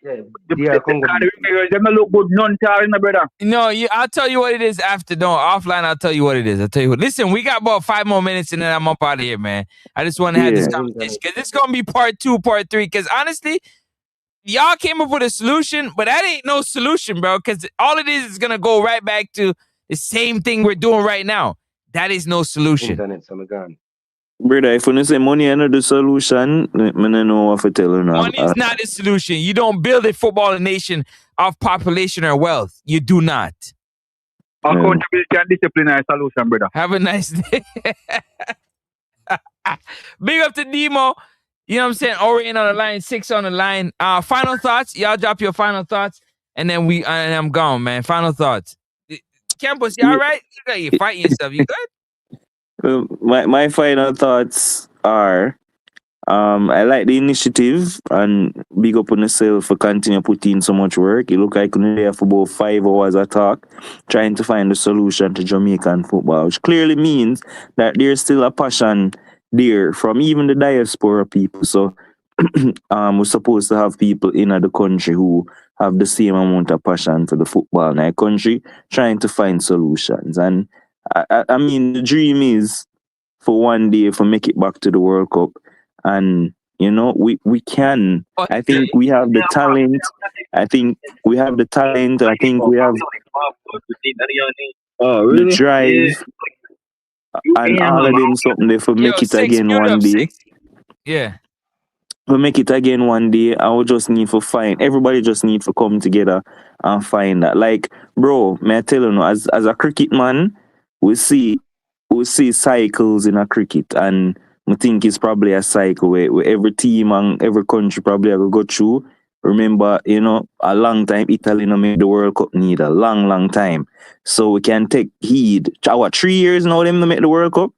Yeah. The They are Congo beat. reggae girls, them don't look good, none tall, you know, brother. No, I'll tell you what it is after. No, offline, I'll tell you what it is. I'll tell you what. Listen, we got about 5 more minutes and then I'm up out of here, man. I just want to have this Yeah. conversation because it's going to be part 2, part 3. Because honestly, y'all came up with a solution, but that ain't no solution, bro. Because all it is going to go right back to the same thing we're doing right now. That is no solution. Internet. So I'm gone. Brother, if you say money is not the solution, I don't know what to tell you now. Money is not the solution. You don't build a football nation off population or wealth. You do not. Accountability and discipline are a solution, brother. Have a nice day. Big up to Demo. You know what I'm saying? Orion on the line, 6 on the line. Final thoughts. Y'all drop your final thoughts. And then I'm gone, man. Final thoughts. Campus, you all right? You're fighting yourself. You good? My final thoughts are I like the initiative and big up on yourself for continue putting so much work. You look like you're there for about 5 hours a talk trying to find a solution to Jamaican football, which clearly means that there's still a passion there from even the diaspora people. So we're supposed to have people in the country who have the same amount of passion for the football in our country trying to find solutions. And I mean, the dream is for one day for make it back to the World Cup. And, you know, we can. I think we have the talent. I think we have the talent. I think we have Oh, really? the drive. Yeah. and Yeah, all man. of them something they for Yo, make it 6, again mute one up, day. 6. Yeah. We make it again one day. I will just need to find everybody just need to come together and find that. Like, bro, may I tell you now, as a cricket man, we see cycles in a cricket, and I think it's probably a cycle where every team and every country probably will go through. Remember, a long time Italy no make the World Cup need a long, long time. So we can take heed. What 3 years now them to make the World Cup?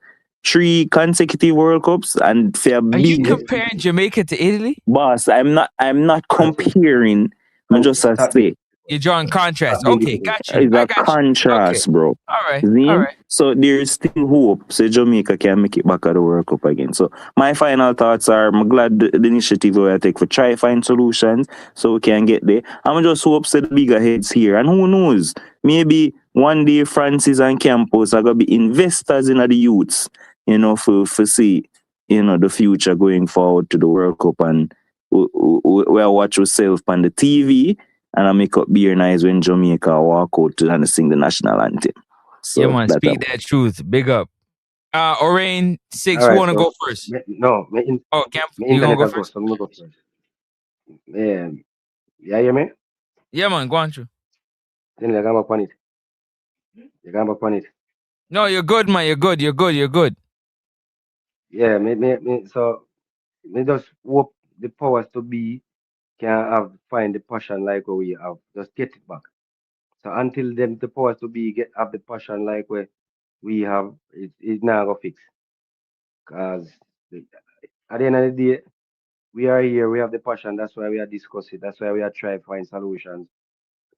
3 consecutive World Cups, and for a Are you big comparing Jamaica to Italy? boss. I'm not comparing. I'm just a say. You're drawing contrast. Big Okay, it is. got you. It's I a got you. Okay. contrast, bro. All right. All Zine? right. So there's still hope. So Jamaica can make it back at the World Cup again. So my final thoughts are I'm glad the initiative we take for try find solutions so we can get there. I'm just hope the bigger heads here. And who knows? Maybe one day Francis and Campos are gonna be investors in the youths, for see, the future going forward to the World Cup, and we'll watch ourselves on the TV, and I make up beer nice when Jamaica walk out and sing the national anthem. So Yeah, man. that's Speak that truth. Big up. Orain, 6, All who right, wanna so go first? no, Oh, Camp, my you gonna internet go I go, first? so I'm gonna go first. Yeah, yeah, hear me? Yeah, man. Go on through. Then you come up on it. You come up on it. No, you're good, man. You're good. You're good. You're good. Yeah, so me just hope the powers to be can find the passion like what we have. Just get it back. So until them the powers to be have the passion like we have, it not gonna fix. Cause at the end of the day, we are here, we have the passion, that's why we are discussing, that's why we are trying to find solutions.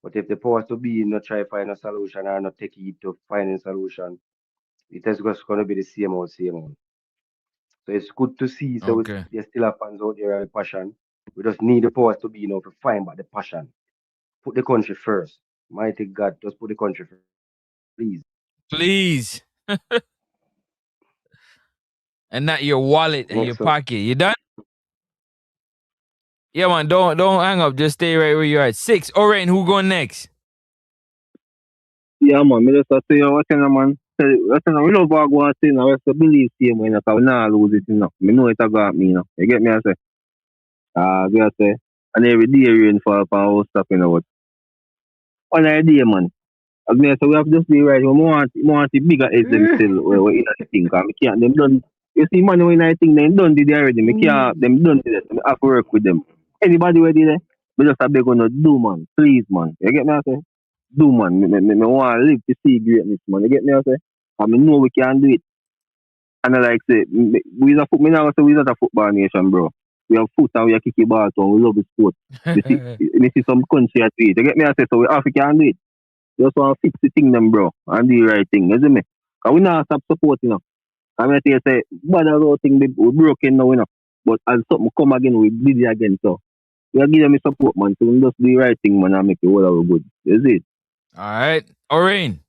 But if the powers to be not try to find a solution or not take it to finding solution, it is just gonna be the same old, same old. So it's good to see. So Okay. there's still have fans out there with passion. We just need the powers to be, to find back the passion. Put the country first. Mighty God, just put the country first, please. Please. And not your wallet and your Next up, pocket. You done? Yeah, man. Don't hang up. Just stay right where you're at. 6. Orain, who going next? Yeah, man. Me just say, what you know, man. What you know, we love what go and say, now. We have to believe same way, because we not lose it, Me know it got me, You get me, I say? We are say, and every day rain fall upon our stuff, But one idea, man. As me say, we have to just be right. We want the bigger heads them still, we in the thing, because me can't, them done. You see, man, when I think them done did it already. Me can't, them done did it. I have to work with them. Anybody ready there? Me just have to go no do, man. Please, man. You get me, I say? Do, man. Me want to live to see greatness, man. You get me, I say? And me know we can do it. And I like say, we not say we not a football nation, bro. We have foot and we are kicking ball, so we love the sport. You see some country at it. You get me, I say? So we African do it. Just want to fix the thing, them, bro, and do the right thing. You see me? Because we not stop supporting, I'm going to say, bad as all thing, we broken now, But as something come again, we did it again, so. We are giving me support, man. So we just do the right thing, man, and make it all good. Is it? All right. Orain.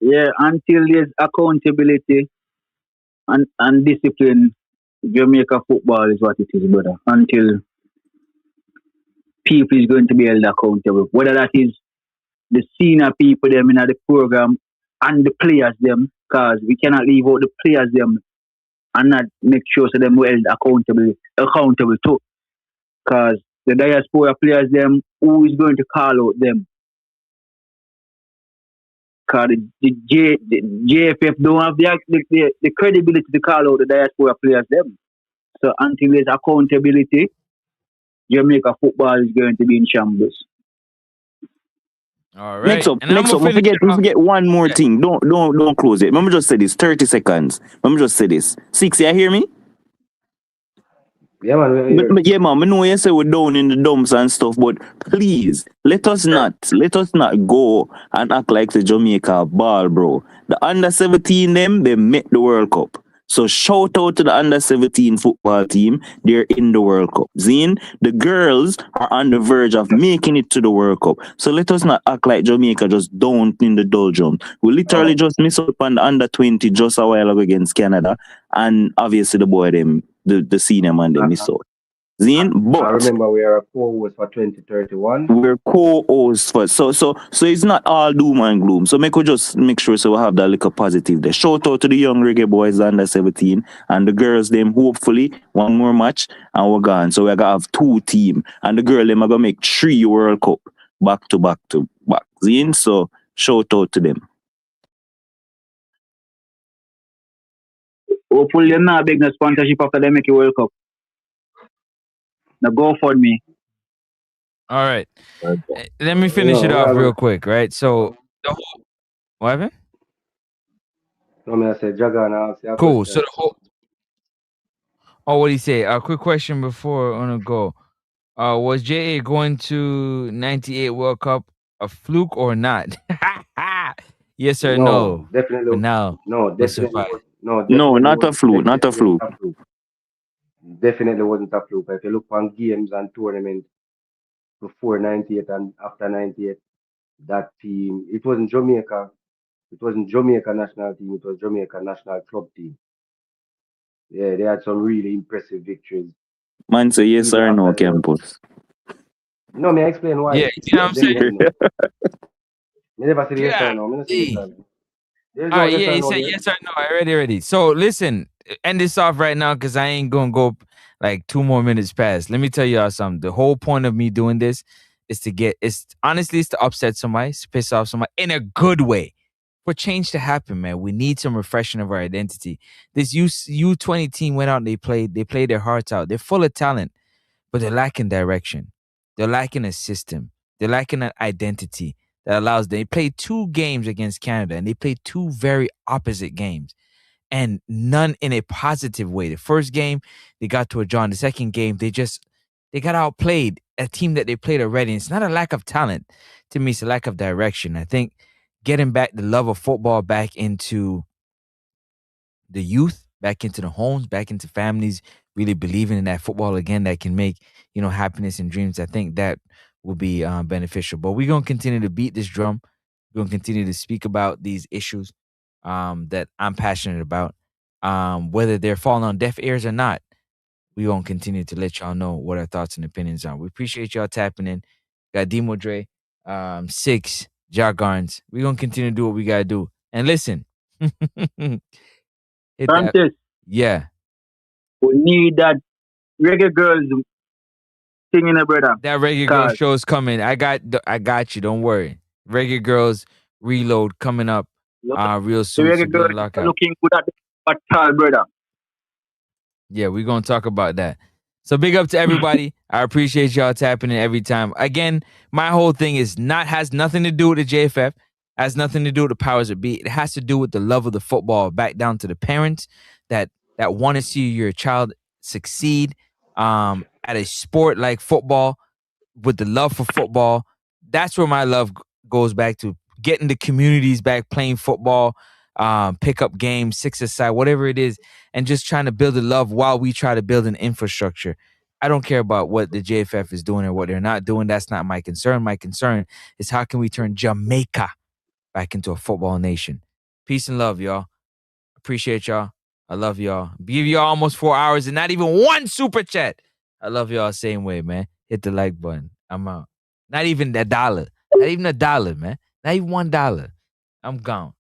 Yeah, until there's accountability and discipline, Jamaica football is what it is, brother. Until people is going to be held accountable. Whether that is the senior people them in the program and the players them, because we cannot leave out the players them and not make sure so them we held accountable too. Because the diaspora players them, who is going to call out them? Because the JFF don't have the credibility to call out the diaspora players them. So until there's accountability, Jamaica football is going to be in shambles. All Next right. up, And I'm gonna we finish it off. forget one more Yeah. thing. Don't close it. Let me just say this. 30 seconds. Let me just say this. 6, you hear me? yeah, man, we're here. But yeah, man, I know you say we're down in the dumps and stuff, but please let us not go and act like the Jamaica ball, bro. The under 17 them, they make the World Cup. So shout out to the under 17 football team. They're in the World Cup. Zine, the girls are on the verge of making it to the World Cup. So let us not act like Jamaica just don't in the doldrum. We literally just miss out on the under 20 just a while ago against Canada. And obviously the boy them, the senior man, they miss out. Zine, I but remember we are a co-host for 2031. we're co-hosts for so it's not all doom and gloom. So make we just make sure so we have that little positive there. Shout out to the young reggae boys under 17 and the girls them hopefully one more match and we're gone. So we're gonna have 2 team and the girl them are gonna make 3 World Cup back to back to back. Zine, so shout out to them. Hopefully, you're not big no sponsorship after they make a World Cup. Now go for me. All right. Let me finish it off real quick, right? So, what happened? No, me I say Jagan ask you a Cool. question. So the whole. Oh, what do you say? A quick question before on a go. Was JA going to 98 World Cup a fluke or not? Yes or no? Definitely. For now, No, we'll definitely. survive. No, No, definitely. not a fluke, not a fluke. Wasn't a fluke. Definitely wasn't a fluke. If you look on games and tournaments before 98 and after 98, that team, it wasn't Jamaica. It wasn't Jamaica national team. It was Jamaica national club team. Yeah, they had some really impressive victories. Man say yes Even or no, after the, Campus. no, me explain why. Yeah, you know what I'm saying? Definitely no. Me never said yes or Yeah. no. Me not say yes or no. There's All no right, yes yeah, or he no said there. yes or no. I ready. So listen, end this off right now because I ain't gonna go like 2 more minutes past. Let me tell y'all something. The whole point of me doing this is to it's to upset somebody, to piss off somebody in a good way. For change to happen, man, we need some refreshing of our identity. This U20 team went out and they played their hearts out. They're full of talent, but they're lacking direction. They're lacking a system. They're lacking an identity that allows them. They played 2 games against Canada and they played 2 very opposite games and none in a positive way. The first game, they got to a draw. The second game, they got outplayed, a team that they played already. And it's not a lack of talent. To me, it's a lack of direction. I think getting back the love of football back into the youth, back into the homes, back into families, really believing in that football again that can make, happiness and dreams. I think that will be beneficial. But we're going to continue to beat this drum. We're going to continue to speak about these issues that I'm passionate about. Whether they're falling on deaf ears or not, we're going to continue to let y'all know what our thoughts and opinions are. We appreciate y'all tapping in. Got Demo Dre, 6, Jargons. We're going to continue to do what we got to do. And listen, hit that. Francis, Yeah. we need that reggae girls singing, brother. That Reggae Girl show is coming. I got you. Don't worry. Reggae Girls Reload coming up real The soon. So reggae be on girls the are lookout. looking good at the tall, brother. Yeah, we're gonna talk about that. So big up to everybody. I appreciate y'all tapping in every time. Again, my whole thing has nothing to do with the JFF, has nothing to do with the powers that be. It has to do with the love of the football, back down to the parents that want to see your child succeed at a sport like football, with the love for football. That's where my love goes back to, getting the communities back playing football, pick up games, 6-a-side, whatever it is, and just trying to build a love while we try to build an infrastructure. I don't care about what the JFF is doing or what they're not doing. That's not my concern. My concern is how can we turn Jamaica back into a football nation. Peace and love, y'all. Appreciate y'all. I love y'all. Give y'all almost 4 hours and not even one super chat. I love y'all same way, man. Hit the like button. I'm out. Not even $1. Not even $1, man. Not even $1. I'm gone.